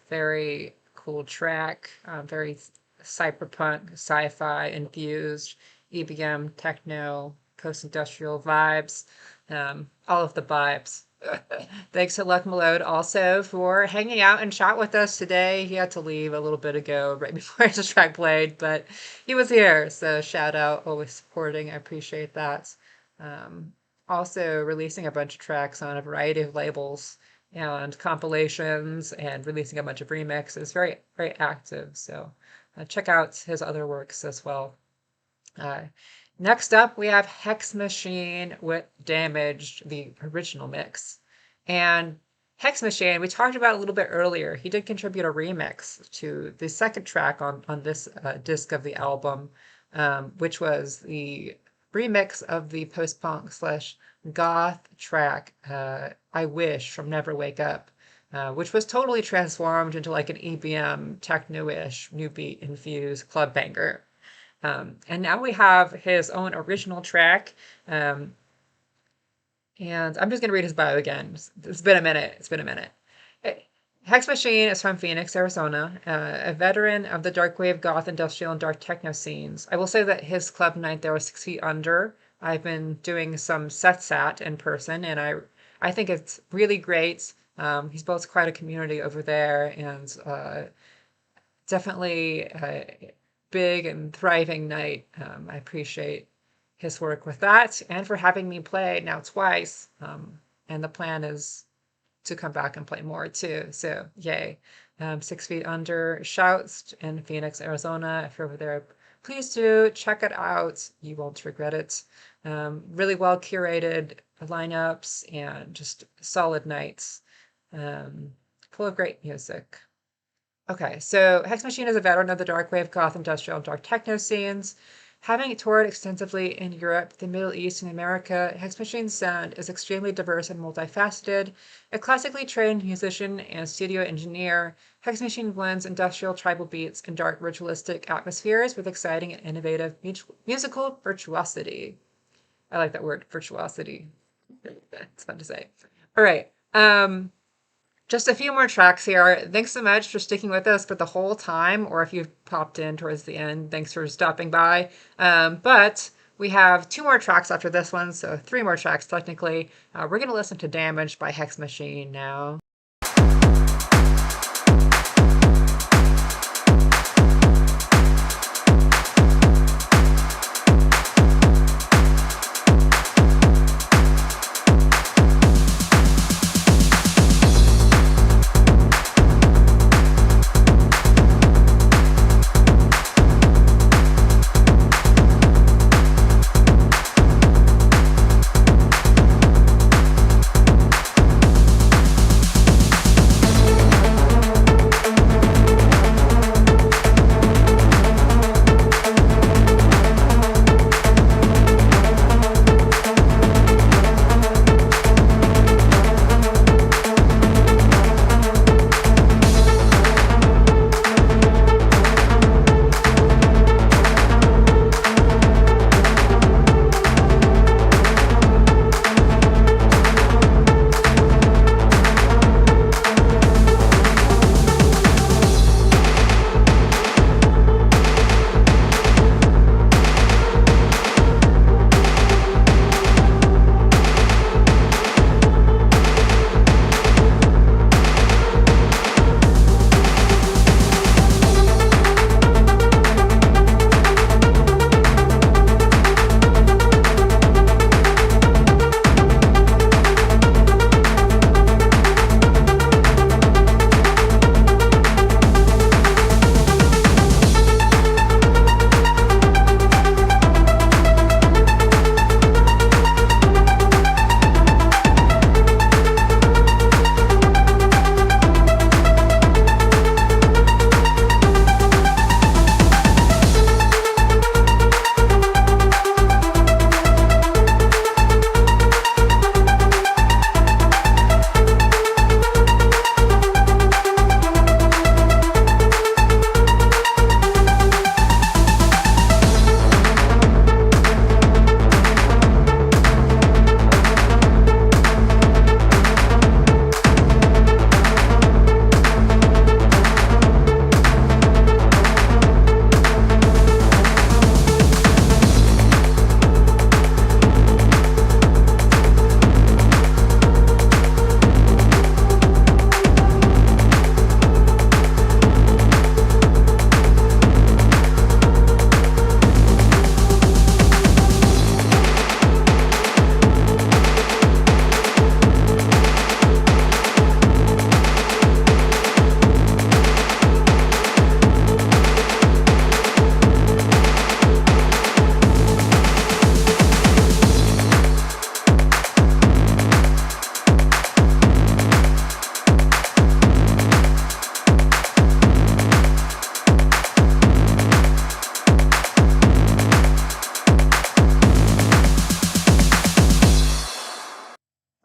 Very cool track, very cyberpunk, sci-fi infused, EBM, techno, post-industrial vibes, all of the vibes. Thanks to Luck Malode also for hanging out and chat with us today. He had to leave a little bit ago, right before his track played, but he was here. So shout out, always supporting. I appreciate that. Um, Also releasing a bunch of tracks on a variety of labels and compilations and releasing a bunch of remixes. Very, very active. So check out his other works as well. Uh, Next up, we have Hex Machine with Damaged, the original mix. And Hex Machine, we talked about a little bit earlier. He did contribute a remix to the second track on this disc of the album, which was the remix of the post-punk slash goth track I Wish from Never Wake Up, which was totally transformed into like an EBM, techno-ish, new beat infused club banger. And now we have his own original track. And I'm just going to read his bio again. It's been a minute. It's been a minute. Hex Machine is from Phoenix, Arizona, a veteran of the darkwave, goth, industrial, and dark techno scenes. I will say that his club night there was 6 Feet Under. I've been doing some sets at in person, and I think it's really great. He's built quite a community over there, and definitely a big and thriving night. I appreciate his work with that and for having me play now twice. And the plan is to come back and play more too. So yay. 6 Feet Under shouts in Phoenix, Arizona. If you're over there, please do check it out. You won't regret it. Really well curated lineups and just solid nights. Full of great music. Okay, so Hex Machine is a veteran of the darkwave, goth, industrial, and dark techno scenes. Having toured extensively in Europe, the Middle East, and America, Hex Machine's sound is extremely diverse and multifaceted. A classically trained musician and studio engineer, Hex Machine blends industrial tribal beats and dark ritualistic atmospheres with exciting and innovative musical virtuosity. I like that word, virtuosity. It's fun to say. All right. Just a few more tracks here. Thanks so much for sticking with us for the whole time, or if you've popped in towards the end, thanks for stopping by. But we have two more tracks after this one, so three more tracks technically. We're going to listen to Damaged by Hex Machine now.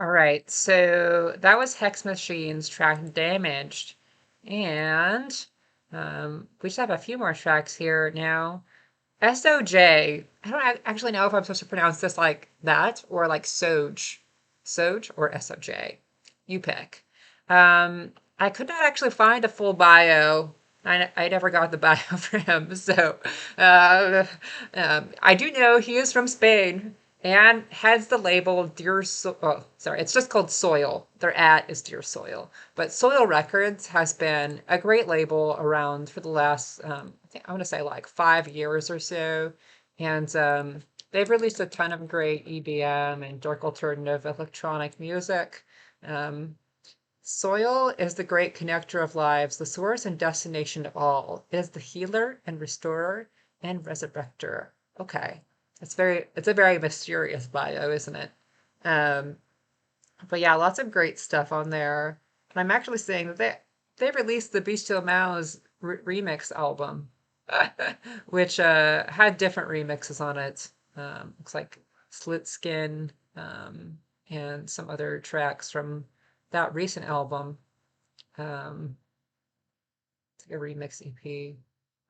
All right, so that was Hex Machine's track Damaged. And we just have a few more tracks here now. SOJ. I don't actually know if I'm supposed to pronounce this like that or like Soj. Soj or SOJ. You pick. I could not actually find a full bio. I never got the bio for him. So I do know he is from Spain and has the label Dear oh, sorry, it's just called Soil. Their at is Dear Soil. But Soil Records has been a great label around for the last, I think I want to say like 5 years or so. And they've released a ton of great EBM and dark alternative electronic music. Soil is the great connector of lives, the source and destination of all. It is the healer and restorer and resurrector. Okay. It's a very mysterious bio, isn't it? Um, but yeah, lots of great stuff on there. And I'm actually saying that they released the Bestial Mouse remix album, which had different remixes on it. Looks like Slit Skin, and some other tracks from that recent album. It's like a remix EP.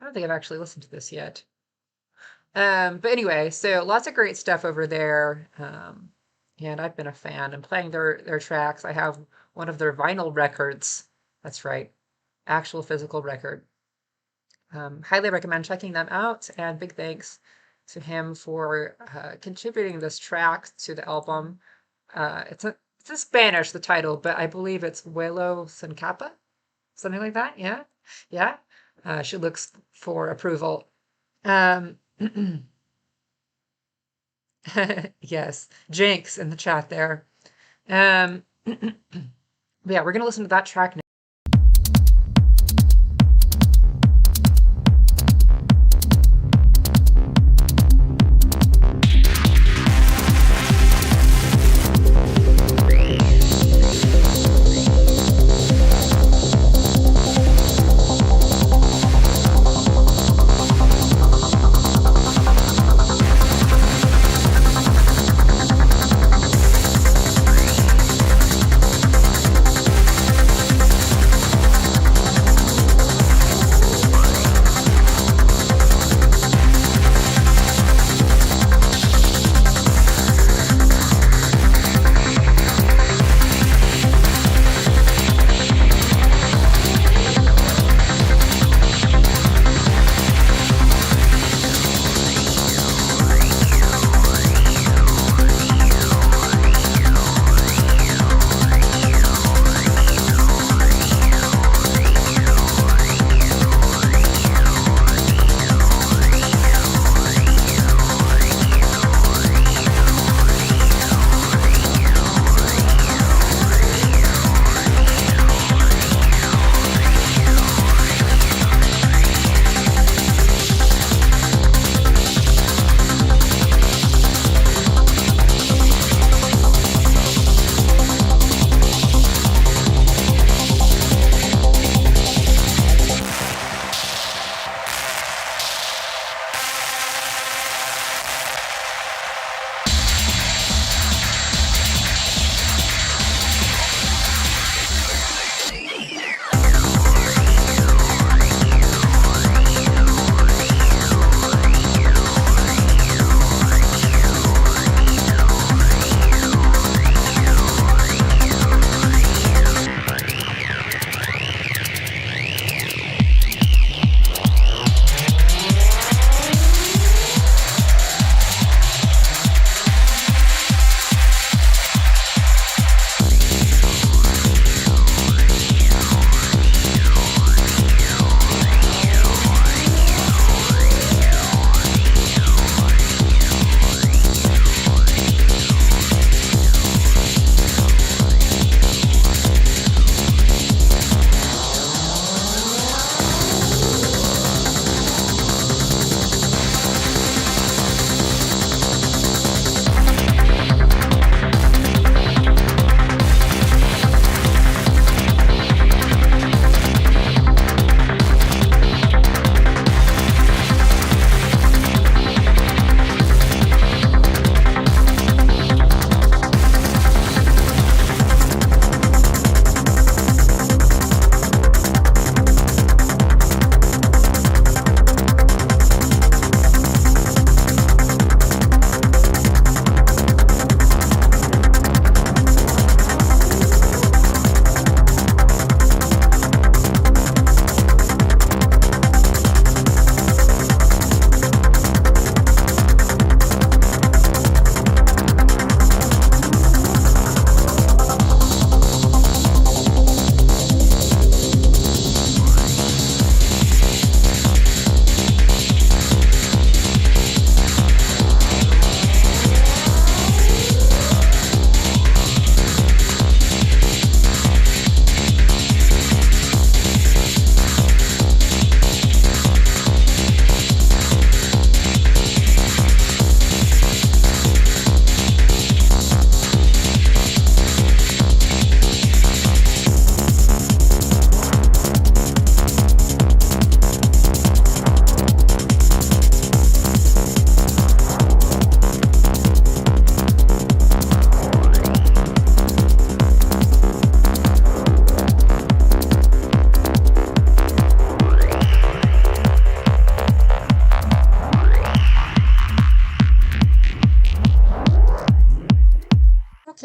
I don't think I've actually listened to this yet. But anyway, so lots of great stuff over there. And I've been a fan and playing their tracks. I have one of their vinyl records. That's right, actual physical record. Highly recommend checking them out. And big thanks to him for contributing this track to the album. It's in Spanish, the title, but I believe it's Vuelo sin capa, something like that. Yeah, yeah. She looks for approval. Um, yes, Jinx in the chat there. But yeah, we're gonna listen to that track now.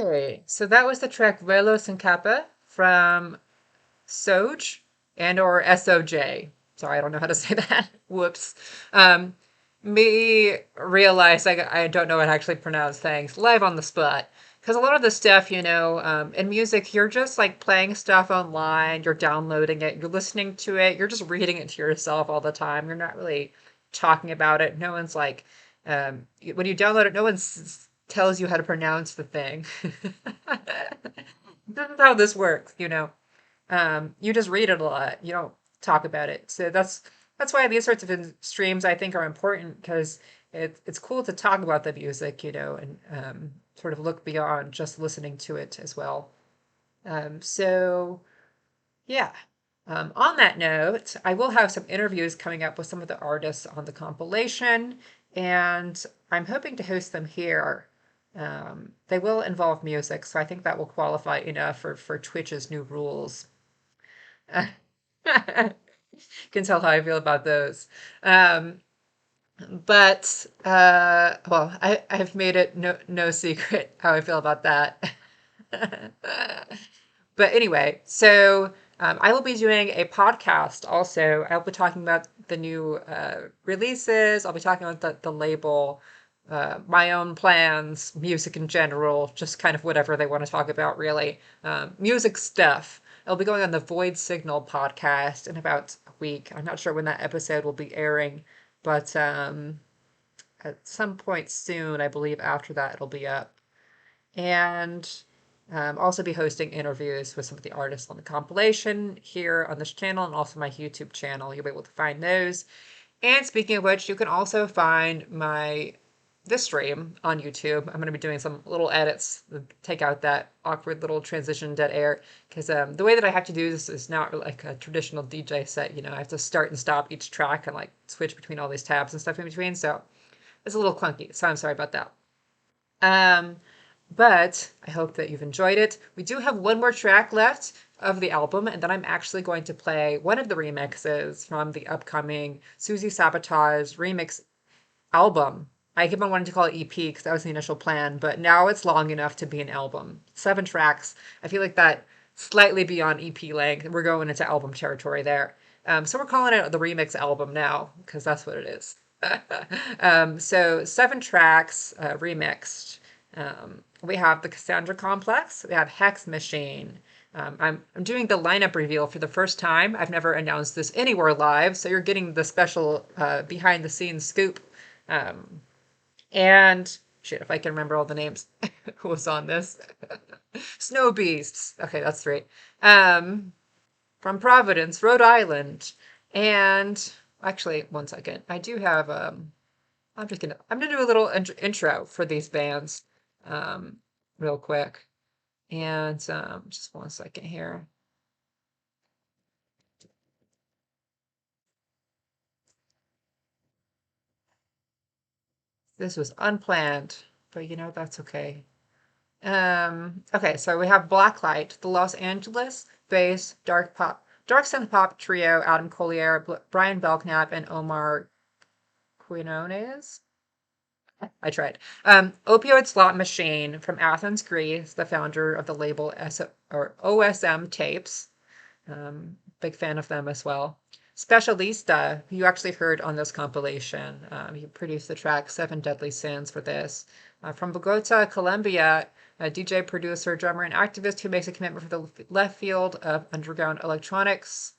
Okay, so that was the track Velos and Kappa from Soj and or SOJ. Sorry, I don't know how to say that. Whoops. Um, me realize I don't know how to actually pronounce things live on the spot. Because a lot of the stuff, in music, you're just like playing stuff online, you're downloading it, you're listening to it, you're just reading it to yourself all the time. You're not really talking about it. No one's like, when you download it, no one tells you how to pronounce the thing. This is how this works. You just read it a lot. You don't talk about it. So that's why these sorts of streams I think are important because it's cool to talk about the music, and sort of look beyond just listening to it as well. So yeah. On that note, I will have some interviews coming up with some of the artists on the compilation, and I'm hoping to host them here. They will involve music, so I think that will qualify enough for Twitch's new rules. Can tell how I feel about those. Um, but well, I've made it no secret how I feel about that. But anyway, so I will be doing a podcast also. I'll be talking about the new releases. I'll be talking about the label, my own plans, music in general, just kind of whatever they want to talk about, really. Music stuff. I'll be going on the Void Signal podcast in about a week. I'm not sure when that episode will be airing, but at some point soon, I believe after that, it'll be up. And also be hosting interviews with some of the artists on the compilation here on this channel and also my YouTube channel. You'll be able to find those. And speaking of which, you can also find this stream on YouTube. I'm going to be doing some little edits, take out that awkward little transition dead air, because the way that I have to do this is not like a traditional DJ set. I have to start and stop each track and like switch between all these tabs and stuff in between. So it's a little clunky. So I'm sorry about that. Um, but I hope that you've enjoyed it. We do have one more track left of the album, and then I'm actually going to play one of the remixes from the upcoming Susie Sabotage remix album. I keep on wanting to call it EP because that was the initial plan, but now it's long enough to be an album. 7 tracks. I feel like that slightly beyond EP length. We're going into album territory there. So we're calling it the remix album now because that's what it is. So 7 tracks remixed. We have the Cassandra Complex. We have Hex Machine. I'm doing the lineup reveal for the first time. I've never announced this anywhere live, so you're getting the special behind the scenes scoop. Um, and shit, if I can remember all the names who was on this. Snow Beasts. Okay, that's 3. Um, from Providence, Rhode Island. And actually, one second. I do have I'm gonna do a little intro for these bands um real quick. And just one second here. This was unplanned, but that's okay. Okay, so we have Blacklight, the Los Angeles-based dark synth pop trio, Adam Collier, Brian Belknap, and Omar Quinones. I tried. Opioid Slot Machine from Athens, Greece, the founder of the label OSM Tapes. Big fan of them as well. Specialista, who you actually heard on this compilation. He produced the track Seven Deadly Sins for this. From Bogota, Colombia, a DJ, producer, drummer, and activist who makes a commitment for the left field of underground electronics.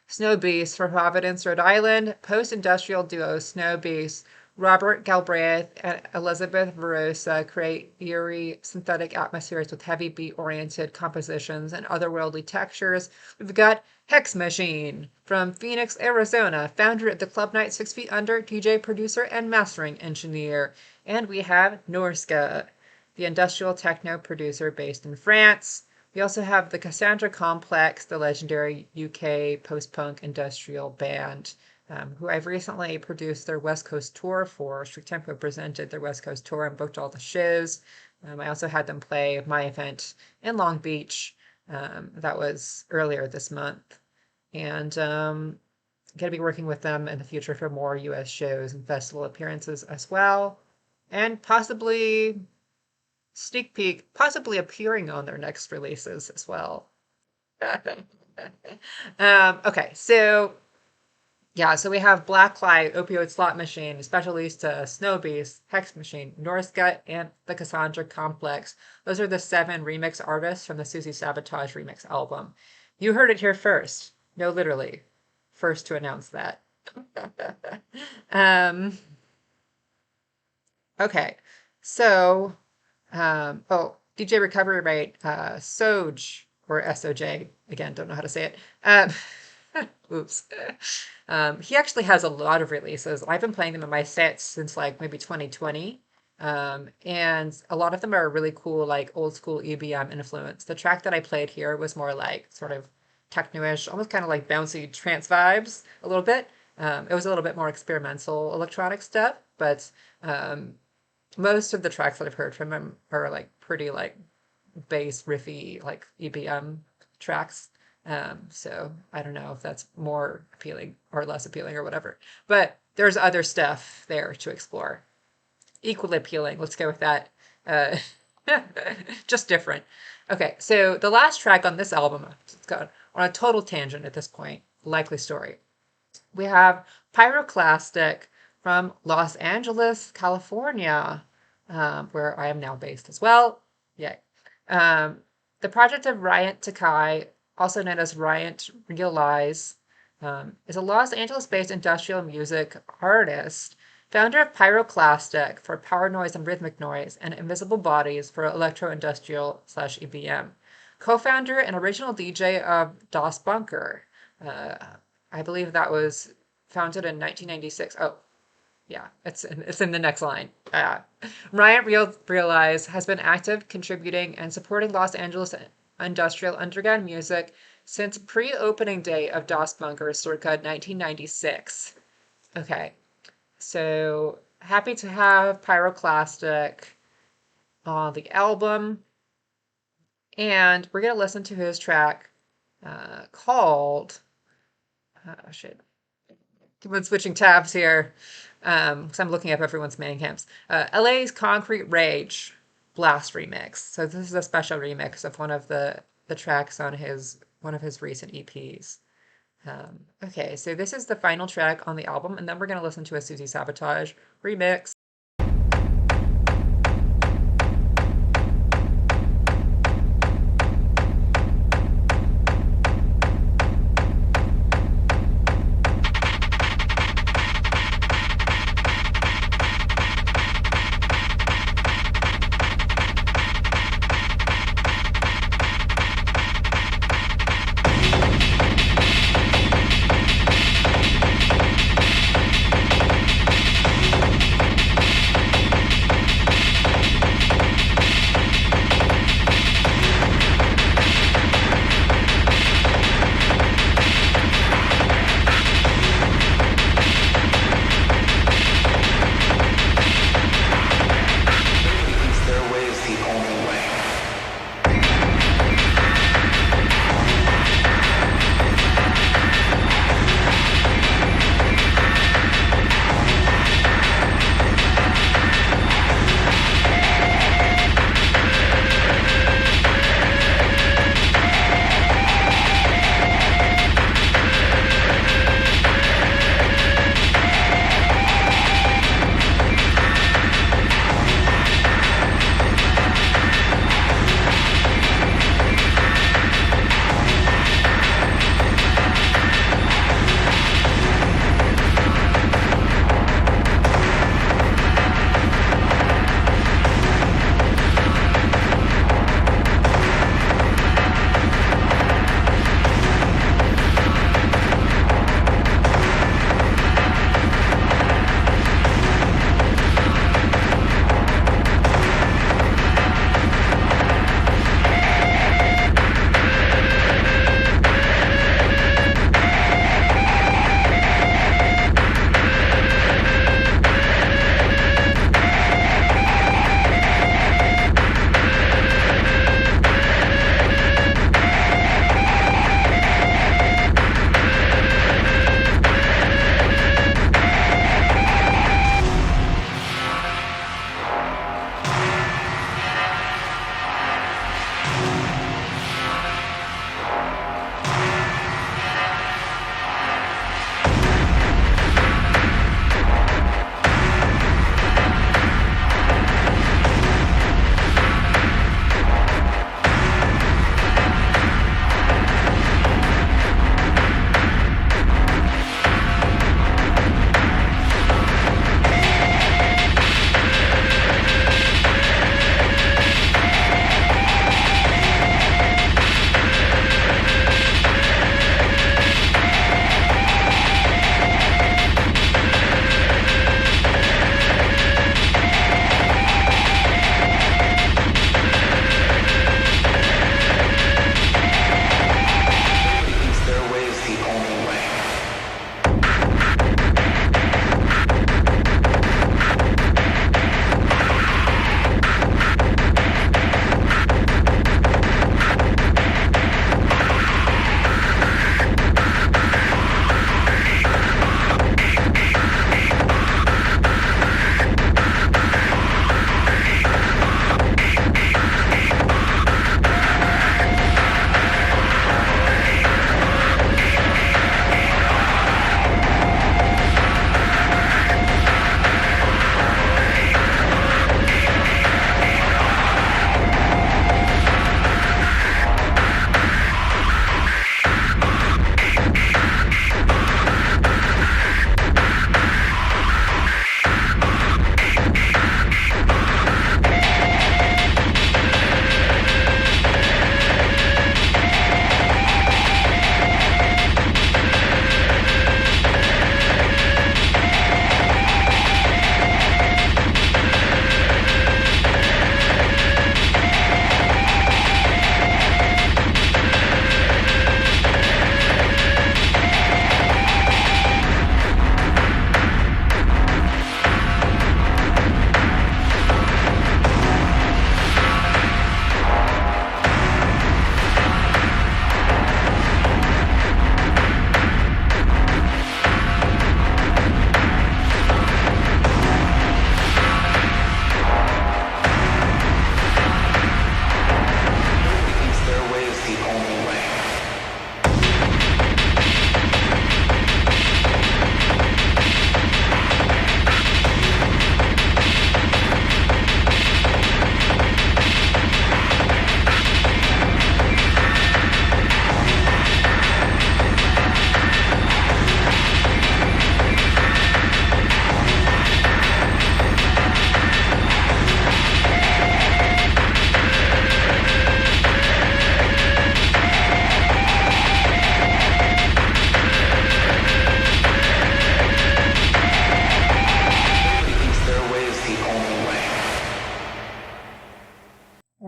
Snow Beast from Providence, Rhode Island, post-industrial duo Snow Beast. Robert Galbraith and Elizabeth Verosa create eerie synthetic atmospheres with heavy beat-oriented compositions and otherworldly textures. We've got Hex Machine from Phoenix, Arizona, founder of the Club Night 6 Feet Under, DJ, producer, and mastering engineer. And we have Norska, the industrial techno producer based in France. We also have the Cassandra Complex, the legendary UK post-punk industrial band, who I've recently produced their West Coast tour for. Strict Tempo presented their West Coast tour and booked all the shows. I also had them play my event in Long Beach. That was earlier this month. And going to be working with them in the future for more US shows and festival appearances as well. And possibly sneak peek, possibly appearing on their next releases as well. Okay, so Yeah, so we have Blacklight, Opioid Slot Machine, Specialista, Snow Beast, Hex Machine, North Gut, and the Cassandra Complex. Those are the 7 remix artists from the Susie Sabotage remix album. You heard it here first. No, literally. First to announce that. um, okay, so, oh, DJ Recovery Rate, Soj, or SOJ, again, don't know how to say it. Oops. He actually has a lot of releases. I've been playing them in my sets since like maybe 2020. And a lot of them are really cool, like old school EBM influence. The track that I played here was more like sort of techno-ish, almost kind of like bouncy trance vibes a little bit. It was a little bit more experimental electronic stuff, but most of the tracks that I've heard from him are like pretty like bass riffy, like EBM tracks. So I don't know if that's more appealing or less appealing or whatever. But there's other stuff there to explore. Equally appealing. Let's go with that. Uh, just different. Okay, so the last track on this album, it's gone on a total tangent at this point. Likely Story. We have Pyroclastic from Los Angeles, California, where I am now based as well. Yay. Um, the project of Riot Takai, also known as Riot Realize, is a Los Angeles-based industrial music artist, founder of Pyroclastic for power noise and rhythmic noise, and Invisible Bodies for electro-industrial / EBM. Co-founder and original DJ of Das Bunker. Uh, I believe that was founded in 1996. Oh, yeah, it's in the next line. Realize has been active, contributing, and supporting Los Angeles industrial underground music since pre-opening day of Das Bunker circa 1996. Okay, so happy to have Pyroclastic on the album, and we're gonna listen to his track called shit. I'm switching tabs here because I'm looking up everyone's main camps. LA's Concrete Rage Blast remix. So this is a special remix of one of the tracks on one of his recent EPs. Okay, so this is the final track on the album, and then we're going to listen to a Susie Sabotage remix.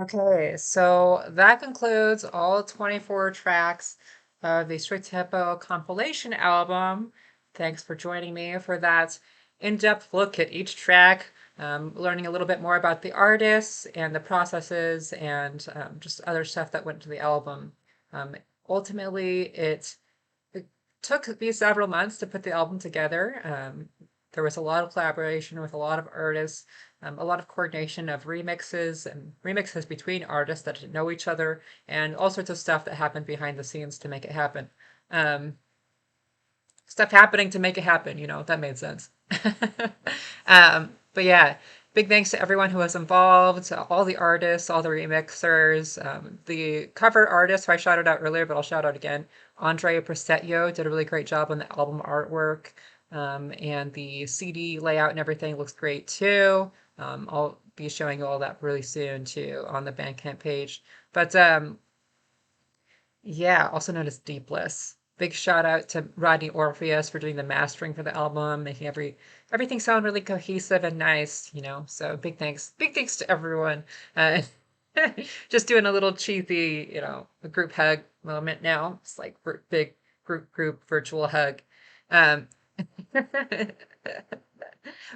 Okay, so that concludes all 24 tracks of the Strict Hippo compilation album. Thanks for joining me for that in-depth look at each track, learning a little bit more about the artists and the processes and just other stuff that went into the album. Um, Ultimately, it took me several months to put the album together. There was a lot of collaboration with a lot of artists, a lot of coordination of remixes and remixes between artists that didn't know each other, and all sorts of stuff that happened behind the scenes to make it happen. Um, Stuff happening to make it happen, that made sense. But yeah, big thanks to everyone who was involved, to all the artists, all the remixers, the cover artist who I shouted out earlier, but I'll shout out again. Andrea Prestetio did a really great job on the album artwork, and the CD layout and everything looks great too. I'll be showing you all that really soon too on the Bandcamp page. But yeah, also known as Deepless. Big shout out to Rodney Orpheus for doing the mastering for the album, making everything sound really cohesive and nice. So big thanks to everyone. Uh, just doing a little cheesy, a group hug moment now. It's like big group virtual hug. Um, but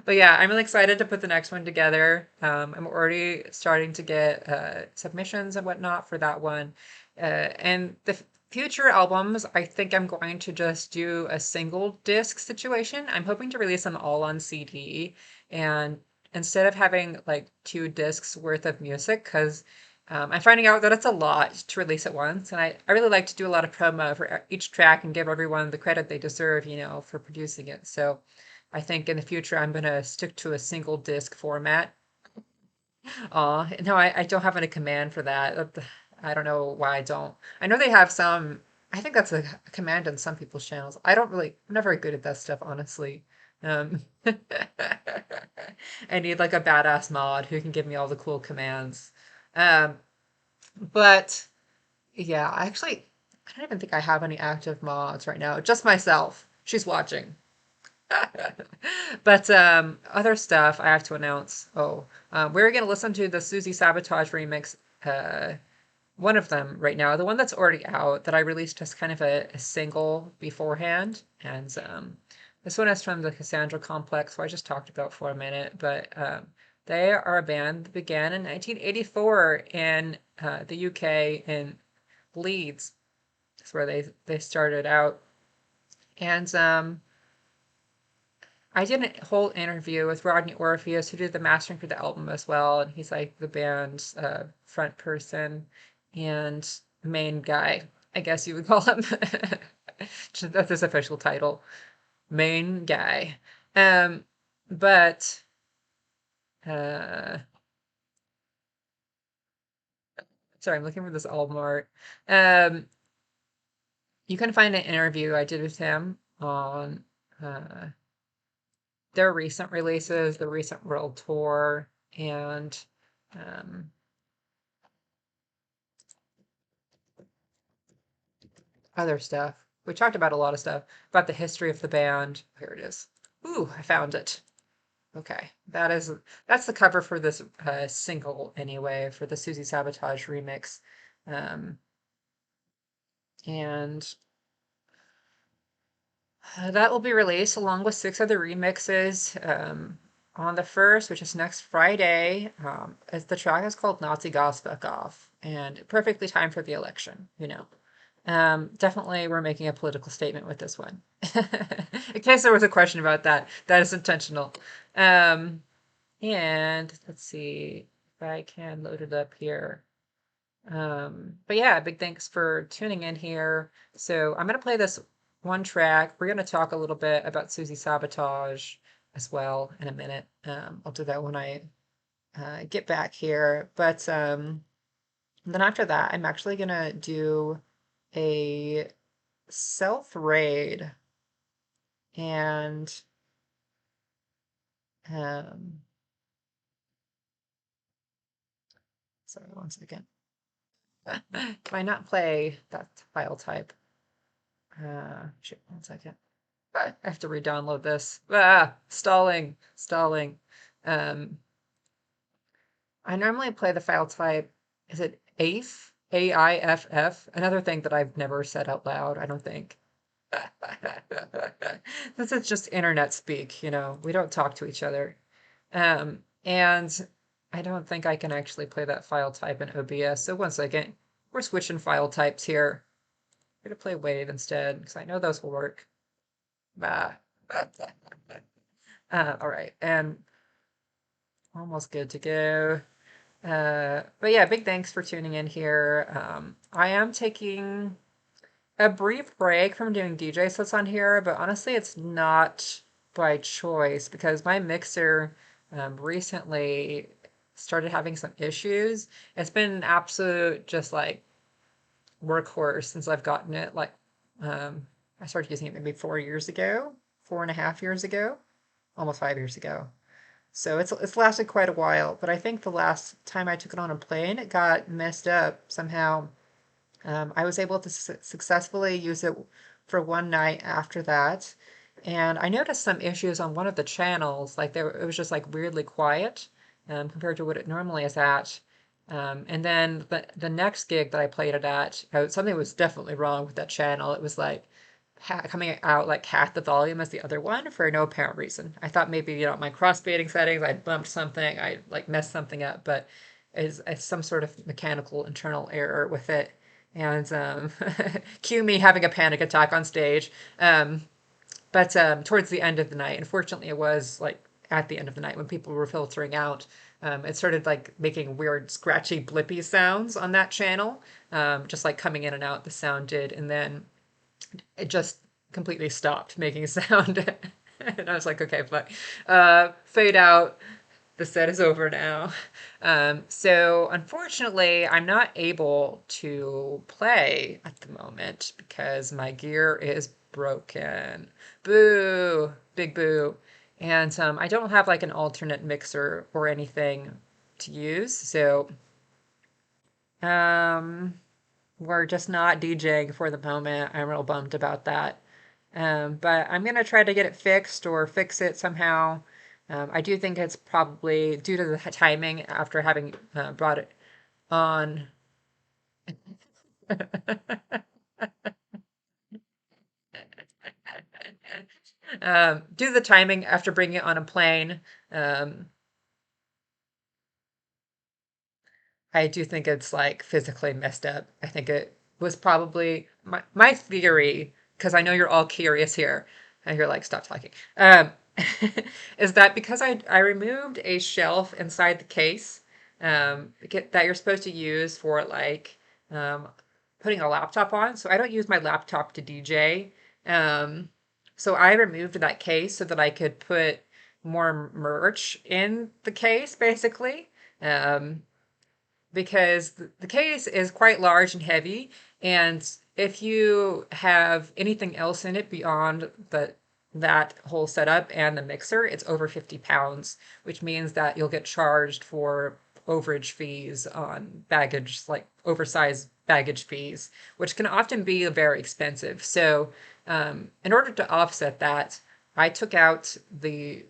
yeah, I'm really excited to put the next one together. I'm already starting to get submissions and whatnot for that one. And the future albums, I think I'm going to just do a single disc situation. I'm hoping to release them all on CD. And instead of having like two discs worth of music, because I'm finding out that it's a lot to release at once. And I really like to do a lot of promo for each track and give everyone the credit they deserve, for producing it. So I think in the future I'm gonna stick to a single disc format. No, I don't have any command for that. I don't know why I don't. I know they have some. I think that's a command on some people's channels. I'm not very good at that stuff, honestly. Um, I need like a badass mod who can give me all the cool commands. Um, but yeah, I don't even think I have any active mods right now. Just myself. She's watching. But other stuff I have to announce. We're gonna listen to the Susie Sabotage remix. One of them right now, the one that's already out that I released as kind of a single beforehand, and this one is from the Cassandra Complex, who I just talked about for a minute. But they are a band that began in 1984 in the UK in Leeds. That's where they started out, and I did a whole interview with Rodney Orpheus, who did the mastering for the album as well, and he's like the band's front person and main guy, I guess you would call him. That's his official title, main guy. Um, but uh, sorry, I'm looking for this album art. Um, you can find an interview I did with him on uh, their recent releases, the recent world tour, and um, other stuff. We talked about a lot of stuff about the history of the band. Here it is. Ooh, I found it. Okay, that's the cover for this single anyway, for the Susie Sabotage remix, um, and that will be released along with 6 other remixes on the first, which is next Friday. As the track is called Nazi Gospel Off, and perfectly timed for the election. Definitely we're making a political statement with this one. In case there was a question about that, that is intentional. Um, and let's see if I can load it up here. But yeah, big thanks for tuning in here. So I'm gonna play this one track. We're gonna talk a little bit about Susie Sabotage as well in a minute. I'll do that when I get back here. But then after that, I'm actually gonna do a self raid and um, sorry, one second. Can I not play that file type? Shit, one second. I have to re-download this. Stalling. Um, I normally play the file type Is it AIFF? AIFF? Another thing that I've never said out loud, I don't think. This is just internet speak, we don't talk to each other. And I don't think I can actually play that file type in OBS. So one second, we're switching file types here. We're gonna play WAV instead, because I know those will work. Bah. All right, and almost good to go. But yeah, big thanks for tuning in here. I am taking a brief break from doing DJ sets on here, but honestly, it's not by choice because my mixer recently started having some issues. It's been an absolute just like workhorse since I've gotten it. Like, I started using it maybe 4 years ago, 4.5 years ago, almost 5 years ago. So it's lasted quite a while, but I think the last time I took it on a plane, it got messed up somehow. I was able to successfully use it for one night after that, and I noticed some issues on one of the channels, like it was just like weirdly quiet compared to what it normally is at. And then the next gig that I played it at, something was definitely wrong with that channel. It was like coming out like half the volume as the other one for no apparent reason. I thought maybe, my crossfading settings, I bumped something, I like messed something up, but it's some sort of mechanical internal error with it. And cue me having a panic attack on stage. But towards the end of the night, unfortunately, it was like at the end of the night when people were filtering out, it started like making weird scratchy blippy sounds on that channel, just like coming in and out. The sound did, and then it just completely stopped making a sound. And I was like, okay, but fade out. The set is over now. So unfortunately, I'm not able to play at the moment because my gear is broken. Boo, big boo. And I don't have like an alternate mixer or anything to use. So um, we're just not DJing for the moment. I'm real bummed about that. But I'm gonna try to get it fixed or fix it somehow. I do think it's probably due to the timing after having brought it on. Due to the timing after bringing it on a plane, um, I do think it's like physically messed up. I think it was probably my theory, because I know you're all curious here, and you're like, stop talking. Is that because I removed a shelf inside the case that you're supposed to use for like um, putting a laptop on. So I don't use my laptop to DJ. Um, so I removed that case so that I could put more merch in the case, basically. Um, because the case is quite large and heavy, and if you have anything else in it beyond that whole setup and the mixer, it's over 50 pounds, which means that you'll get charged for overage fees on baggage, like oversized baggage fees, which can often be very expensive. So, in order to offset that, I took out the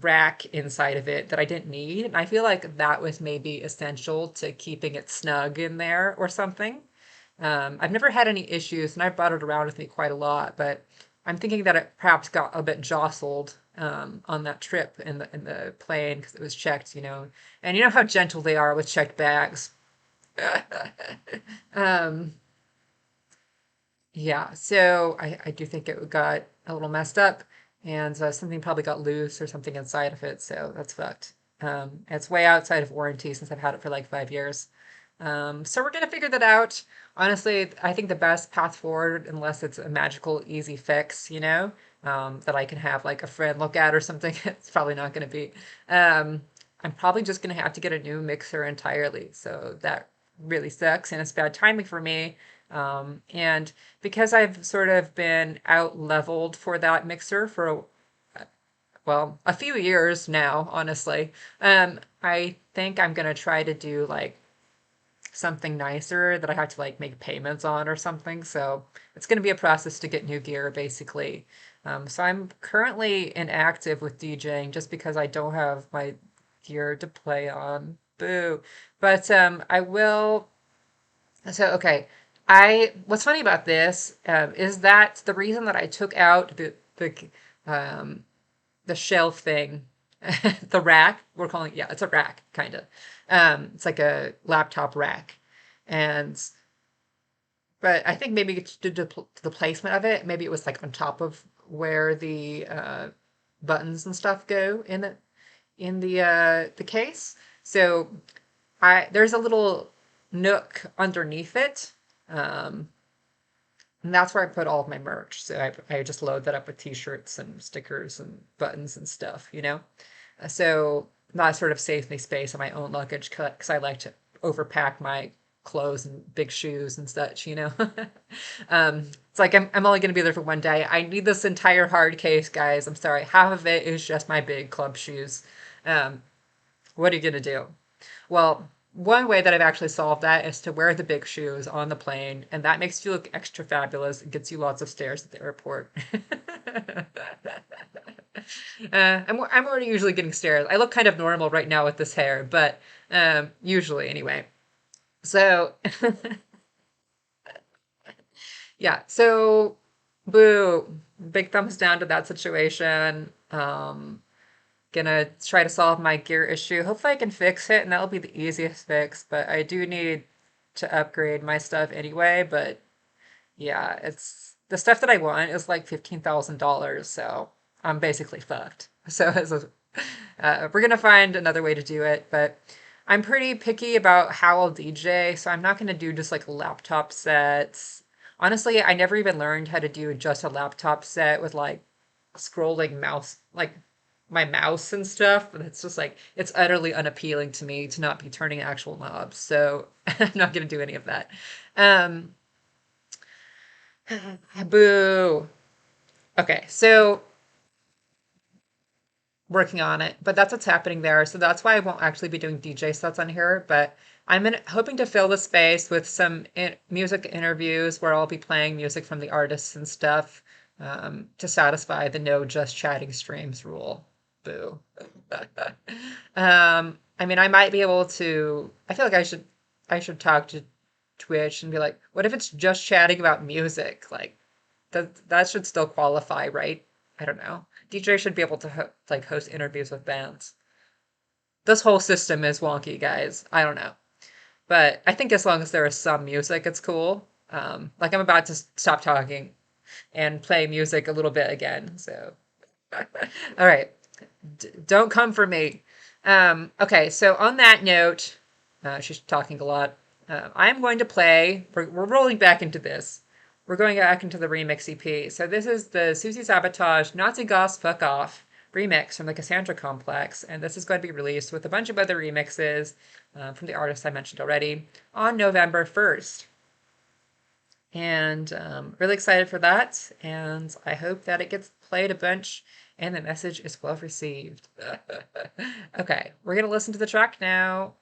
rack inside of it that I didn't need. And I feel like that was maybe essential to keeping it snug in there or something. I've never had any issues, and I've brought it around with me quite a lot, but I'm thinking that it perhaps got a bit jostled on that trip in the plane because it was checked, and you know how gentle they are with checked bags. um, yeah, so I do think it got a little messed up, and something probably got loose or something inside of it, so that's fucked. It's way outside of warranty since I've had it for like 5 years. So we're gonna figure that out. Honestly, I think the best path forward, unless it's a magical easy fix, that I can have like a friend look at or something, it's probably not gonna be. Um, I'm probably just gonna have to get a new mixer entirely. So that really sucks, and it's bad timing for me. And because I've sort of been out leveled for that mixer for well, a few years now, honestly. I think I'm gonna try to do like something nicer that I have to like make payments on or something. So it's gonna be a process to get new gear, basically. So I'm currently inactive with DJing just because I don't have my gear to play on. Boo. But I will. So okay, I what's funny about this is that the reason that I took out um, the shelf thing, the rack. We're calling it, yeah, it's a rack, kind of. It's like a laptop rack, and but I think maybe it's due to the placement of it. Maybe it was like on top of where the buttons and stuff go in the case. So I there's a little nook underneath it. Um, and that's where I put all of my merch. So I just load that up with t-shirts and stickers and buttons and stuff, you know? So that sort of saves me space on my own luggage because I like to overpack my clothes and big shoes and such, you know? It's like I'm only going to be there for one day. I need this entire hard case, guys. I'm sorry. Half of it is just my big club shoes. Um, what are you going to do? Well, one way that I've actually solved that is to wear the big shoes on the plane, and that makes you look extra fabulous. It gets you lots of stares at the airport. I'm already usually getting stares. I look kind of normal right now with this hair, but usually anyway. So yeah, so boo, big thumbs down to that situation. Gonna try to solve my gear issue. Hopefully I can fix it and that'll be the easiest fix, but I do need to upgrade my stuff anyway, but yeah, it's the stuff that I want is like $15,000, so I'm basically fucked. So we're gonna find another way to do it, but I'm pretty picky about how I'll DJ, so I'm not gonna do just like laptop sets. Honestly, I never even learned how to do just a laptop set with like scrolling mouse, like my mouse and stuff. And it's just like, it's utterly unappealing to me to not be turning actual knobs. So I'm not going to do any of that. Um, boo. Okay, so working on it, but that's what's happening there. So that's why I won't actually be doing DJ sets on here, but hoping to fill the space with some music interviews where I'll be playing music from the artists and stuff to satisfy the no just chatting streams rule. Boo. I mean, I might be able to. I feel like I should talk to Twitch and be like, what if it's just chatting about music? Like that should still qualify, right? I don't know. DJ should be able to like host interviews with bands. This whole system is wonky, guys. I don't know. But I think as long as there is some music, it's cool. Like I'm about to stop talking and play music a little bit again. So, all right, don't come for me. Okay, so on that note, she's talking a lot. I'm going to play. We're rolling back into this. We're going back into the remix EP. So this is the Susie Sabotage Nazi Goss Fuck Off remix from the Cassandra Complex, and this is going to be released with a bunch of other remixes from the artists I mentioned already on November 1st. And really excited for that, and I hope that it gets played a bunch and the message is well received. Okay, we're going to listen to the track now.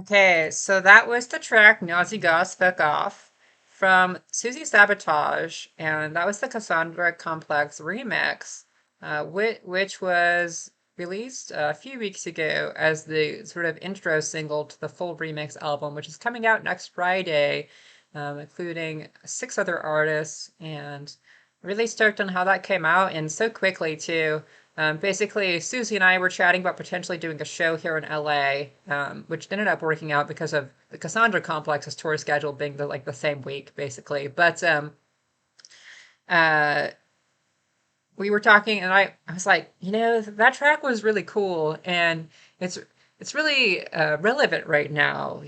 Okay, so that was the track Nazi Gas Fuck Off from Susie Sabotage, and that was the Cassandra Complex remix, which was released a few weeks ago as the sort of intro single to the full remix album, which is coming out next Friday, including 6 other artists, and really stoked on how that came out, and so quickly too. Basically, Susie and I were chatting about potentially doing a show here in LA, which ended up working out because of the Cassandra Complex's tour schedule being the same week, basically. But uh, we were talking, and I was like, that track was really cool, and it's it's really relevant right now.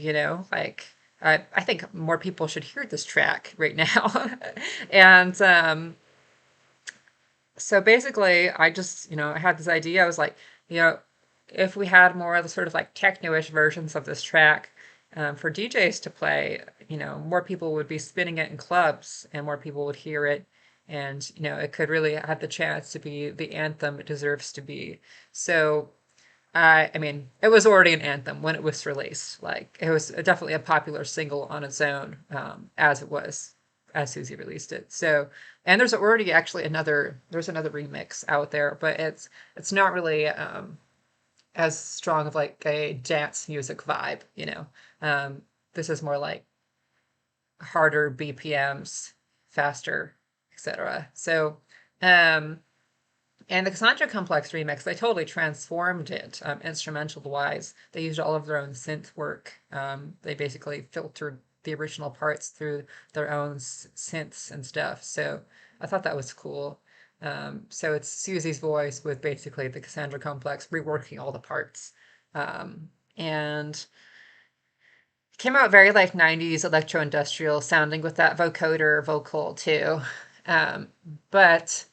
Like I think more people should hear this track right now, and so basically, I just, I had this idea. I was like, you know, if we had more of the sort of like techno-ish versions of this track for DJs to play, more people would be spinning it in clubs and more people would hear it. And, it could really have the chance to be the anthem it deserves to be. So, I mean, it was already an anthem when it was released. Like, it was definitely a popular single on its own, as it was, as Susie released it. So, and there's already actually there's another remix out there, but it's not really as strong of like a dance music vibe. This is more like harder BPMs, faster, etc. So, um, and the Cassandra Complex remix, they totally transformed it instrumental wise. They used all of their own synth work. They basically filtered the original parts through their own synths and stuff. So I thought that was cool. So it's Susie's voice with basically the Cassandra Complex reworking all the parts. And came out very like 90s electro industrial sounding with that vocoder vocal too. Um, but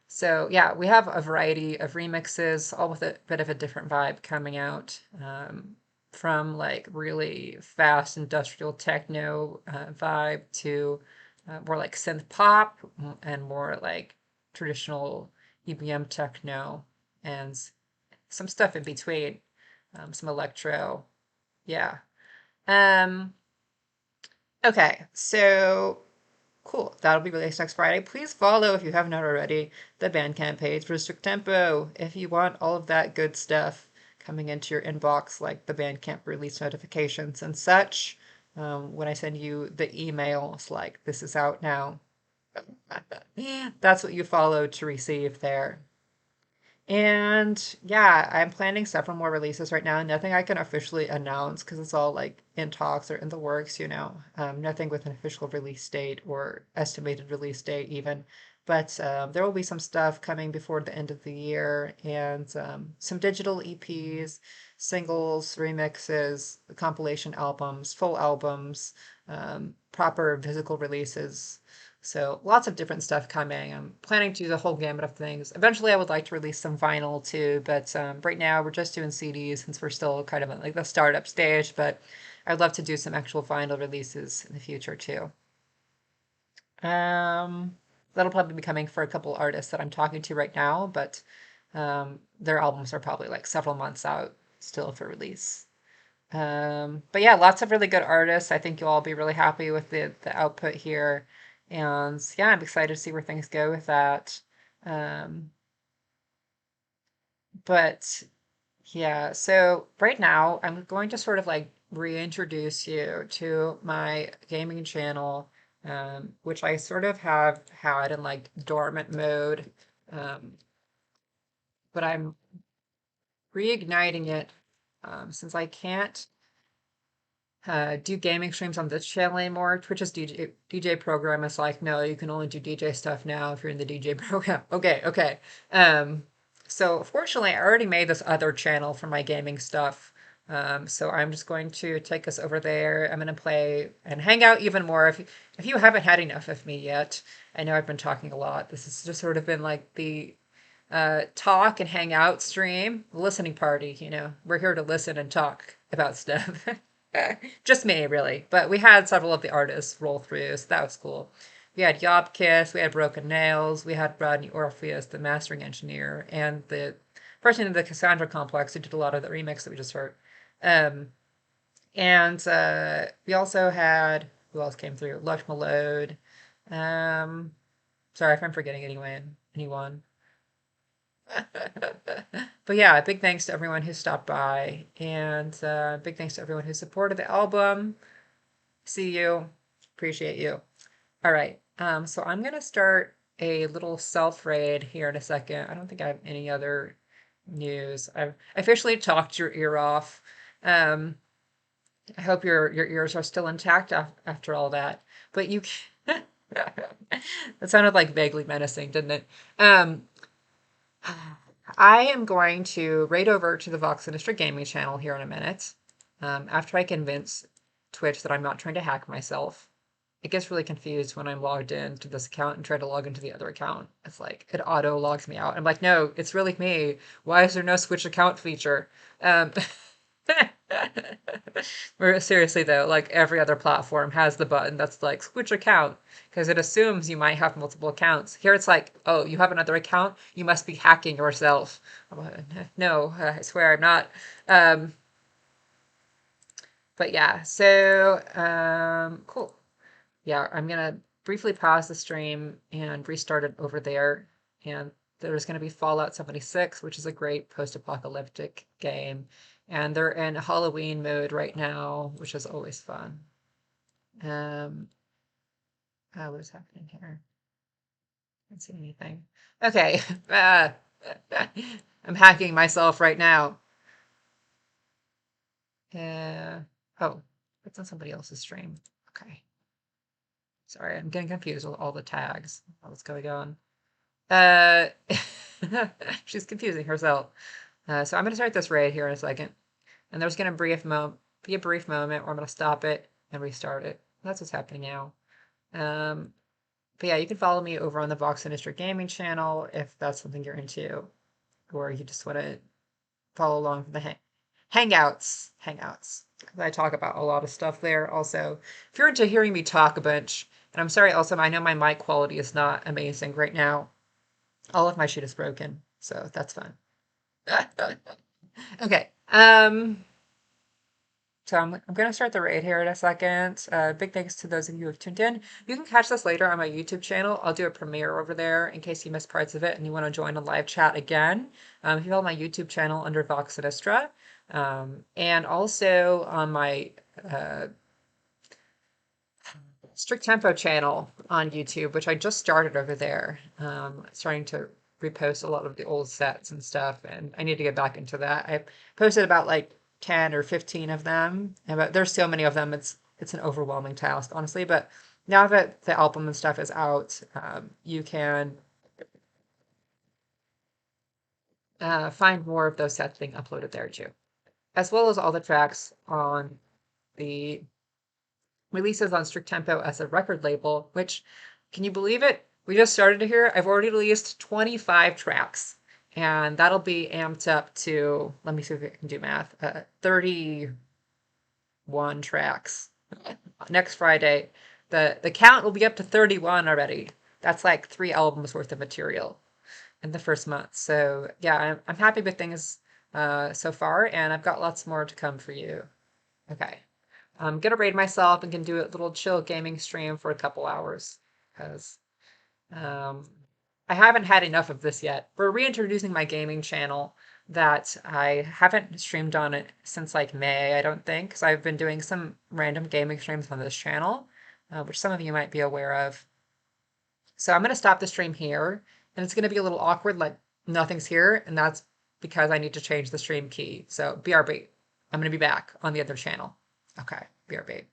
so yeah, we have a variety of remixes, all with a bit of a different vibe coming out. From like really fast industrial techno vibe to more like synth pop and more like traditional EBM techno and some stuff in between, some electro. Yeah. Um, okay, so cool. That'll be released next Friday. Please follow, if you haven't already, the Bandcamp page for Strict Tempo if you want all of that good stuff coming into your inbox, like the Bandcamp release notifications and such. When I send you the emails, like this is out now. That's what you follow to receive there. And yeah, I'm planning several more releases right now. Nothing I can officially announce because it's all like in talks or in the works. Nothing with an official release date or estimated release date even. But there will be some stuff coming before the end of the year and some digital EPs, singles, remixes, compilation albums, full albums, proper physical releases. So lots of different stuff coming. I'm planning to do the whole gamut of things. Eventually, I would like to release some vinyl too, but right now we're just doing CDs since we're still kind of at like the startup stage. But I'd love to do some actual vinyl releases in the future too. That'll probably be coming for a couple artists that I'm talking to right now, but their albums are probably like several months out still for release. But yeah, lots of really good artists. I think you'll all be really happy with the output here. And yeah, I'm excited to see where things go with that. Um, but yeah, so right now I'm going to sort of like reintroduce you to my gaming channel, which I sort of have had in like dormant mode. Um, but I'm reigniting it since I can't do gaming streams on this channel anymore. Twitch's DJ program is like, no, you can only do DJ stuff now if you're in the DJ program. Okay, okay. Um, so fortunately, I already made this other channel for my gaming stuff. So I'm just going to take us over there. I'm going to play and hang out even more. If you haven't had enough of me yet, I know I've been talking a lot. This has just sort of been like the talk and hang out stream, listening party. We're here to listen and talk about stuff. Just me, really. But we had several of the artists roll through, so that was cool. We had Yobkiss, we had Broken Nails, we had Rodney Orpheus, the mastering engineer, and the person in the Cassandra Complex who did a lot of the remix that we just heard. Um, And we also had, who else came through? Lush Malode. Um, Sorry if I'm forgetting anyone. But yeah, big thanks to everyone who stopped by, and big thanks to everyone who supported the album. See you. Appreciate you. All right. So I'm gonna start a little self raid here in a second. I don't think I have any other news. I've officially talked your ear off. Um, I hope your ears are still intact after all that. But you, that sounded like vaguely menacing, didn't it? Um, I am going to raid over to the Vox Sinistra gaming channel here in a minute. After I convince Twitch that I'm not trying to hack myself. It gets really confused when I'm logged in to this account and try to log into the other account. It's like it auto logs me out. I'm like, no, it's really me. Why is there no switch account feature? Um, Seriously though, like every other platform has the button that's like switch account because it assumes you might have multiple accounts. Here it's like, oh, you have another account? You must be hacking yourself. I'm like, no, I swear I'm not. Um, but yeah, so cool. Yeah, I'm gonna briefly pause the stream and restart it over there. And there's gonna be Fallout 76, which is a great post-apocalyptic game. And they're in Halloween mode right now, which is always fun. Um, what is happening here? I can't see anything. Okay. I'm hacking myself right now. Uh, oh, it's on somebody else's stream. Okay. Sorry, I'm getting confused with all the tags. What's going on? Uh, she's confusing herself. So I'm going to start this raid here in a second. And there's going to be a brief moment where I'm going to stop it and restart it. That's what's happening now. Um, but yeah, you can follow me over on the Vox Sinistra Gaming channel if that's something you're into, or you just want to follow along for the hangouts. I talk about a lot of stuff there. Also, if you're into hearing me talk a bunch, and I'm sorry, also, I know my mic quality is not amazing right now. All of my shit is broken, so that's fun. Okay. So I'm going to start the raid here in a second. Big thanks to those of you who have tuned in. You can catch this later on my YouTube channel. I'll do a premiere over there in case you missed parts of it and you want to join a live chat again. If you follow my YouTube channel under Vox Sinistra, and also on my Strict Tempo channel on YouTube, which I just started over there. Starting to repost a lot of the old sets and stuff, and I need to get back into that. I posted about like 10 or 15 of them, but there's so many of them. It's an overwhelming task, honestly. But now that the album and stuff is out, you can find more of those sets being uploaded there too, as well as all the tracks on the releases on Strict Tempo as a record label, which, can you believe it? We just started here. I've already released 25 tracks, and that'll be amped up to, let me see if I can do math, 31 tracks next Friday. The count will be up to 31 already. That's like 3 albums worth of material in the first month. So yeah, I'm happy with things so far, and I've got lots more to come for you. Okay. I'm gonna raid myself and can do a little chill gaming stream for a couple hours because um, I haven't had enough of this yet. We're reintroducing my gaming channel that I haven't streamed on it since like May, I don't think, because I've been doing some random gaming streams on this channel, which some of you might be aware of. So I'm gonna stop the stream here, and it's gonna be a little awkward, like nothing's here, and that's because I need to change the stream key. So BRB. I'm gonna be back on the other channel. Okay, BRB.